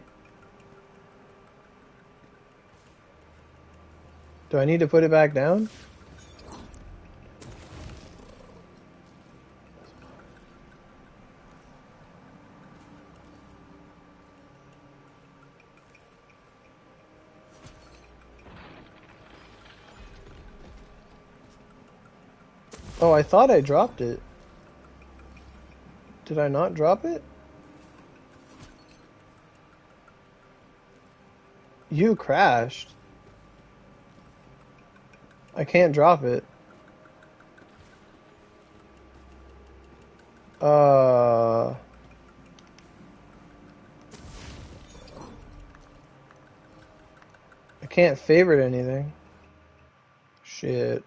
Do I need to put it back down? Oh, I thought I dropped it. Did I not drop it? You crashed. I can't drop it. I can't favorite anything. Shit.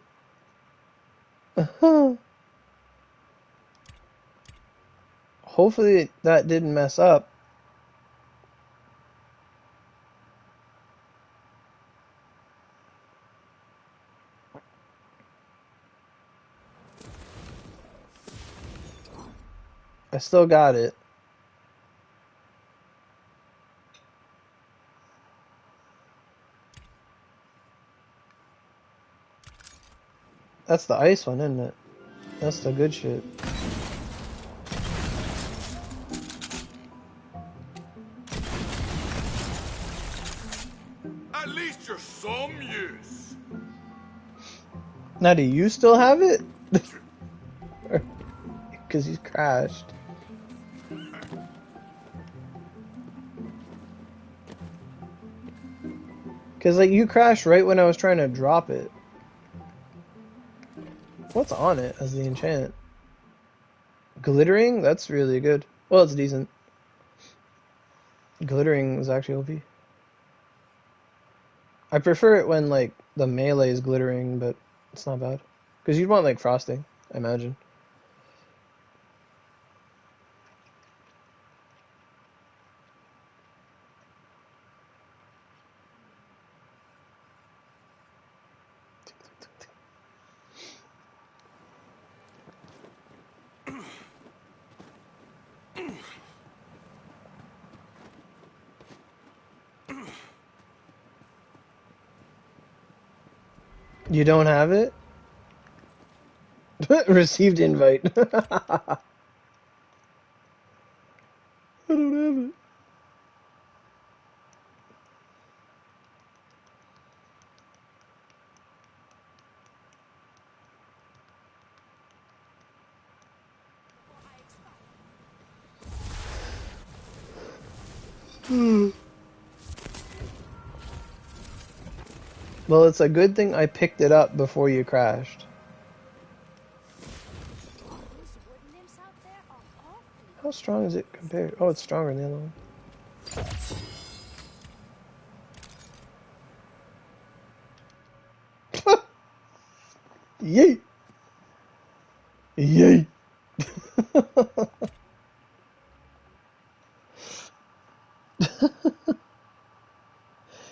Hopefully that didn't mess up. I still got it. That's the ice one, isn't it? That's the good shit. At least you're some use. Now, do you still have it? Because he's crashed. Because, like, you crashed right when I was trying to drop it. What's on it as the enchant? Glittering? That's really good. Well, it's decent. Glittering is actually OP. I prefer it when, like, the melee is glittering, but it's not bad. Because you'd want, like, frosting, I imagine. You don't have it? Received invite. I don't have it. Well, it's a good thing I picked it up before you crashed. How strong is it compared? Oh, it's stronger than the other one. Yay! Yay!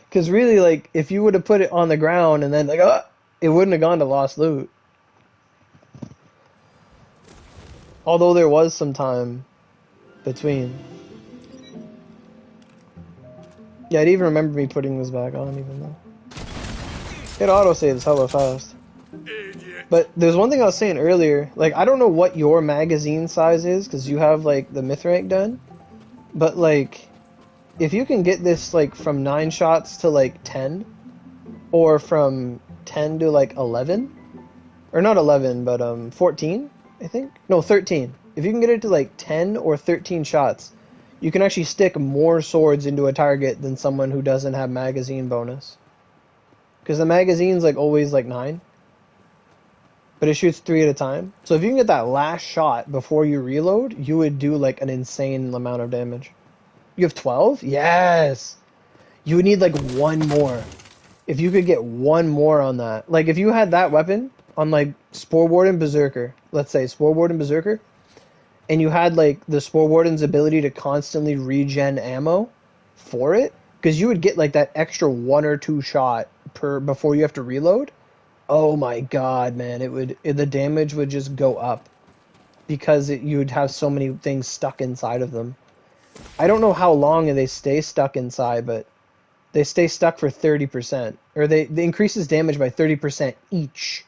Because really, like, if you would have put it on the ground and then, like, it wouldn't have gone to lost loot. Although there was some time between. Yeah, I'd even remember me putting this back on, even though. It autosaves hella fast. Idiot. But there's one thing I was saying earlier. Like, I don't know what your magazine size is, because you have, like, the myth rank done. But, like, if you can get this, like, from 9 shots to, like, 10, or from 10 to, like, 11, or not 11, but 14, I think? No, 13. If you can get it to, like, 10 or 13 shots, you can actually stick more swords into a target than someone who doesn't have magazine bonus. Because the magazine's, like, always, like, 9. But it shoots 3 at a time. So if you can get that last shot before you reload, you would do, like, an insane amount of damage. You have 12? Yes! You would need, like, one more. If you could get one more on that. Like, if you had that weapon on, like, Spore Warden Berserker, let's say, Spore Warden Berserker, and you had, like, the Spore Warden's ability to constantly regen ammo for it, because you would get, like, that extra 1 or 2 shot per before you have to reload. Oh my god, man, the damage would just go up. Because you would have so many things stuck inside of them. I don't know how long they stay stuck inside, but they stay stuck for 30%. Or they increases damage by 30% each.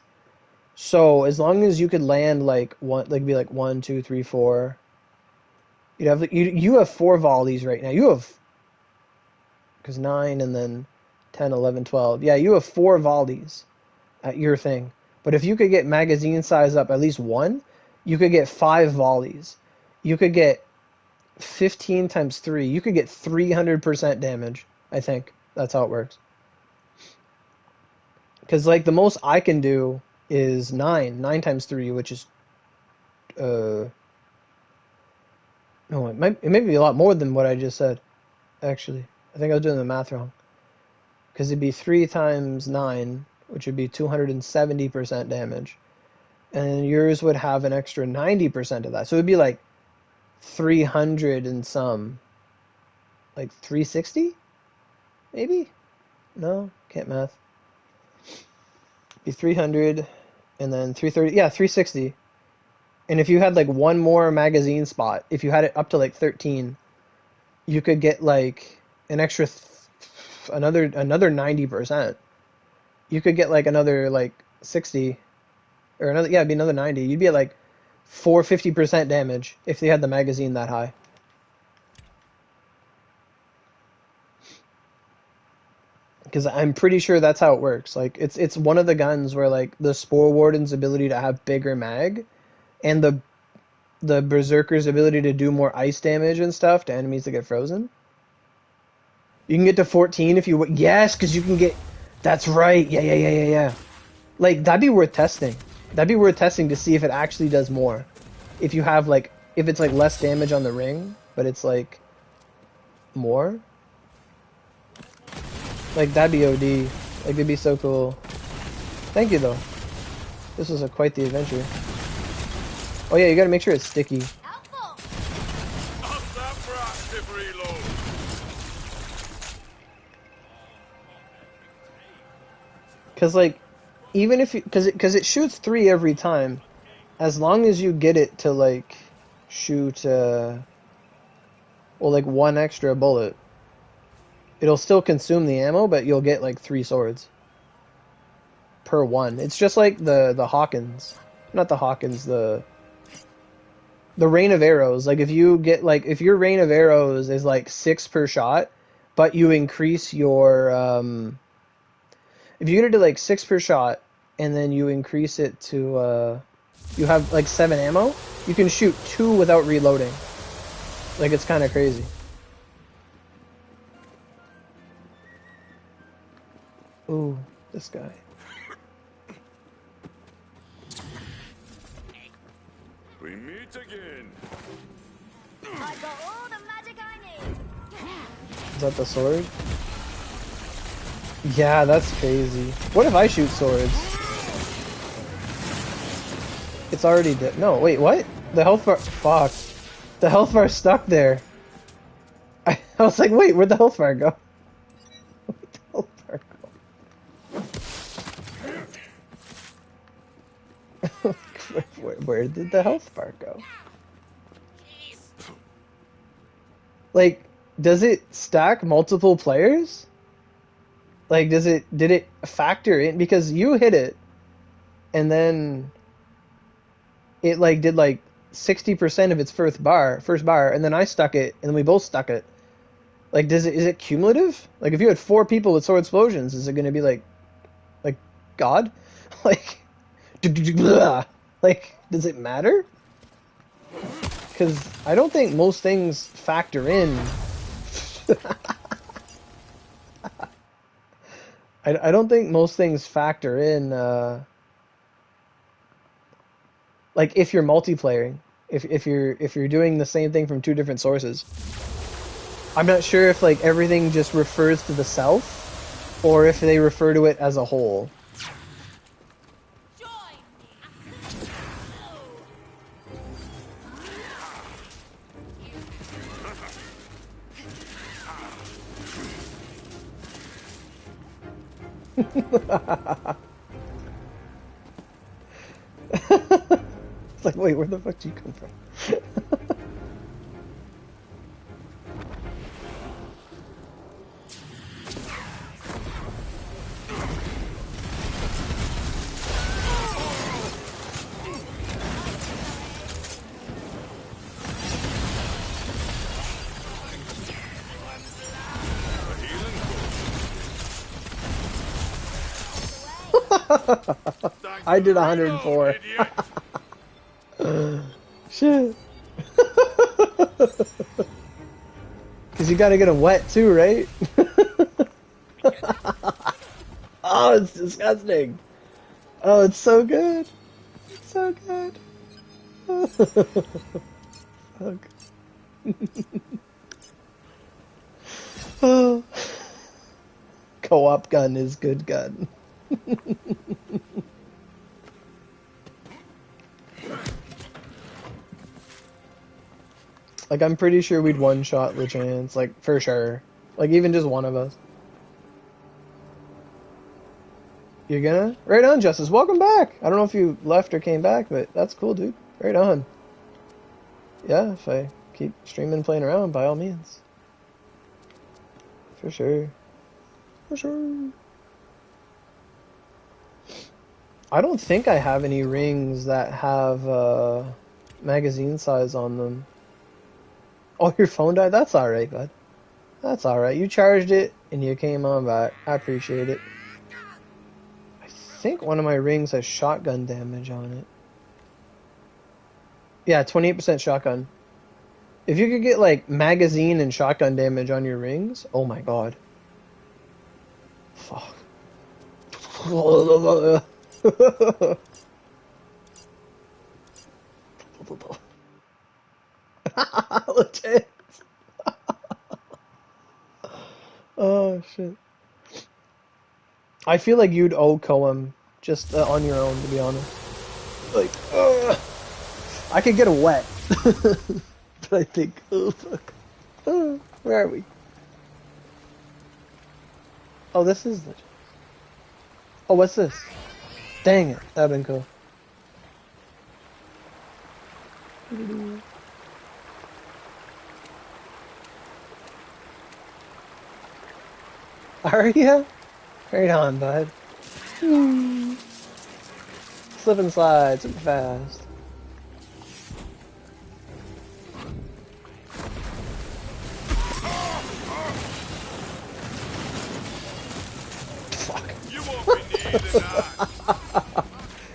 So as long as you could land like one, like be like 1, 2, 3, 4. You'd have you have 4 volleys right now. You have, because 9 and then 10, 11, 12. Yeah, you have 4 volleys at your thing. But if you could get magazine size up at least 1, you could get 5 volleys. You could get 15 times 3. You could get 300% damage, I think. That's how it works. Because, like, the most I can do is 9. 9 times 3, which is... No, it may be a lot more than what I just said, actually. I think I was doing the math wrong. Because it'd be 3 times 9, which would be 270% damage. And yours would have an extra 90% of that. So it'd be like 300 and some. Like 360? Maybe? No, can't math. Be 300 and then 330. Yeah, 360. And if you had like one more magazine spot, if you had it up to like 13, you could get like an extra another 90%. You could get like another like 60 or another, yeah, it'd be another 90. You'd be at like 450% damage if they had the magazine that high. Because I'm pretty sure that's how it works. Like it's one of the guns where like the Spore Warden's ability to have bigger mag and the Berserker's ability to do more ice damage and stuff to enemies that get frozen. You can get to 14 if you... Yes, because you can get... That's right. Yeah. Like, that'd be worth testing. That'd be worth testing to see if it actually does more. If you have, like... If it's, like, less damage on the ring, but it's, like... more. Like, that'd be OD. Like, it'd be so cool. Thank you, though. This was quite the adventure. Oh, yeah, you gotta make sure it's sticky. Because, like, even if you... Because it shoots 3 every time. As long as you get it to, like, shoot, well, like, 1 extra bullet. It'll still consume the ammo, but you'll get, like, 3 swords. Per 1. It's just like the Hawkins. Not the Hawkins, the... the rain of arrows. Like if you get like if your rain of arrows is like 6 per shot, but you increase your if you get it to like 6 per shot, and then you increase it to you have like 7 ammo, you can shoot 2 without reloading. Like it's kind of crazy. Ooh, this guy. We meet again. I got all the magic I need. Is that the sword? Yeah, that's crazy. What if I shoot swords? It's already dead. No, wait, what? The health bar. Fuck. The health bar's stuck there. I was like, wait, where'd the health bar go? Where'd the health bar go? Where did the health bar go? Like, does it stack multiple players? Like, did it factor in? Because you hit it, and then it, like, did, like, 60% of its first bar, and then I stuck it, and then we both stuck it. Like, is it cumulative? Like, if you had 4 people with sword explosions, is it going to be, like, God? Like, like, does it matter? Because I don't think most things factor in. I don't think most things factor in, like if you're multiplayering, if you're doing the same thing from 2 different sources. I'm not sure if like everything just refers to the self, or if they refer to it as a whole. It's like, wait, where the fuck did you come from? I did 104. Shit. Because you gotta get them wet too, right? Oh, it's disgusting. Oh, it's so good. It's so good. Fuck. Oh. Co-op gun is good gun. Like, I'm pretty sure we'd one-shot the chance, like, for sure. Like, even just one of us. You're gonna? Right on, Justice. Welcome back! I don't know if you left or came back, but that's cool, dude. Right on. Yeah, if I keep streaming and playing around, by all means. For sure. For sure. I don't think I have any rings that have magazine size on them. Oh, your phone died? That's alright, bud. That's alright. You charged it, and you came on back. I appreciate it. I think one of my rings has shotgun damage on it. Yeah, 28% shotgun. If you could get, like, magazine and shotgun damage on your rings, oh my god. Fuck. Legit. Oh shit. I feel like you'd owe Koem just on your own, to be honest. Like, I could get a wet, but I think, oh fuck. Where are we? Oh, this is the. Oh, what's this? Dang it, that'd been cool. Are ya? Right on, bud. Slip and slide super fast.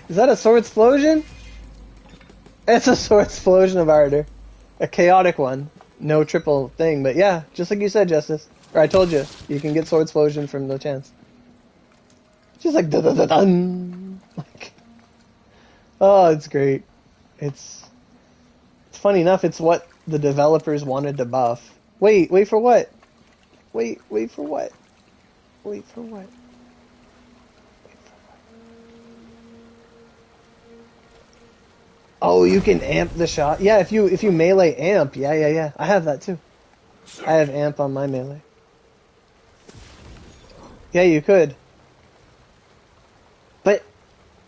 Is that a sword explosion? It's a sword explosion of ardor. A chaotic one. No triple thing, but yeah, just like you said, Justice. Or I told you, you can get sword explosion from no chance. Just like dun. Like, oh, it's great. It's funny enough, it's what the developers wanted to buff. Wait for what? Wait for what? Wait for what? Oh, you can amp the shot. Yeah, if you melee amp, yeah. I have that too. I have amp on my melee. Yeah, you could. But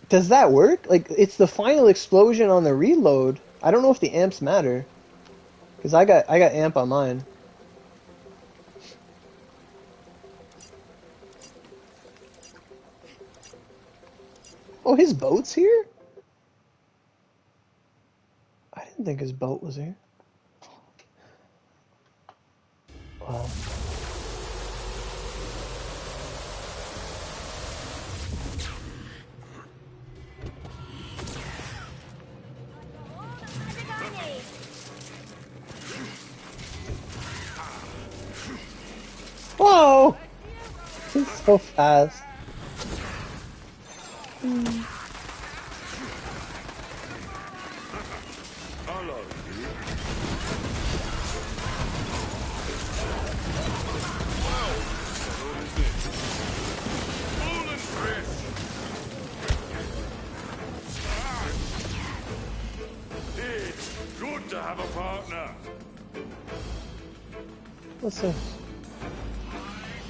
does that work? Like, it's the final explosion on the reload. I don't know if the amps matter. Cause I got amp on mine. Oh, his boat's here? I didn't think his boat was here. Wow. Whoa! He's so fast. Good to have a partner. What's this?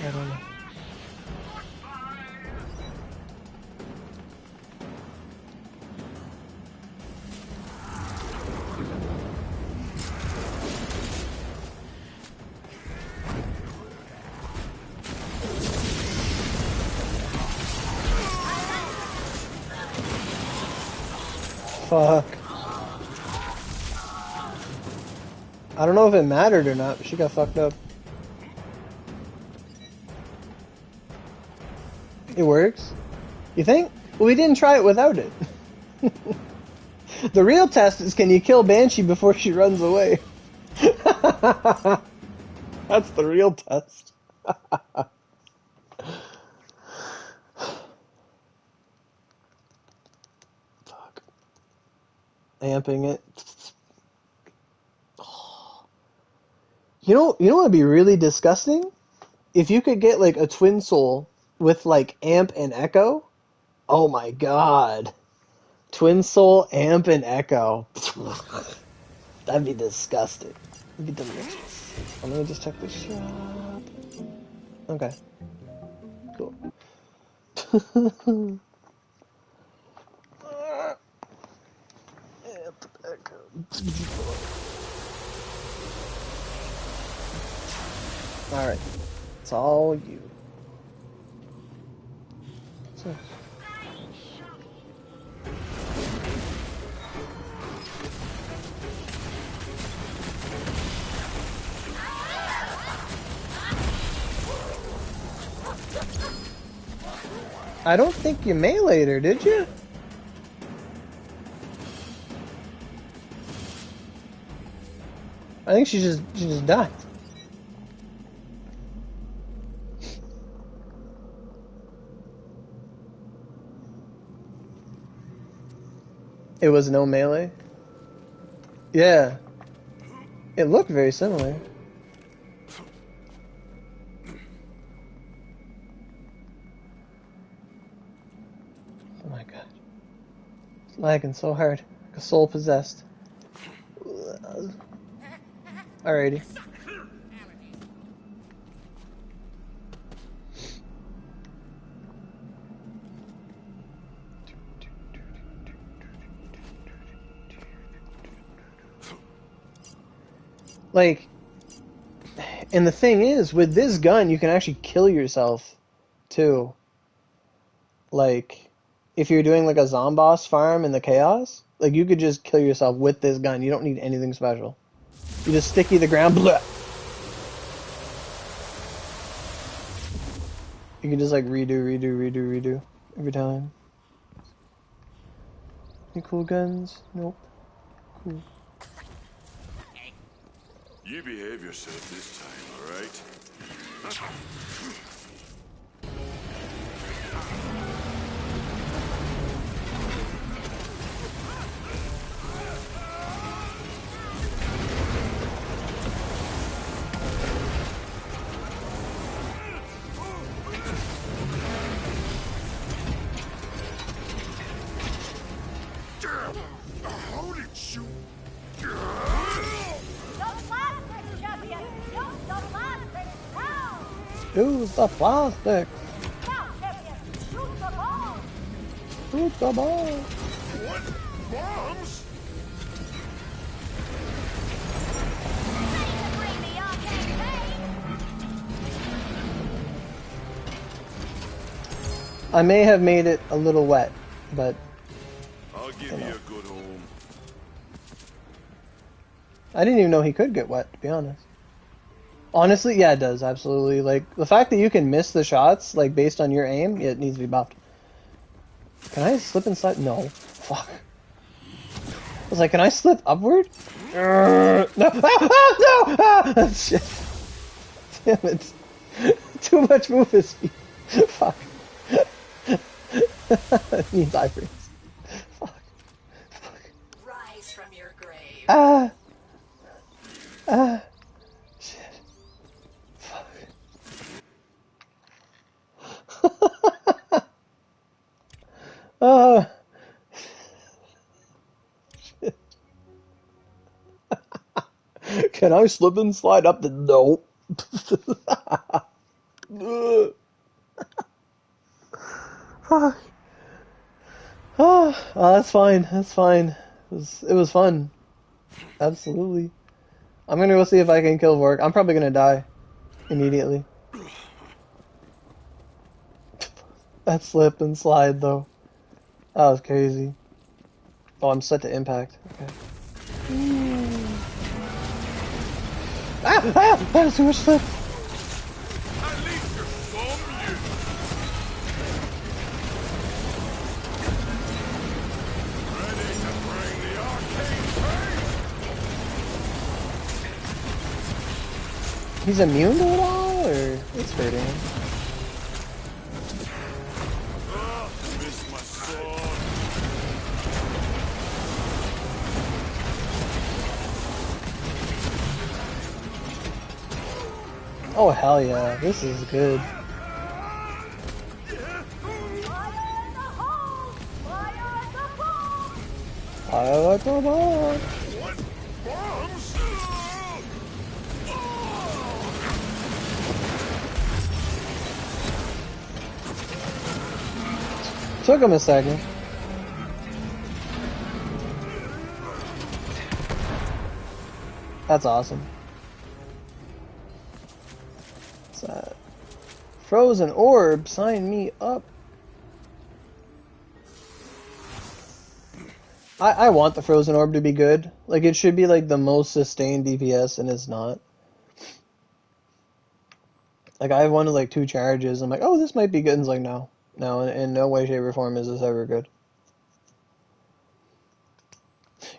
I don't know. Fuck. I don't know if it mattered or not, but she got fucked up. It works? You think? Well, we didn't try it without it. The real test is, can you kill Banshee before she runs away? That's the real test. Fuck. Amping it. You know what would be really disgusting? If you could get like a twin soul with like amp and echo. Oh my god. Twin soul, amp, and echo. That'd be disgusting. That'd be delicious. Let me just check this shop. Okay. Cool. Amp, echo. Alright. It's all you. What's this? I don't think you meleeed her, did you? I think she just died. It was no melee? Yeah. It looked very similar. Oh my god. It's lagging so hard. Like a soul possessed. Alrighty. Like, and the thing is, with this gun, you can actually kill yourself, too. Like, if you're doing like a Zomboss farm in the Chaos, like you could just kill yourself with this gun. You don't need anything special. You just sticky the ground, blah. You can just like redo. every time. Any cool guns? Nope. Cool. You behave yourself this time, all right? How did you? Use the plastic. Shoot the ball. What? Bombs? I may have made it a little wet, but I'll give you a good home. I didn't even know he could get wet, to be honest. Honestly, yeah, it does, absolutely. Like, the fact that you can miss the shots, like, based on your aim, it needs to be buffed. Can I slip and slide? No. Fuck. I was like, can I slip upward? No! Ah, no! Ah! Shit. Damn it. Too much movement speed. Fuck. It needs iframes. Fuck. Fuck. Rise from your grave. Ah! Ah! Shit. Fuck. Oh. Shit. Can I slip and slide up the... Nope. Fuck. Oh, that's fine. That's fine. It was fun. Absolutely. I'm gonna go see if I can kill Vork. I'm probably gonna die immediately. That slip and slide though. That was crazy. Oh, I'm set to impact. Okay. Ah! Ah! That was too much slip. At least you're some you. Ready to bring the arcane pain? He's immune to it all, or it's hurting him? Miss my sword. Oh hell yeah, this is good. I like the ball. What? Bombs? Took him a second. That's awesome. What's that? Frozen orb, sign me up. I want the frozen orb to be good. Like, it should be like the most sustained DPS, and it's not. Like, I have one with like 2 charges. I'm like, oh, this might be good. And it's like, no. No, in no way, shape, or form is this ever good.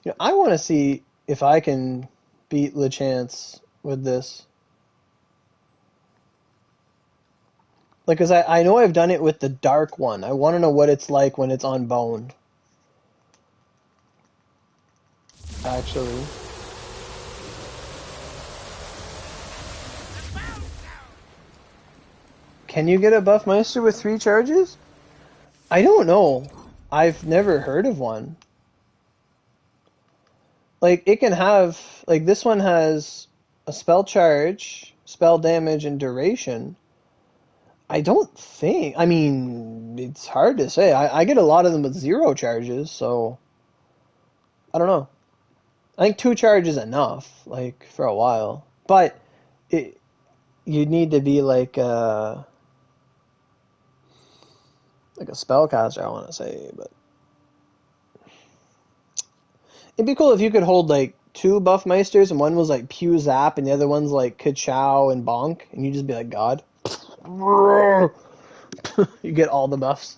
You know, I want to see if I can beat LeChance with this. Like, because I know I've done it with the dark one. I want to know what it's like when it's unboned. Actually. Can you get a Buffmeister with 3 charges? I don't know. I've never heard of one. Like, it can have... Like, this one has a spell charge, spell damage, and duration. I don't think... I mean, it's hard to say. I get a lot of them with 0 charges, so... I don't know. I think 2 charges is enough, like, for a while. But, you need to be, like a spellcaster, I want to say, but... It'd be cool if you could hold, like, 2 Buffmeisters, and one was, like, Pew Zap, and the other one's, like, Ka-Chow and Bonk, and you just be like, God. You get all the buffs.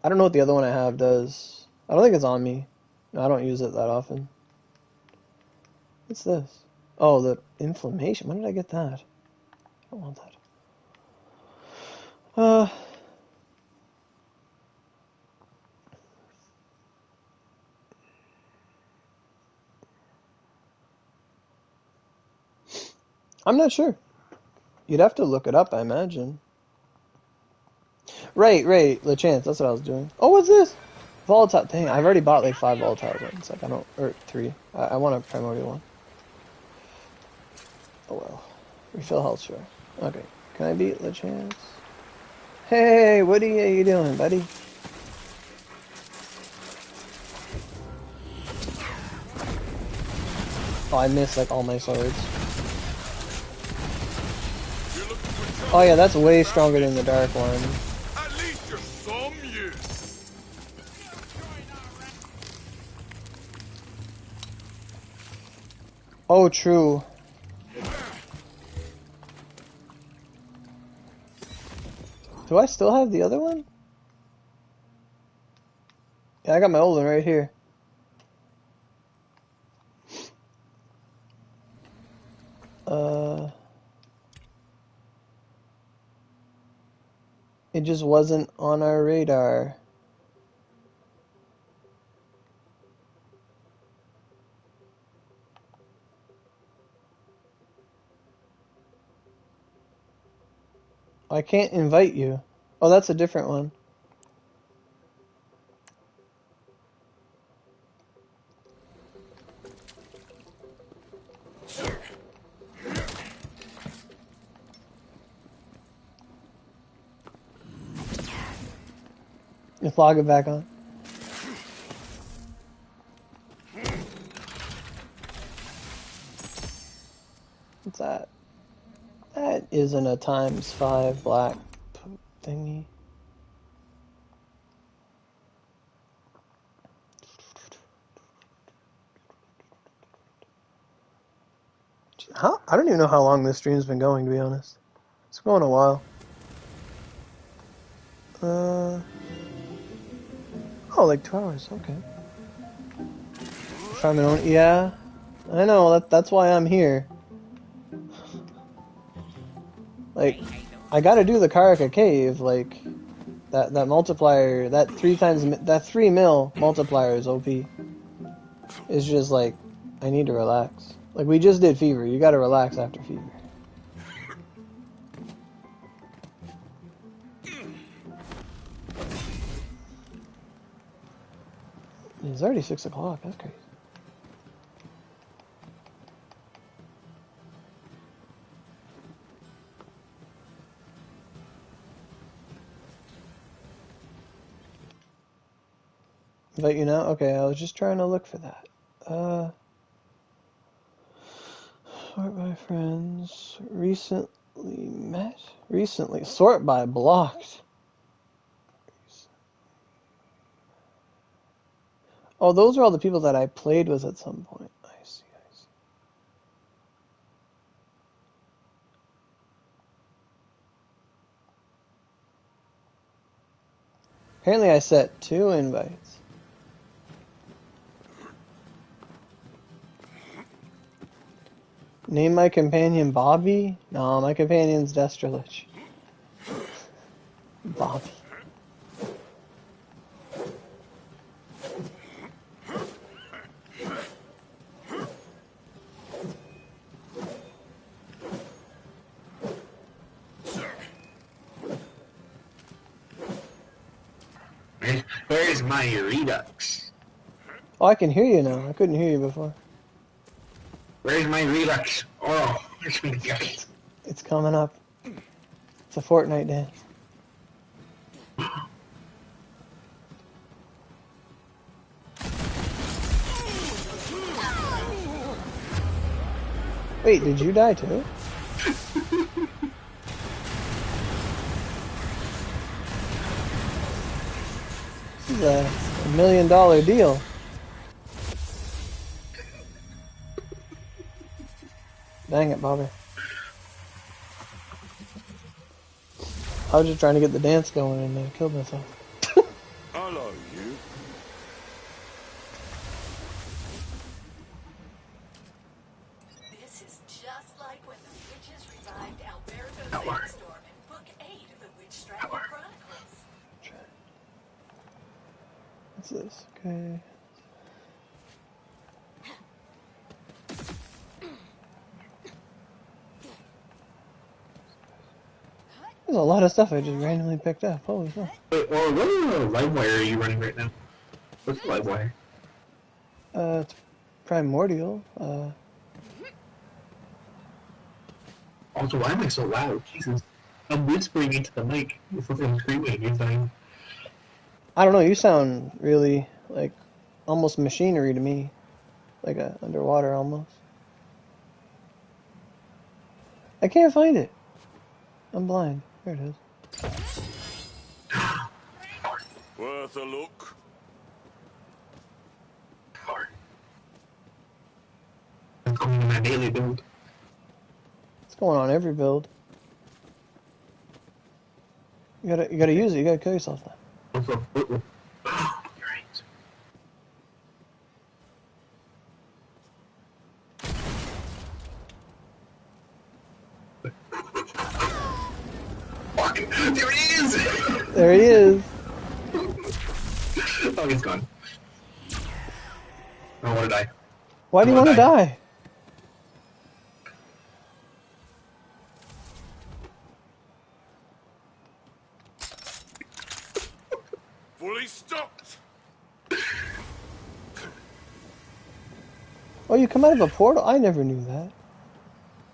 I don't know what the other one I have does. I don't think it's on me. No, I don't use it that often. What's this? Oh, the inflammation. When did I get that? I don't want that. I'm not sure. You'd have to look it up, I imagine. Right, LeChance, that's what I was doing. Oh, what's this? Volatile. Dang, I've already bought like 5 volatile ones. Like, I don't, or 3. I want a primordial one. Oh well. Refill health, sure. Okay. Can I beat LeChance? Hey, what are you doing, buddy? Oh, I missed like all my swords. Oh yeah, that's way stronger than the dark one. At least you're some use. Oh, true. Do I still have the other one? Yeah, I got my old one right here. It just wasn't on our radar. I can't invite you. Oh, that's a different one. Let's log it back on. What's that? That isn't a ×5 black thingy. How? I don't even know how long this stream's been going, to be honest. It's going a while. Oh, like 2 hours. Okay. Try my own. Yeah, I know. That's why I'm here. Like, I gotta do the Karaka Cave. Like, that multiplier, that 3 mil multiplier is OP. It's just like, I need to relax. Like, we just did Fever. You gotta relax after Fever. It's already 6 o'clock. That's crazy. Invite you now? Okay, I was just trying to look for that. Sort by friends. Recently met? Recently. Sort by blocked. Oh, those are all the people that I played with at some point. I see. Apparently I set 2 invites. Name my companion Bobby? No, my companion's Destralich. Bobby. Where's my Redux? Oh, I can hear you now. I couldn't hear you before. Where's my Redux? Oh, it's me. It's coming up. It's a Fortnite dance. Wait, did you die too? This is a $1 million deal. Dang it, Bobby. I was just trying to get the dance going and I killed myself. What's this? Okay. There's a lot of stuff I just randomly picked up. Holy fuck. Wait, or what live wire are you running right now? What's the live wire? It's primordial. Also, why am I so loud? Jesus. I'm whispering into the mic. It's like I'm screaming. You're saying, I don't know, you sound really, like, almost machinery to me. Like underwater almost. I can't find it. I'm blind. There it is. Worth a look. I'm coming in my daily build. It's going on every build. You gotta use it. You gotta kill yourself now. Also, you're right. Fuck! There he is! There he is. Oh, he's gone. I don't want to die. Why do you want to die? Fully stocked. Oh, you come out of a portal? I never knew that.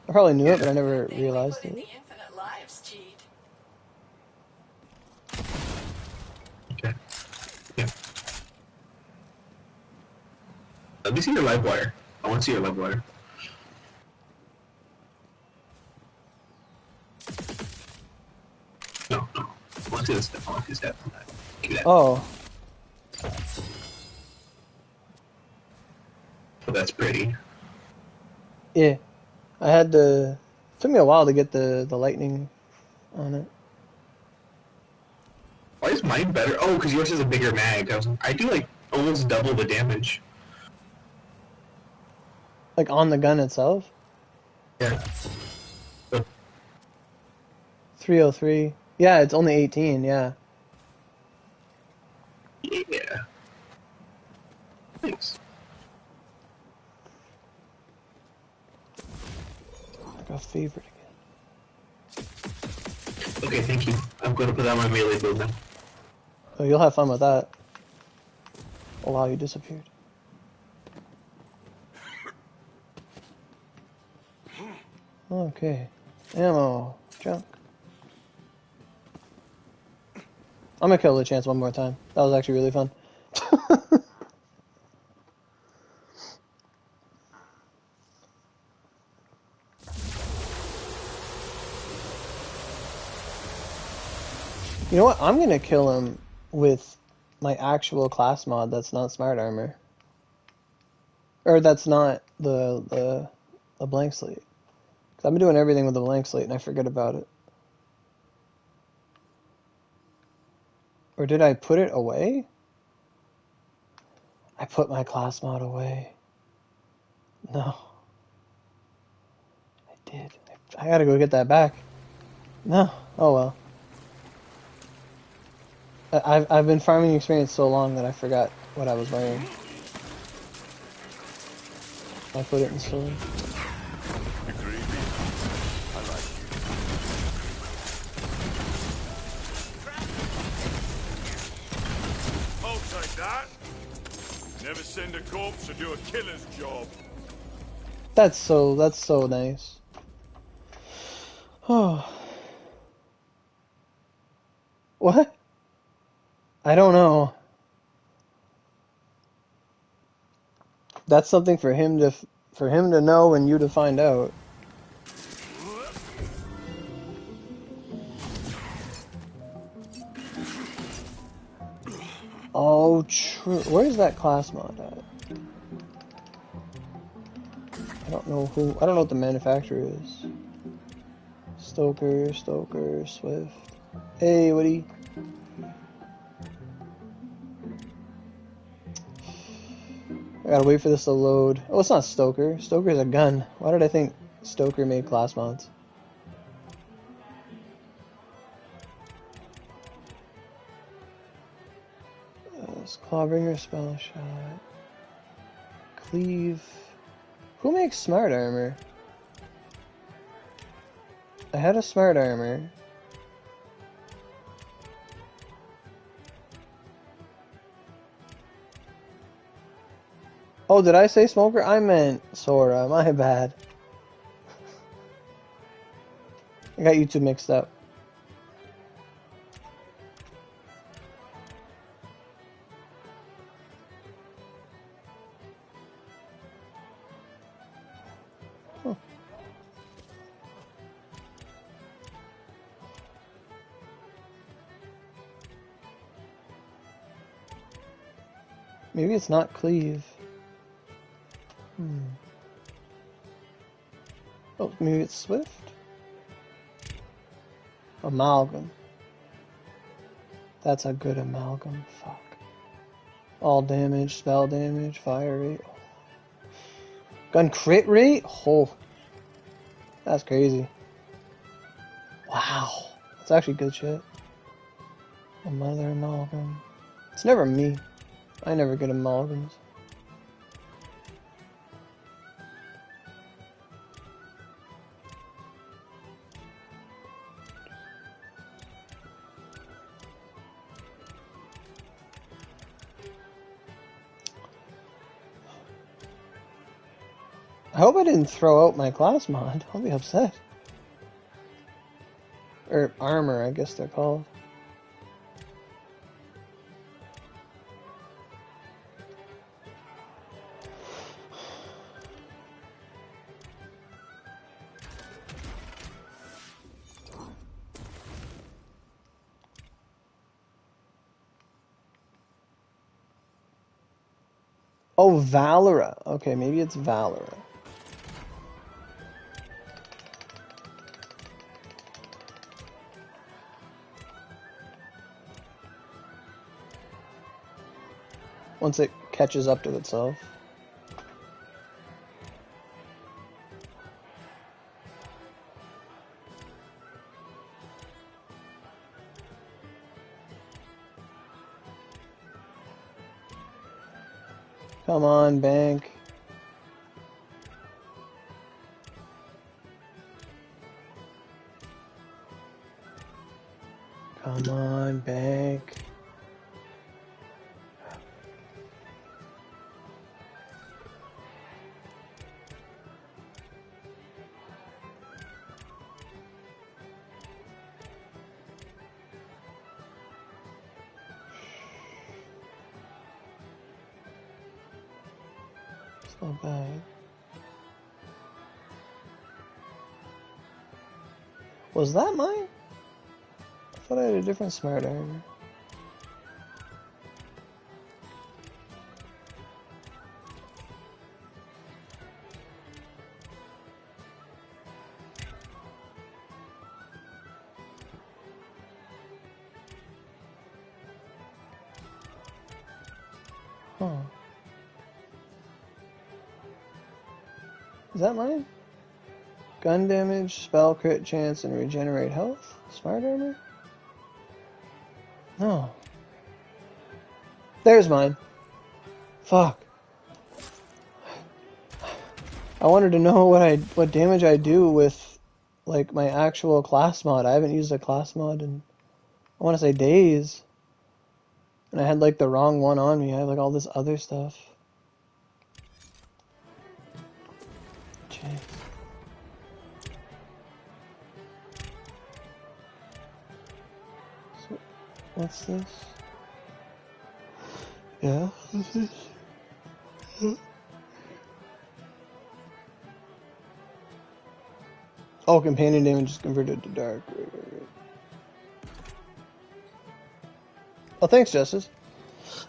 I probably knew it, but I never realized Put in it. the infinite lives cheat. Okay. Yeah. Let me see your live wire. I want to see your live wire. No, no. I want to see this stuff. I want to see that. Give me that. Oh, Oh, that's pretty. yeah. I had to. It took me a while to get the lightning on it. Why is mine better? Oh, because yours is a bigger mag. I do like almost double the damage. Like on the gun itself? Yeah. 303. Yeah, it's only 18, yeah. Yeah. Thanks. I got favorite again. Okay, thank you. I'm going to put that on my melee build now. Oh, you'll have fun with that. Oh wow, you disappeared. Okay. Ammo. Junk. I'm gonna kill the chance one more time. That was actually really fun. You know what? I'm gonna kill him with my actual class mod that's not smart armor. Or that's not the blank slate. 'Cause I've been doing everything with the blank slate and I forget about it. Or did I put it away? I put my class mod away. No. I did. I gotta go get that back. No. Oh well. I've been farming experience so long that I forgot what I was wearing. I put it in story. You're creepy. I like you. I'll take that. Never send a corpse to do a killer's job. That's so nice. Oh. What? I don't know. That's something for him to know and you to find out. Oh, true. Where's that class mod at? I don't know what the manufacturer is. Stoker, Swift. Hey, Woody. I gotta wait for this to load. Oh, it's not Stoker. Stoker's a gun. Why did I think Stoker made class mods? Clawbringer, spell shot. Cleave. Who makes smart armor? I had a smart armor. Oh, did I say smoker? I meant Sora. My bad. I got you two mixed up. Huh. Maybe it's not cleave. Oh, maybe it's swift? Amalgam. That's a good amalgam. Fuck. All damage, spell damage, fire rate. Gun crit rate? Oh. That's crazy. Wow. That's actually good shit. Another amalgam. It's never me. I never get amalgams. I hope I didn't throw out my class mod. I'll be upset. Or armor, I guess they're called. Oh, Valora. Okay, maybe it's Valora. Once it catches up to itself. Come on, bank. Come on, bank. It's not bad. Was that mine? I thought I had a different smart armor. Huh. Is that mine? Gun damage, spell crit chance, and regenerate health? Smart armor? No. There's mine. Fuck. I wanted to know what damage I do with like my actual class mod. I haven't used a class mod in I want to say days. And I had like the wrong one on me. I had like all this other stuff. Jeez. So, what's this? Yeah, this is... Oh, companion damage is converted to dark. Right. Oh, thanks, Justice.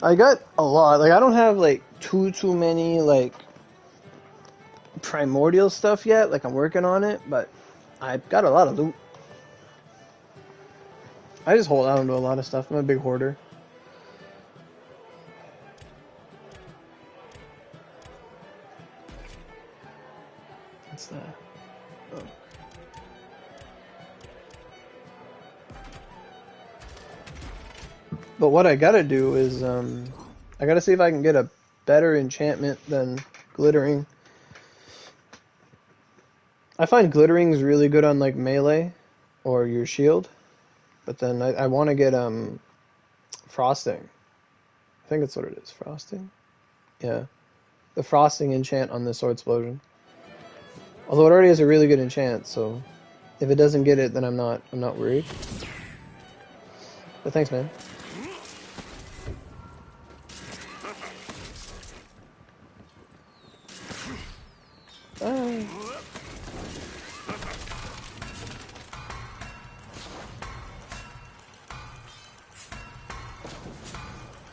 I got a lot. Like, I don't have, like, too many, like, primordial stuff yet. Like, I'm working on it, but I've got a lot of loot. I just hold on to a lot of stuff. I'm a big hoarder. What's that? Oh. But what I gotta do is, I gotta see if I can get a better enchantment than glittering. I find glittering is really good on like melee or your shield, but then I want to get frosting. I think that's what it is, frosting. Yeah, the frosting enchant on the sword explosion. Although it already has a really good enchant, so if it doesn't get it, then I'm not worried. But thanks, man.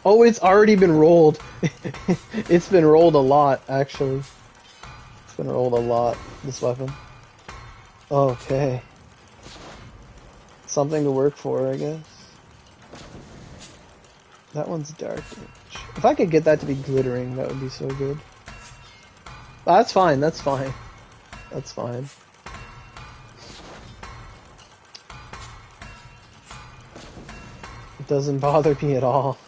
Oh, it's already been rolled. It's been rolled a lot, actually. It's been rolled a lot, this weapon. Okay. Something to work for, I guess. That one's dark damage. If I could get that to be glittering, that would be so good. That's fine, that's fine. That's fine. It doesn't bother me at all.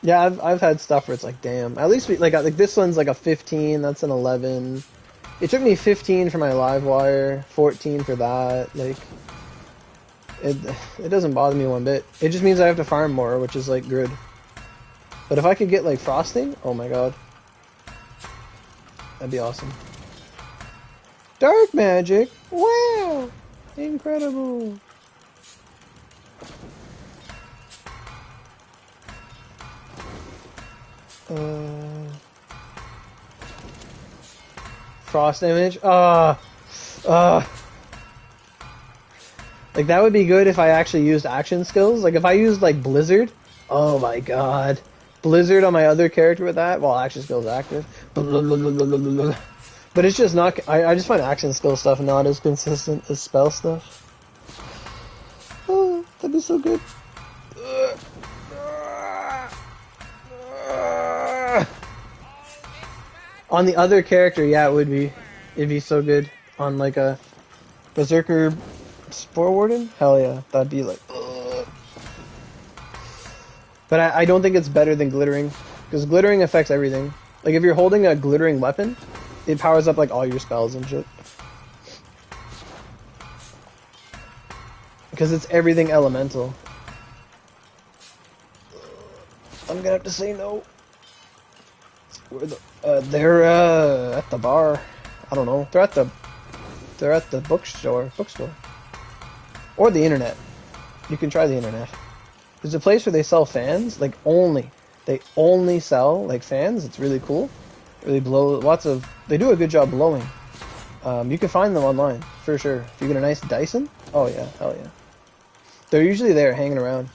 Yeah, I've had stuff where it's like, damn. At least like this one's like a 15. That's an 11. It took me 15 for my live wire, 14 for that. Like, it doesn't bother me one bit. It just means I have to farm more, which is like good. But if I could get like frosting, oh my god, that'd be awesome. Dark magic, wow, incredible. Frost image. Like that would be good if I actually used action skills. Like if I used like Blizzard. Oh my god. Blizzard on my other character with that. Well, action skills active. But it's just not. I just find action skill stuff not as consistent as spell stuff. Oh, that'd be so good. On the other character, yeah, it would be. It'd be so good. On like a Berserker Spore Warden? Hell yeah. That'd be like... But I don't think it's better than glittering. Because glittering affects everything. Like if you're holding a glittering weapon, it powers up like all your spells and shit. Because it's everything elemental. I'm gonna have to say no. They're at the bar. I don't know. They're at the bookstore, or the internet. You can try the internet. There's a place where they sell fans, like they only sell like fans. It's really cool. Really blow they do a good job blowing. You can find them online for sure. If you get a nice Dyson, oh yeah, hell yeah. They're usually there hanging around.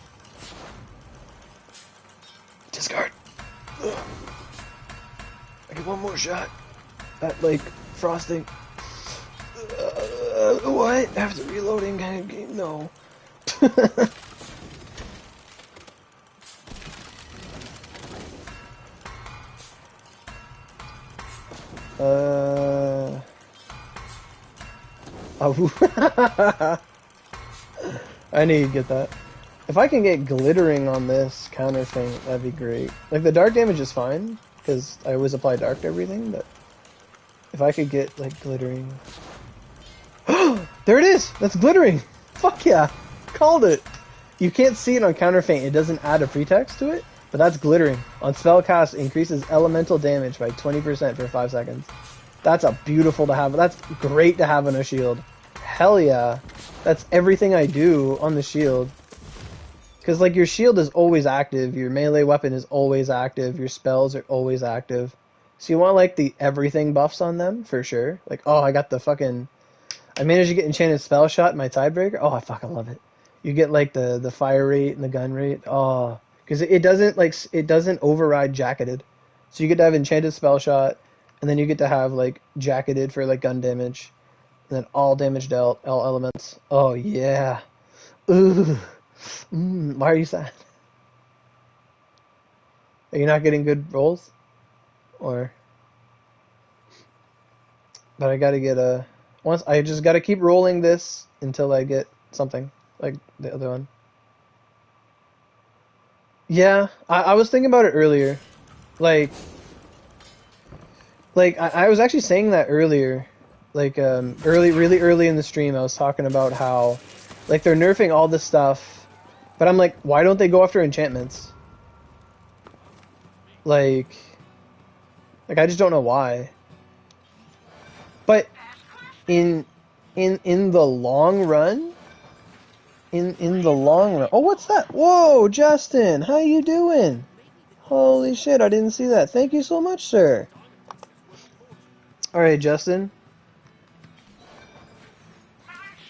Discard. Ugh. I get one more shot at like frosting. What? After reloading kind of game? No. I need to get that. If I can get glittering on this counter thing, that'd be great. Like the dark damage is fine because I always apply dark to everything, but if I could get like glittering. There it is! That's glittering! Fuck yeah! Called it! You can't see it on counterfeint, it doesn't add a pretext to it, but that's glittering. On spellcast, increases elemental damage by 20% for 5 seconds. That's a beautiful to have. That's great to have on a shield. Hell yeah. That's everything I do on the shield. Because like your shield is always active, your melee weapon is always active, your spells are always active. So you want like the everything buffs on them, for sure. Like, oh, I got the fucking... I managed to get enchanted spell shot in my tiebreaker. Oh, I fucking love it. You get like the fire rate and the gun rate. Oh, because it doesn't override jacketed. So you get to have enchanted spell shot, and then you get to have like jacketed for like gun damage, and then all damage dealt, all elements. Oh yeah. Ooh. Why are you sad? Are you not getting good rolls? Or... But I gotta get a... Once I just gotta keep rolling this until I get something like the other one. Yeah, I was thinking about it earlier. Like, I was actually saying that earlier. Like, really early in the stream, I was talking about how, like, they're nerfing all this stuff, but I'm like, why don't they go after enchantments? Like, I just don't know why. But in the long run, in the long run. Oh, what's that? Whoa, Justin, how you doing? Holy shit, I didn't see that. Thank you so much, sir. All right, Justin.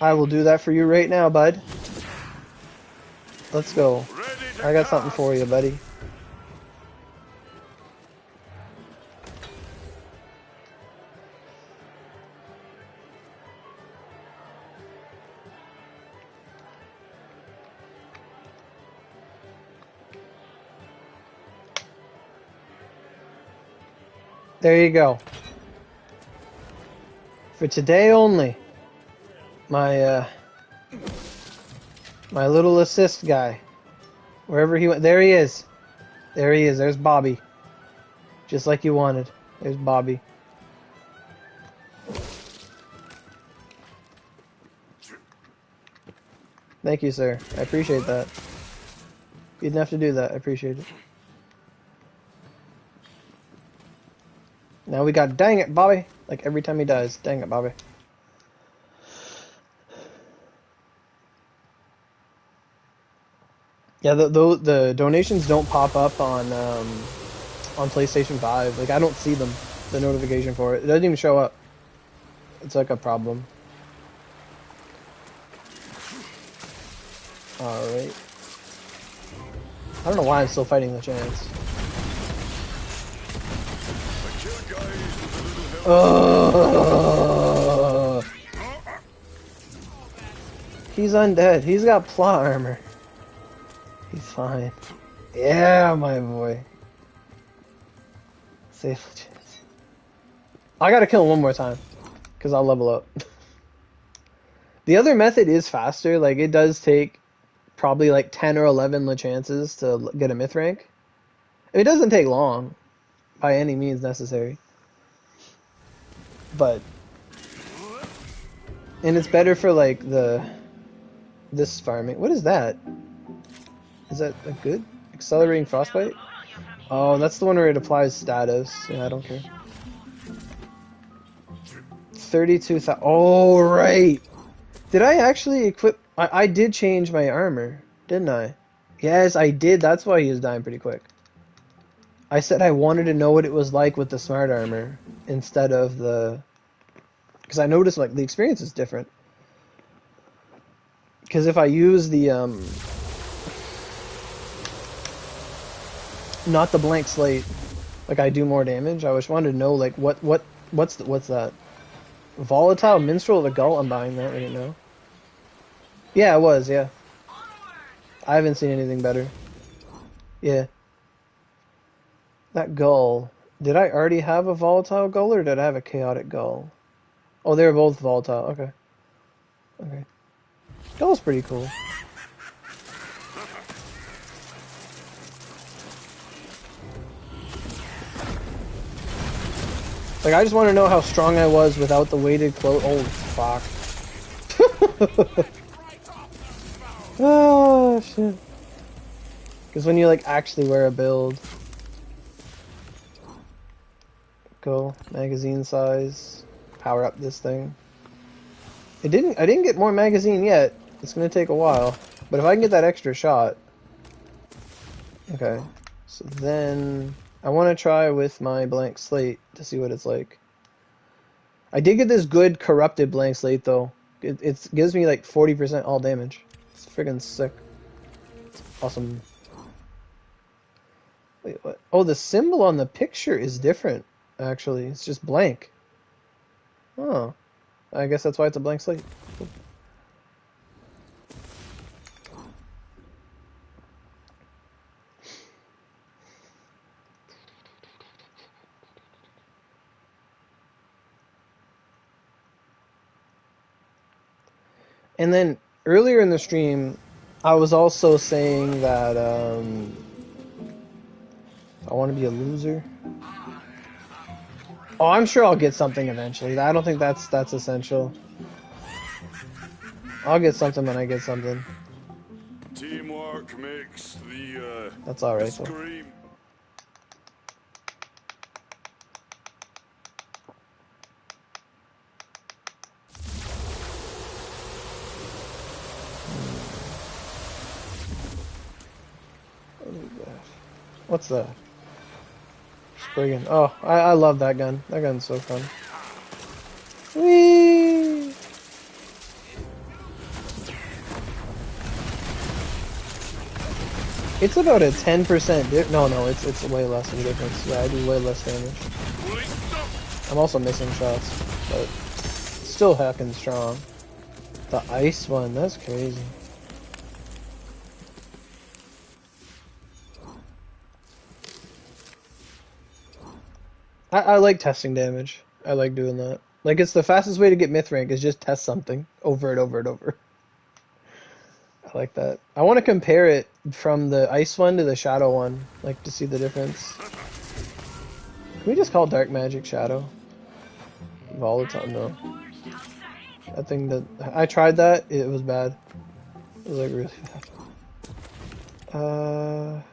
I will do that for you right now, bud. Let's go. I got something for you, buddy. There you go. For today only. My my little assist guy. Wherever he went. There he is. There he is. There's Bobby. Just like you wanted. There's Bobby. Thank you, sir. I appreciate that. You didn't have to do that. I appreciate it. Now we got dang it, Bobby. Like every time he dies. Dang it, Bobby. Yeah, the donations don't pop up on PlayStation 5. Like I don't see them. The notification for it. It doesn't even show up. It's like a problem. Alright. I don't know why I'm still fighting the chance. He's undead. He's got plot armor. He's fine. Yeah, my boy. Safe chance. I gotta kill him one more time. Because I'll level up. The other method is faster. Like, it does take probably like 10 or 11 chances to get a myth rank. It doesn't take long. By any means necessary. But... And it's better for like this farming. What is that? Is that a good? Accelerating frostbite? Oh, that's the one where it applies status. Yeah, I don't care. 32,000. Oh, right. Did I actually equip? I did change my armor, didn't I? Yes, I did. That's why he was dying pretty quick. I said I wanted to know what it was like with the smart armor instead of the... Because I noticed like the experience is different. Because if I use the not the blank slate, like I do more damage. I just wanted to know like what's that? Volatile Minstrel of the Gull. I'm buying that right now. Yeah, it was. Yeah. I haven't seen anything better. Yeah. That gull. Did I already have a volatile gull or did I have a chaotic gull? Oh, they were both volatile. Okay. Okay. Gull's pretty cool. Like, I just want to know how strong I was without the weighted clothes. Oh, fuck. Oh, shit. Because when you, like, actually wear a build. Go. Magazine size. Power up this thing. I didn't get more magazine yet. It's going to take a while. But if I can get that extra shot. Okay. So then... I want to try with my blank slate to see what it's like. I did get this good corrupted blank slate though. It gives me like 40% all damage. It's friggin' sick. It's awesome. Wait, what? Oh, the symbol on the picture is different, actually. It's just blank. Oh. I guess that's why it's a blank slate. Cool. And then earlier in the stream, I was also saying that I want to be a loser. Oh, I'm sure I'll get something eventually. I don't think that's essential. I'll get something when I get something. Teamwork makes That's the alright though. scream. What's that? Spriggan. Oh, I love that gun. That gun's so fun. Whee! It's about a 10% no, it's way less of a difference. Yeah, I do way less damage. I'm also missing shots, but still hacking strong. The ice one, that's crazy. I like testing damage. I like doing that. Like, it's the fastest way to get myth rank is just test something over and over and over. I like that. I want to compare it from the ice one to the shadow one, like to see the difference. Can we just call dark magic shadow? Volatile, no. That thing that I tried that, it was bad. It was like really bad.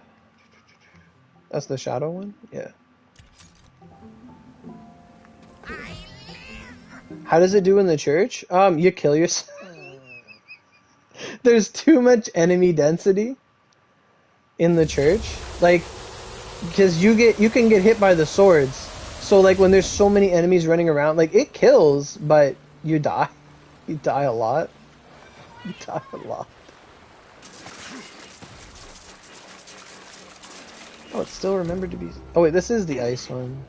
That's the shadow one? Yeah. How does it do in the church? You kill yourself. There's too much enemy density in the church. Like, because you can get hit by the swords. So like when there's so many enemies running around, like it kills, but you die. You die a lot. You die a lot. Oh, it's still remembered to be. Oh wait, this is the ice one.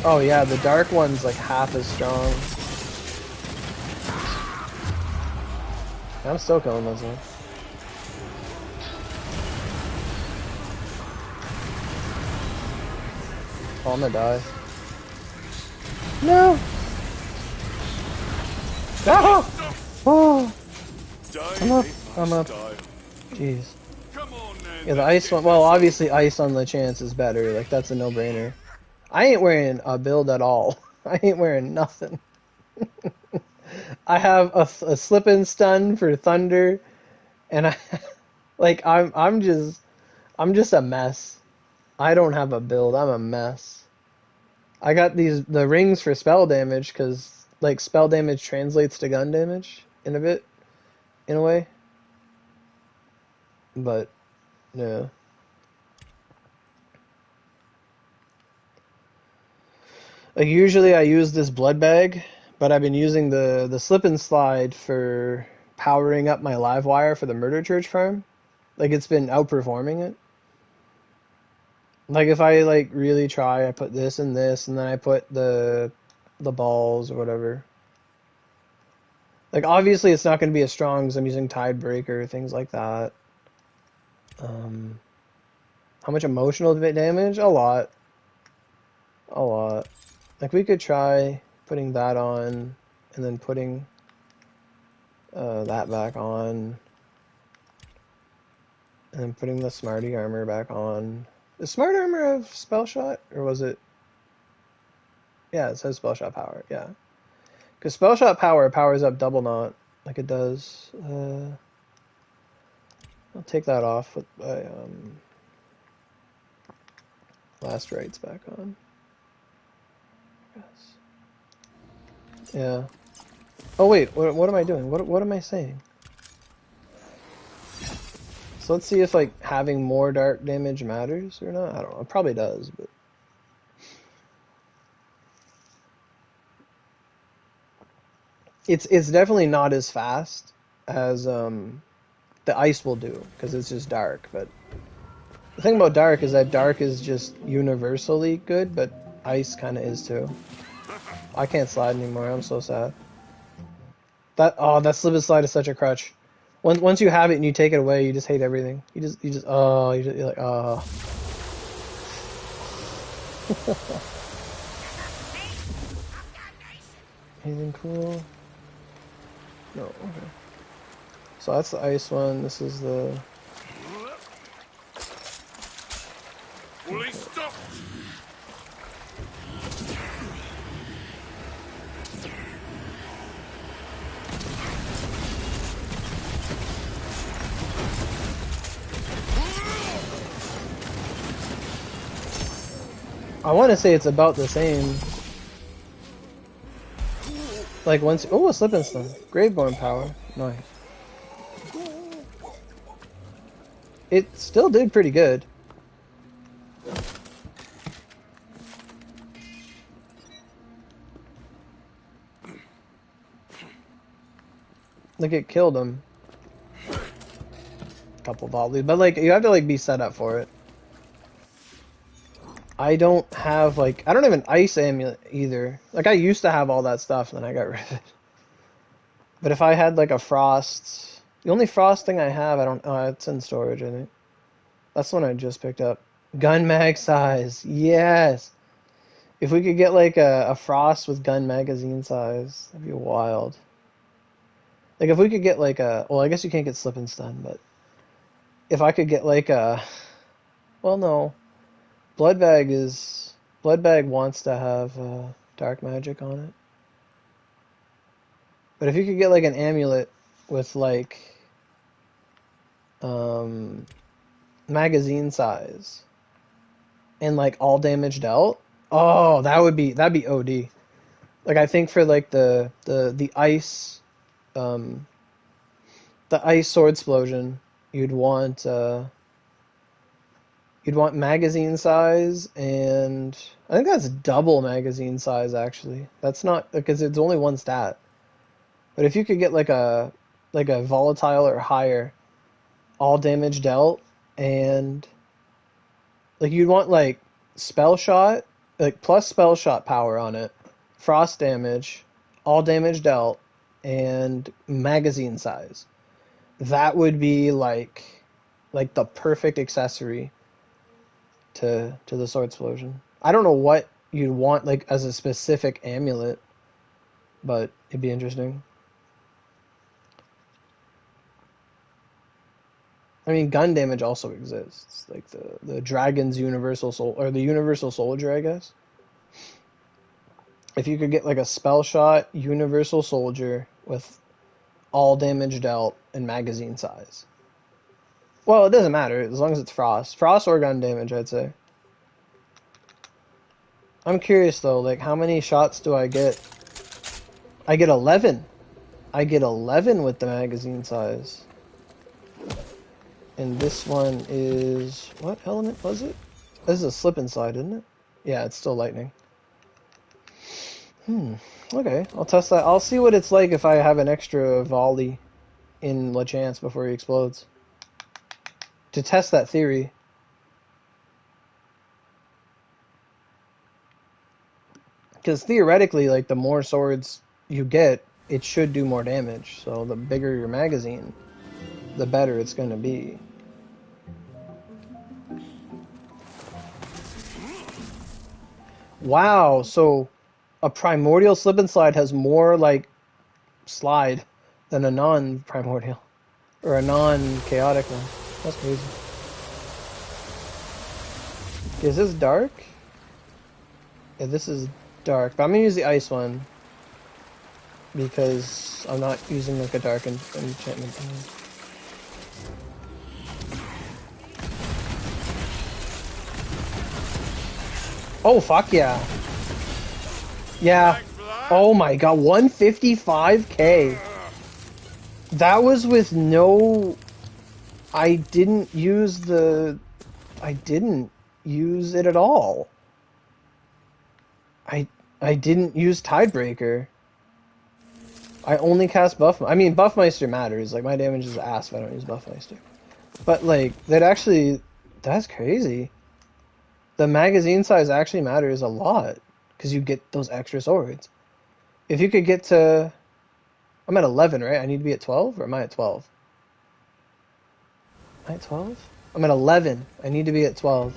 Oh yeah, the dark one's like half as strong. I'm still killing myself. Oh, I'm gonna die. No! Ah! Oh! I'm up. I'm up. Jeez. Yeah, the ice one. Well, obviously, ice on the chance is better. Like, that's a no-brainer. I ain't wearing a build at all. I ain't wearing nothing. I have a slip and stun for thunder, and I'm just a mess. I don't have a build. I'm a mess. I got the rings for spell damage because like spell damage translates to gun damage in a way. But yeah. Like usually I use this blood bag, but I've been using the slip and slide for powering up my live wire for the murder church farm. Like it's been outperforming it. Like if I like really try, I put this and this, and then I put the balls or whatever. Like obviously it's not going to be as strong as I'm using Tidebreaker, things like that. How much emotional damage? A lot. A lot. Like we could try putting that on and then putting that back on and then putting the smarty armor back on. Does smart armor have spell shot or was it? Yeah, it says spell shot power. Yeah, because spell shot power powers up double knot like it does. I'll take that off with my last rights back on. Yes. Yeah. Oh wait, what am I doing? What am I saying? So let's see if like having more dark damage matters or not. I don't know. It probably does, but it's definitely not as fast as the ice will do because it's just dark. But the thing about dark is that dark is just universally good, but ice kind of is too. I can't slide anymore. I'm so sad. That slip and slide is such a crutch. Once you have it and you take it away, you just hate everything. You're like Anything cool? No. Okay. So that's the ice one. This is the... Fully stopped. I want to say it's about the same. Like once... Oh, a slip and stun. Graveborn power. Nice. It still did pretty good. Like it killed him. Couple volleys, but like you have to like be set up for it. I don't have like I don't have an ice amulet either. Like I used to have all that stuff, and then I got rid of it. But if I had like a frost, the only frost thing I have, I don't. Oh, it's in storage, I think. That's the one I just picked up. Gun mag size, yes. If we could get like a frost with gun magazine size, that'd be wild. Like if we could get like a, well, I guess you can't get slip and stun, but if I could get like a, well, no, Bloodbag wants to have dark magic on it. But if you could get like an amulet with like magazine size and like all damage dealt, oh, that'd be OD. Like I think for like the ice sword explosion, you'd want magazine size, and I think that's double magazine size actually. That's not because it's only one stat. But if you could get like a volatile or higher all damage dealt, and like you'd want like spell shot, like plus spell shot power on it, frost damage, all damage dealt, and magazine size. That would be like the perfect accessory to the sword explosion. I don't know what you'd want like as a specific amulet, but it'd be interesting. I mean, gun damage also exists, like the Dragon's Universal Soul, or the Universal Soldier, I guess. If you could get like a spell shot Universal Soldier with all damage dealt and magazine size. Well, it doesn't matter as long as it's frost or gun damage, I'd say. I'm curious though, like how many shots do I get? I get 11. I get 11 with the magazine size. And this one is, what element was it? This is a slip and slide, isn't it? Yeah, it's still lightning. Okay, I'll test that. I'll see what it's like if I have an extra volley in LeChance before he explodes. To test that theory. Because theoretically, like, the more swords you get, it should do more damage. So the bigger your magazine, the better it's going to be. Wow, so a primordial slip and slide has more, like, slide than a non-primordial. Or a non-chaotic one. That's crazy. Is this dark? Yeah, this is dark. But I'm going to use the ice one. Because I'm not using, like, a dark enchantment thing. Oh, fuck yeah. Yeah. Oh my god, 155k. That was with no... I didn't use it at all. I didn't use Tidebreaker. I only cast Buffmeister. I mean, Buffmeister matters. Like, my damage is ass if I don't use Buffmeister. But, like, that's crazy. The magazine size actually matters a lot, because you get those extra swords. If you could get to... I'm at 11, right? I need to be at 12, or am I at 12? Am I at 12? I'm at 11. I need to be at 12.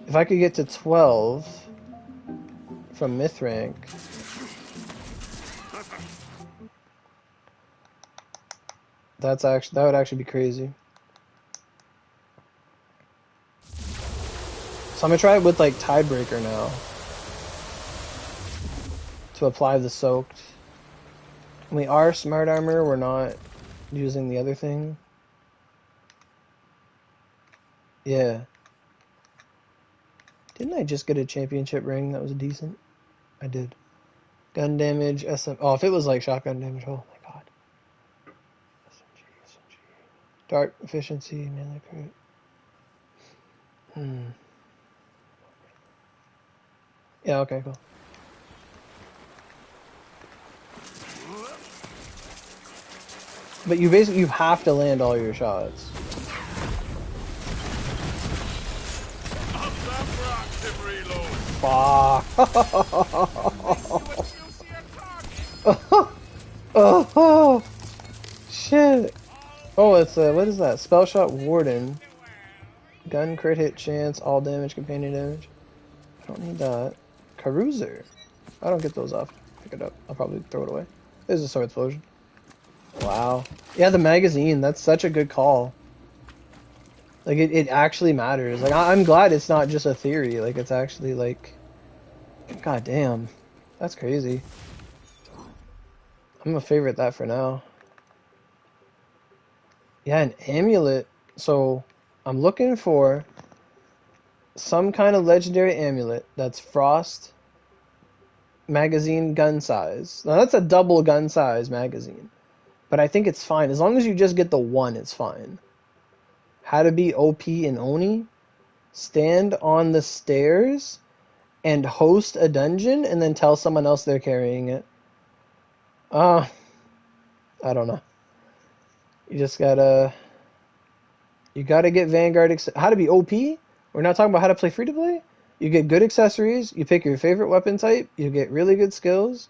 If I could get to 12 from myth rank... That would actually be crazy. So I'm gonna try it with like Tiebreaker now to apply the soaked. We are smart armor, we're not using the other thing. Yeah. Didn't I just get a championship ring that was decent? I did. Gun damage, SM. Oh, if it was like shotgun damage, oh my god. SMG. Dart efficiency, melee crit. Yeah, okay, cool. But you have to land all your shots. Fuck. Oh, shit. Oh, it's what is that? Spell shot warden. Gun crit hit chance, all damage, companion damage. I don't need that. Caruser. I don't get those off. Pick it up. I'll probably throw it away. There's a sword explosion. Wow. Yeah, the magazine. That's such a good call. Like, it actually matters. Like, I'm glad it's not just a theory. Like, it's actually, like... God damn. That's crazy. I'm gonna favorite that for now. Yeah, an amulet. So, I'm looking for some kind of legendary amulet that's frost magazine gun size. Now, that's a double gun size magazine. But I think it's fine. As long as you just get the one, it's fine. How to be OP in Oni? Stand on the stairs and host a dungeon and then tell someone else they're carrying it. I don't know. You just gotta... You gotta get Vanguard... How to be OP? We're not talking about how to play free-to-play? You get good accessories, you pick your favorite weapon type, you get really good skills,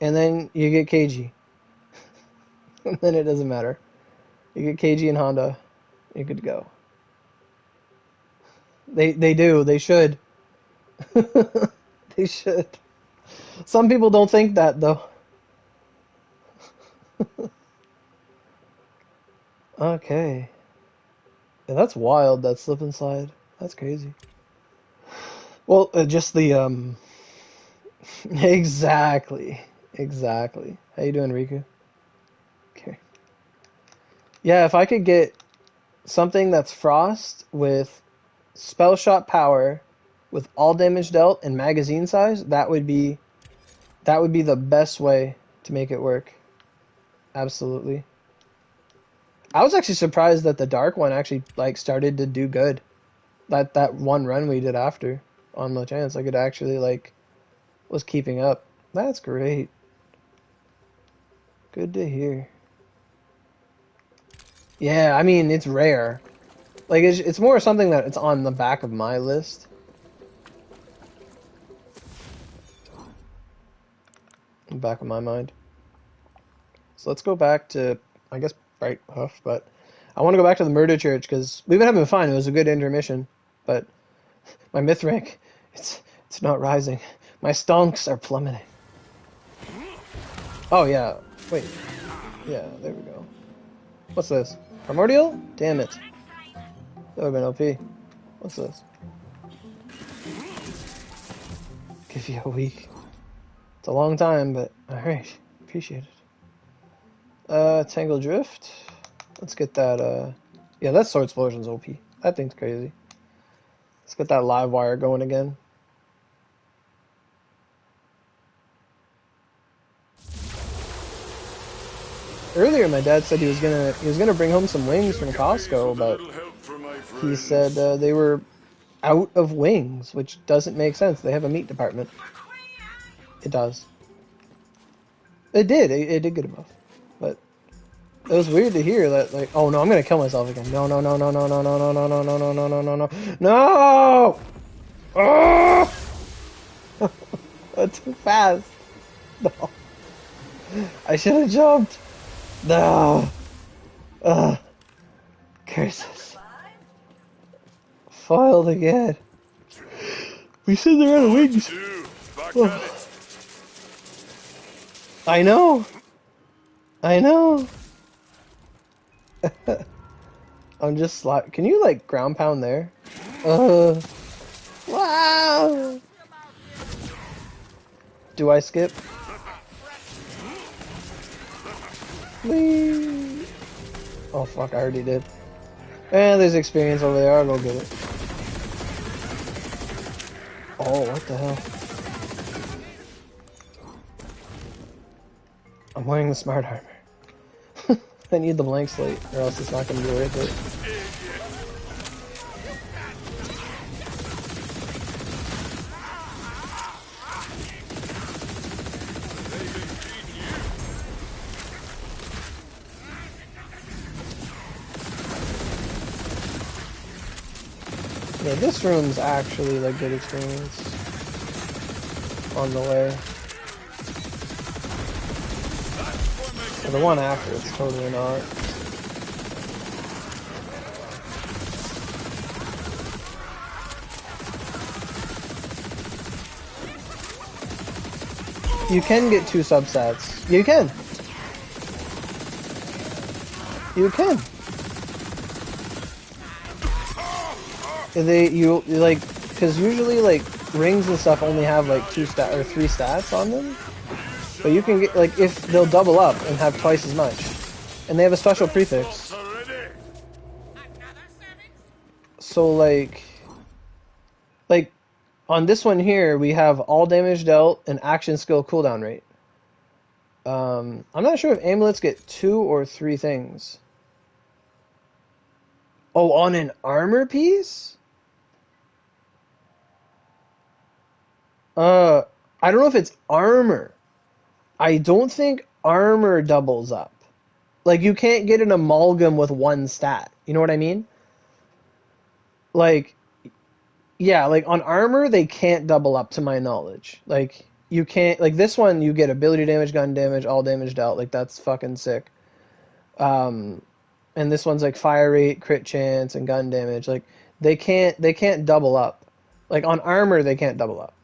and then you get KG. And then it doesn't matter. You get KG and Honda, you're good to go. They do. They should. They should. Some people don't think that, though. Okay. Yeah, that's wild, that slip and slide. That's crazy. Well, just the, Exactly. Exactly. How you doing, Riku? Okay. Yeah, if I could get something that's frost with spell shot power, with all damage dealt and magazine size, that would be the best way to make it work. Absolutely. I was actually surprised that the dark one actually like started to do good. That one run we did after on the chance, like it actually like was keeping up. That's great. Good to hear. Yeah, I mean it's rare. Like it's more something that it's on the back of my list. In the back of my mind. So let's go back to, I guess, Bright Huff, but I want to go back to the Murder Church because we've been having fun. It was a good intermission, but my myth rank, it's not rising. My stonks are plummeting. Oh yeah, wait, yeah, there we go. What's this? Primordial? Damn it. That would have been OP. What's this? Give you a week. It's a long time, but alright. Appreciate it. Tangle Drift. Let's get that, yeah, that Sword Explosion's OP. That thing's crazy. Let's get that live wire going again. Earlier, my dad said he was gonna bring home some wings from Costco, but he said they were out of wings, which doesn't make sense. They have a meat department. It does. It did. It did get a buff, but it was weird to hear that. Like, oh no, I'm gonna kill myself again. No, no, no, no, no, no, no, no, no, no, no, no, no, no, no, no, no! Oh! That's too fast. No. I should have jumped. No. Curses. Foiled again. We said they're out of wings. Oh. I know. I know. I'm just can you like ground pound there? Wow. Do I skip? Whee. Oh fuck, I already did. And there's experience over there, I'll go get it. Oh, what the hell? I'm wearing the smart armor. I need the blank slate, or else it's not going to be worth it. Yeah, this room's actually like good experience on the way. For the one after, it's totally not. You can get 2 subsets. You can. You can. You like, because usually like rings and stuff only have like 2 stat or 3 stats on them. But you can get, like, if they'll double up and have twice as much. And they have a special prefix. So, like, on this one here, we have all damage dealt and action skill cooldown rate. I'm not sure if amulets get 2 or 3 things. Oh, on an armor piece? I don't know if it's armor. I don't think armor doubles up. Like, you can't get an amalgam with 1 stat. You know what I mean? Like, yeah, like, on armor, they can't double up, to my knowledge. Like, you can't... Like, this one, you get ability damage, gun damage, all damage dealt. Like, that's fucking sick. And this one's, like, fire rate, crit chance, and gun damage. Like, they can't double up. Like, on armor, they can't double up.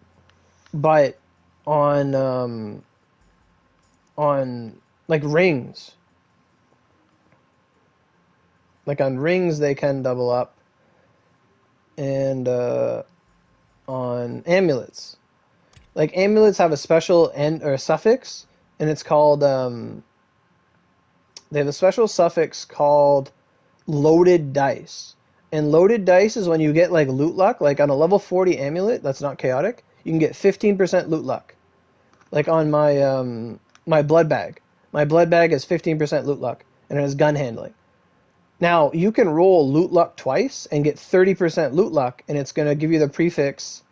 But on like rings. Like on rings they can double up. And on amulets. Like amulets have a special end or a suffix, and it's called they have a special suffix called loaded dice. And loaded dice is when you get like loot luck, like on a level 40 amulet that's not chaotic, you can get 15% loot luck. Like on my my blood bag. My blood bag has 15% loot luck, and it has gun handling. Now, you can roll loot luck twice and get 30% loot luck, and it's going to give you the prefix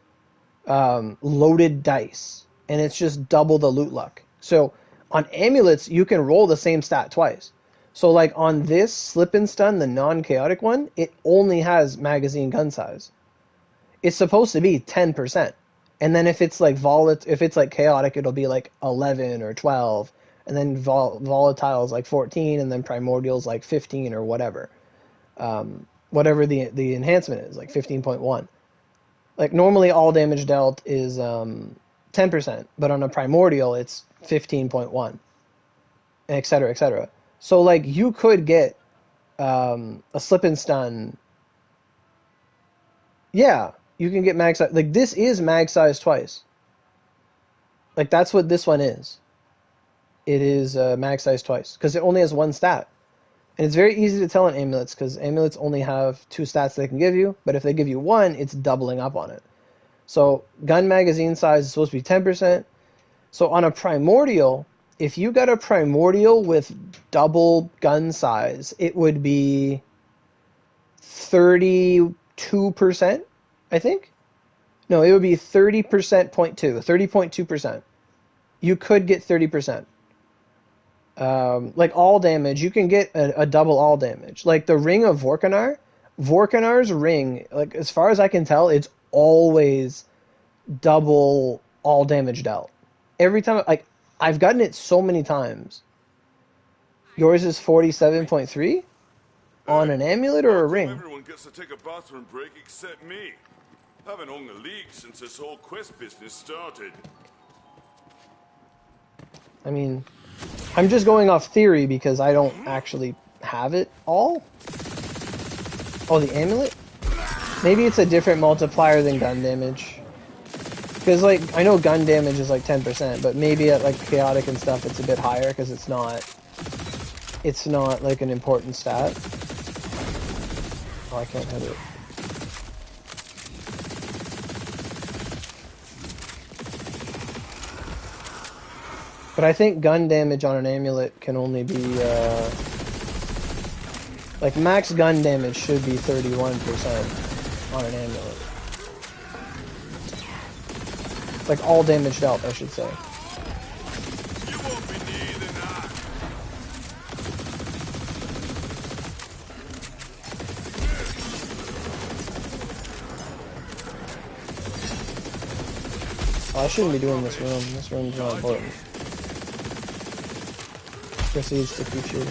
loaded dice, and it's just double the loot luck. So, on amulets, you can roll the same stat twice. So, like, on this Slip and Stun, the non-chaotic one, it only has magazine gun size. It's supposed to be 10%. And then if it's like chaotic, it'll be like 11 or 12, and then volatile is like 14, and then primordial is like 15 or whatever, whatever the enhancement is, like 15.1. Like normally all damage dealt is 10%, but on a primordial it's 15.1, etc., etc. So like you could get a slip and stun. Yeah. You can get mag size. Like, this is mag size twice. Like, that's what this one is. It is mag size twice. Because it only has 1 stat. And it's very easy to tell on amulets, because amulets only have 2 stats they can give you. But if they give you 1, it's doubling up on it. So, gun magazine size is supposed to be 10%. So, on a primordial, if you got a primordial with double gun size, it would be 32%. I think? No, it would be 30%, 30.2%. You could get 30%. Like all damage, you can get a double all damage. Like the ring of Vorkanar's ring, like as far as I can tell, it's always double all damage dealt. Every time, like, I've gotten it so many times. Yours is 47.3? On an amulet or a ring? Everyone gets to take a bathroom break except me. Haven't hung a leak since this whole quest business started. I mean, I'm just going off theory because I don't actually have it all. Oh, the amulet? Maybe it's a different multiplier than gun damage. Because, like, I know gun damage is like 10%, but maybe at like chaotic and stuff it's a bit higher because it's not like an important stat. Oh, I can't hit it. But I think gun damage on an amulet can only be, like, max gun damage should be 31% on an amulet. Like, all damage dealt, I should say. You won't be needing that. Oh, I shouldn't be doing this room. This room's not important. Proceeds to keep shooting.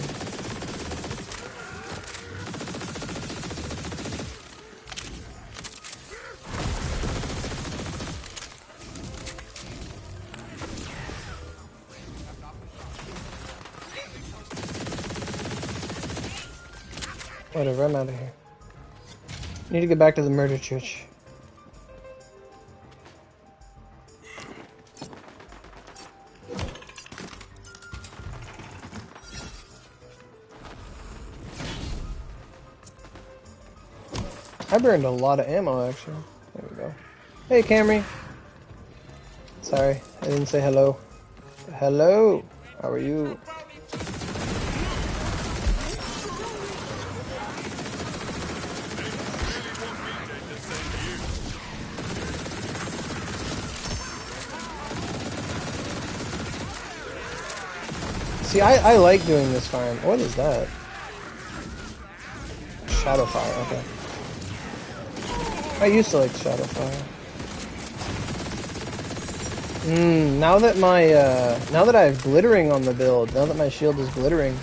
Whatever, I'm out of here. Need to get back to the murder church. I burned a lot of ammo, actually. There we go. Hey, Camry. Sorry, I didn't say hello. Hello. How are you? See, I like doing this farm. What is that? Shadowfire, okay. I used to like Shadowfire. Now that my, now that I have glittering on the build, now that my shield is glittering,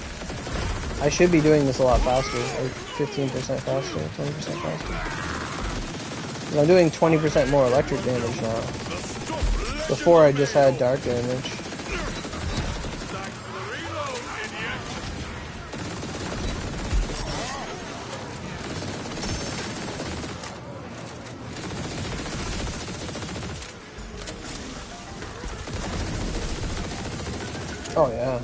I should be doing this a lot faster. Like 15% faster, 20% faster. And I'm doing 20% more electric damage now. Before I just had dark damage. Oh yeah.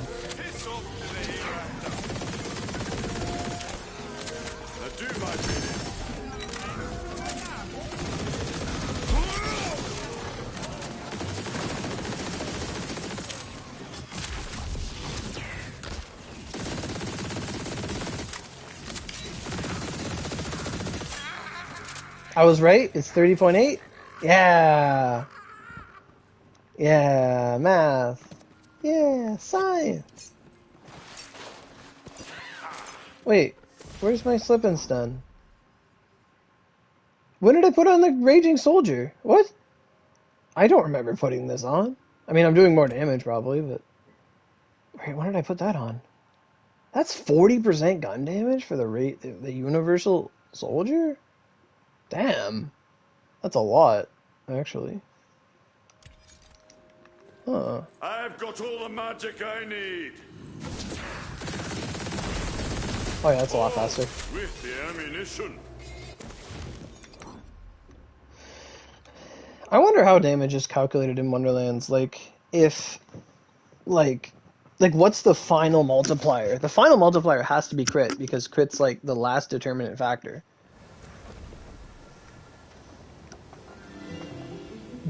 I was right. It's 30.8. Yeah. Yeah, math. Yeah, science. Wait, where's my slip and stun? When did I put on the Raging Soldier? What? I don't remember putting this on. I mean, I'm doing more damage probably, but... Wait, when did I put that on? That's 40% gun damage for the Universal Soldier? Damn. That's a lot, actually. Huh. I've got all the magic I need. Oh yeah, that's a lot faster. With the ammunition. I wonder how damage is calculated in Wonderlands. Like, if... Like, what's the final multiplier? The final multiplier has to be crit, because crit's, like, the last determinant factor.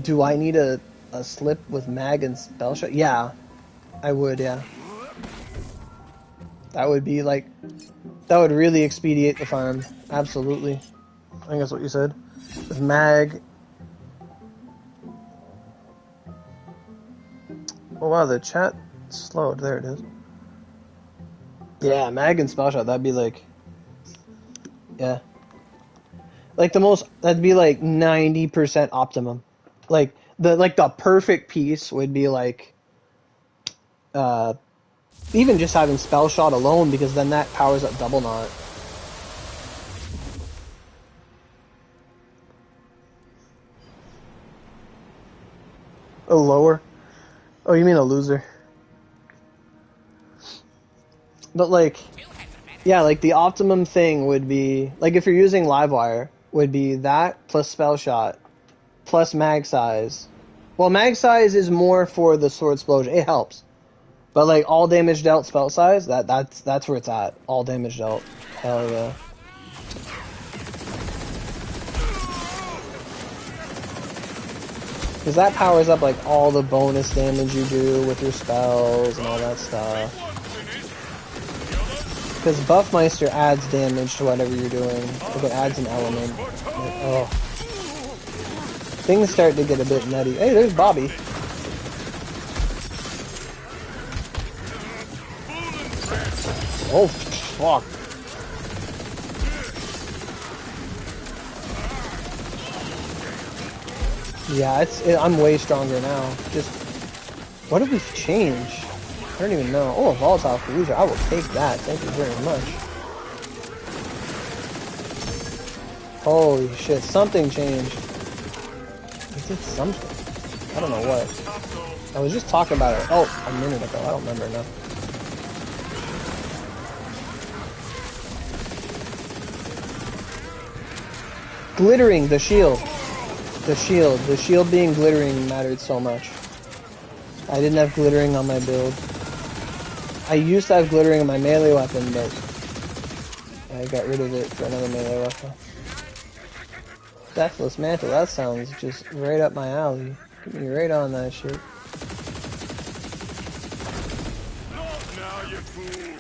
Do I need a slip with mag and spell shot? Yeah, I would, yeah. That would be, like... That would really expedite the farm. Absolutely. I think that's what you said. With mag... Oh wow, the chat slowed. There it is. Yeah, mag and spell shot, that'd be like... Yeah. Like the most... That'd be like 90% optimum. Like the perfect piece would be like... even just having spell shot alone, because then that powers up double knot. A lower? Oh, you mean a loser? But like, Yeah, like the optimum thing would be, like if you're using Livewire, would be that plus spell shot plus mag size. Well, mag size is more for the sword explosion. It helps. But like all damage dealt spell size, that's where it's at. All damage dealt. Hell yeah. Because that powers up like all the bonus damage you do with your spells and all that stuff. Because Buffmeister adds damage to whatever you're doing. Like it adds an element. Like, oh. Things start to get a bit nutty. Hey, there's Bobby. Oh, fuck. Yeah, I'm way stronger now. Just, what did we change? I don't even know. Oh, a volatile collusion. I will take that. Thank you very much. Holy shit, something changed. It did something. I don't know what. I was just talking about it, a minute ago. I don't remember now. Glittering, the shield. The shield being glittering mattered so much. I didn't have glittering on my build. I used to have glittering on my melee weapon, but I got rid of it for another melee weapon. Deathless Mantle, that sounds just right up my alley. Get me right on that shit. Not now, you fool.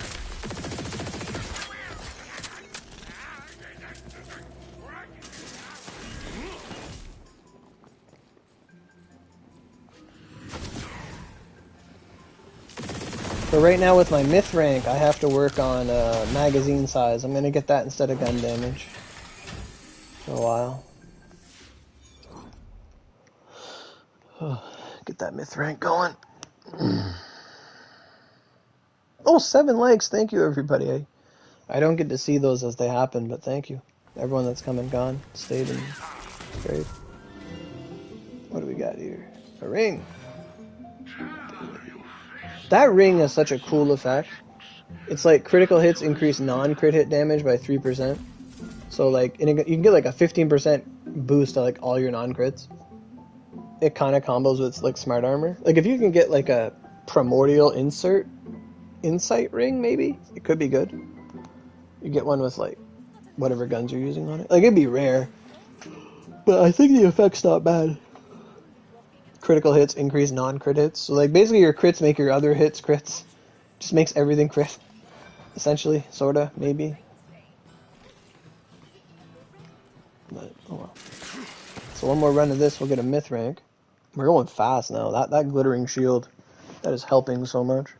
So right now with my myth rank, I have to work on magazine size. I'm gonna get that instead of gun damage for a while. Get that myth rank going. Oh, 7 likes. Thank you, everybody. I don't get to see those as they happen, but thank you. Everyone that's come and gone, stayed and stayed. What do we got here? A ring. That ring is such a cool effect. It's like critical hits increase non-crit hit damage by 3%. So like, you can get like a 15% boost to like all your non-crits. It kind of combos with like smart armor. Like if you can get like a primordial insight ring, maybe it could be good. You get one with like whatever guns you're using on it. Like it'd be rare, but I think the effect's not bad. Critical hits increase non-crit hits. So like basically your crits make your other hits crits. Just makes everything crit. Essentially, sorta, maybe. But oh well. So one more run of this, we'll get a myth rank. We're going fast now. That glittering shield, that is helping so much.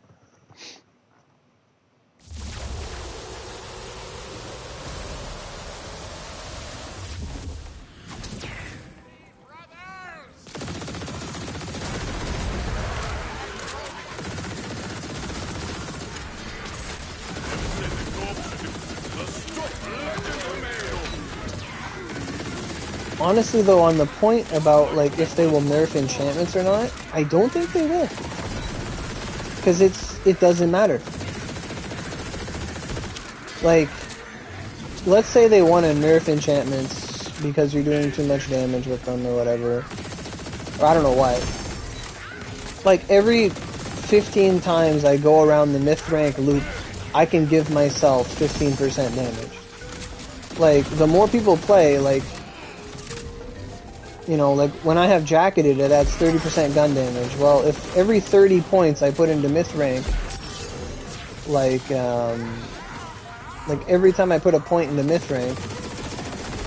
Honestly though, on the point about like if they will nerf enchantments or not, I don't think they will. Because it doesn't matter. Like, let's say they want to nerf enchantments because you're doing too much damage with them or whatever. Or I don't know why. Like every 15 times I go around the myth rank loop, I can give myself 15% damage. Like, the more people play, like, you know, like when I have jacketed, it adds 30% gun damage. Well, if every 30 points I put into myth rank, like every time I put a point into myth rank,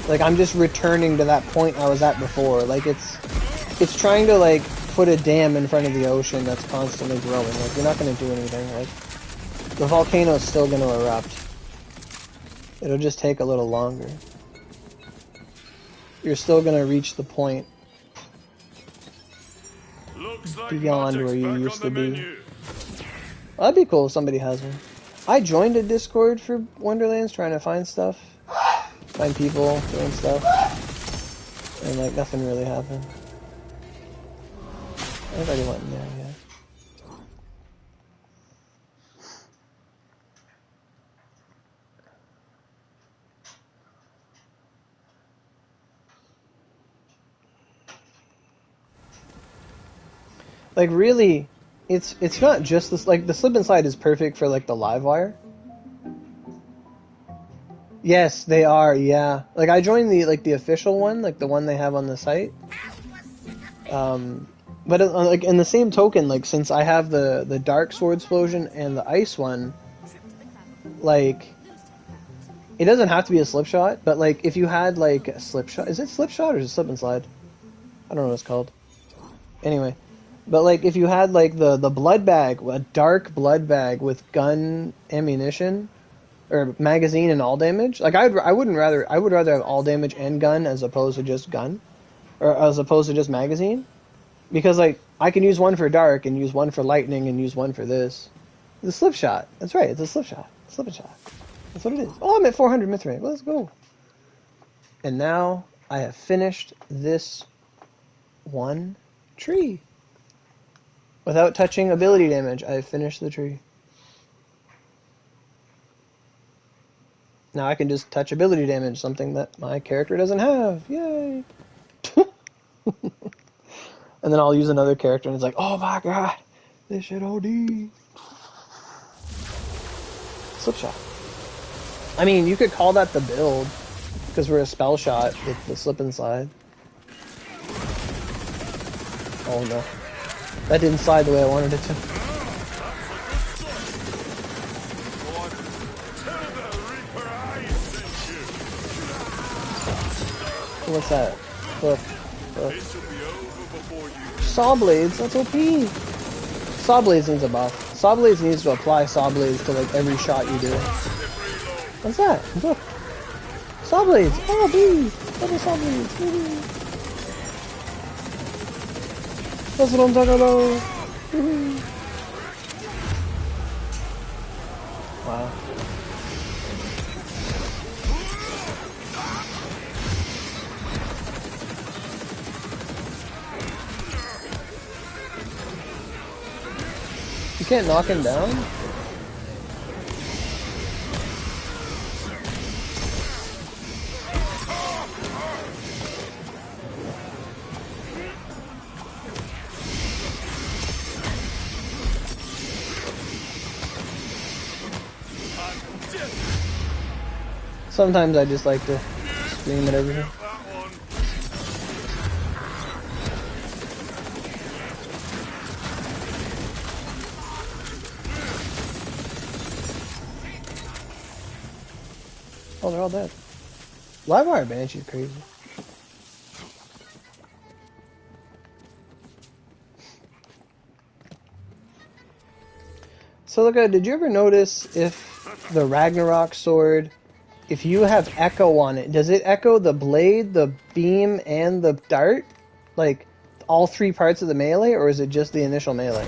like I'm just returning to that point I was at before. Like it's trying to like put a dam in front of the ocean that's constantly growing. Like you're not gonna do anything. Like the volcano's still gonna erupt. It'll just take a little longer. You're still gonna reach the point beyond where you used to be. Well, that'd be cool if somebody has one. I joined a Discord for Wonderlands trying to find stuff. Find people doing stuff. And like nothing really happened. I already went in there, yeah. Like really, it's not just this. Like the slip and slide is perfect for like the live wire. Yes, they are. Yeah, like I joined the official one, like the one they have on the site. But like in the same token, like since I have the dark sword explosion and the ice one, like it doesn't have to be a slip shot. But like if you had like a slip shot, is it slip shot or is it slip and slide? I don't know what it's called. Anyway, but like if you had like the blood bag, a dark blood bag with gun ammunition or magazine and all damage, like I would rather have all damage and gun as opposed to just gun or as opposed to just magazine, because like I can use one for dark and use one for lightning and use one for this. The slip shot. That's right. It's a slip shot. Slip and shot. That's what it is. Oh, I'm at 400 myth rate. Let's go. And now I have finished this one tree. Without touching ability damage, I have finished the tree. Now I can just touch ability damage, something that my character doesn't have. Yay! And then I'll use another character and it's like, oh my god, this shit OD. Slip shot. I mean, you could call that the build, because we're a spell shot with the slip and slide. Oh no. That didn't slide the way I wanted it to. What's that? Look. Saw blades, that's OP. Saw blades needs a buff. Saw blades needs to apply saw blades to like every shot you do. What's that? Look. Saw blades. Oh, B. Double saw blades. That's what I'm talking about. Wow. You can't knock him down? Sometimes I just like to scream at everything. Oh, they're all dead. Livewire Banshee's crazy. So, look, did you ever notice if the Ragnarok sword, if you have echo on it, does it echo the blade, the beam, and the dart? Like, all three parts of the melee, or is it just the initial melee?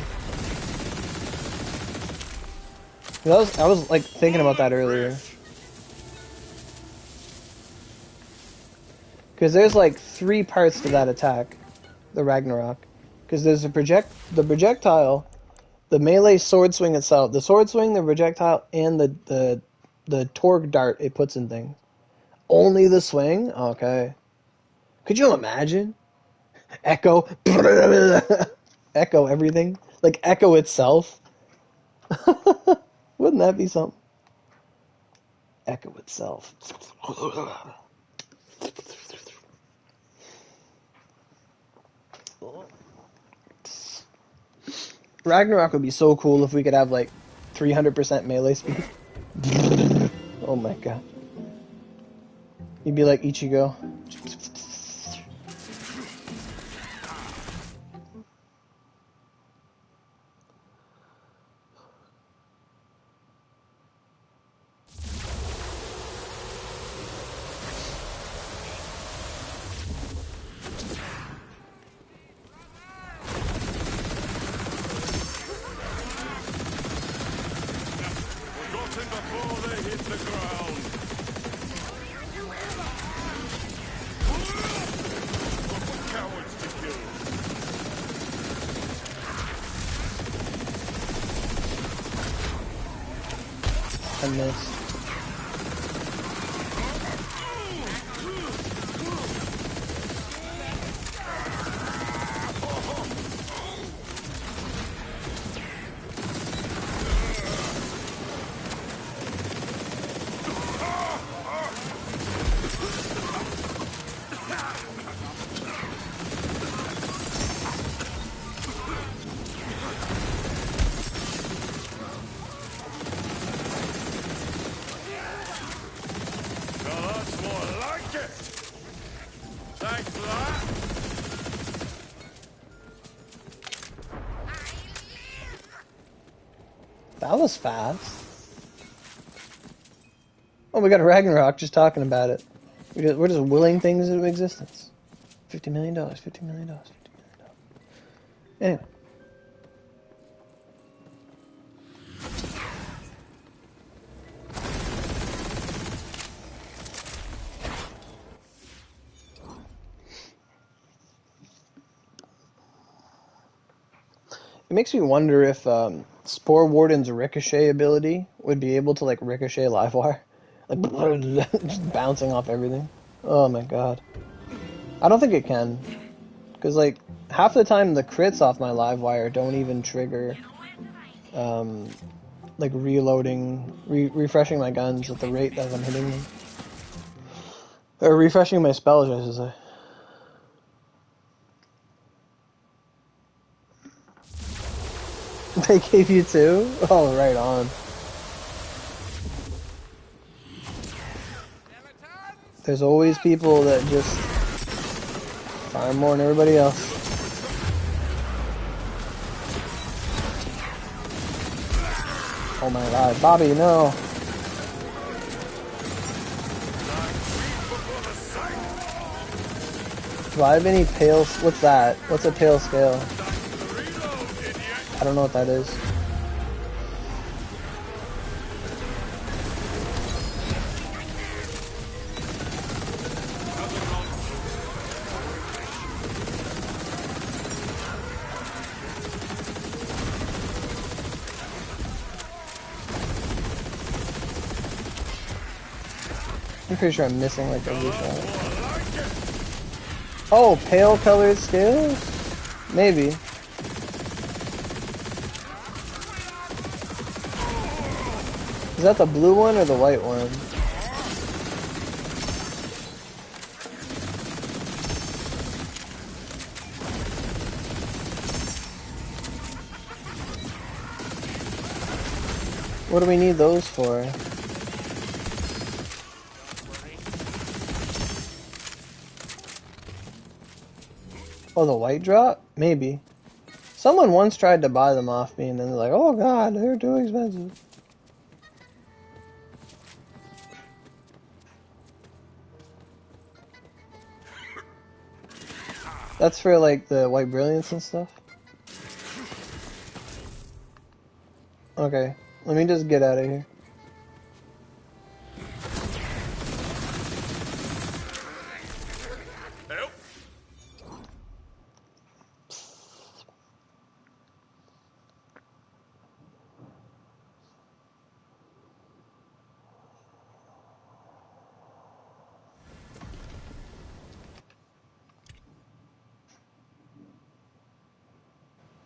I was like, thinking about that earlier. Because there's like three parts to that attack, the Ragnarok. Because there's the projectile, the melee sword swing itself, the sword swing, the projectile, and the torque dart it puts in things. Only the swing? Okay. Could you imagine? Echo. Echo everything. Like echo itself. Wouldn't that be something? Echo itself. Ragnarok would be so cool if we could have like 300% melee speed. Oh my god. You'd be like Ichigo. I missed. That was fast. Oh, we got a Ragnarok just talking about it. We're just willing things into existence. $50 million, $50 million, $50 million. Anyway. It makes me wonder if Spore Warden's ricochet ability would be able to like ricochet Livewire. Like just bouncing off everything. Oh my god. I don't think it can. Because like half the time the crits off my Livewire don't even trigger like reloading, refreshing my guns at the rate that I'm hitting them. Or refreshing my spells, I should say. They gave you two? Oh, right on. There's always people that just farm more than everybody else. Oh my god, Bobby, no. Do I have any pale... What's that? What's a pale scale? I don't know what that is. I'm pretty sure I'm missing like every shot. Oh, pale colored scales? Maybe. Is that the blue one or the white one? What do we need those for? Oh, the white drop? Maybe. Someone once tried to buy them off me and then they're like, oh god, they're too expensive. That's for like the white brilliance and stuff? Okay, let me just get out of here.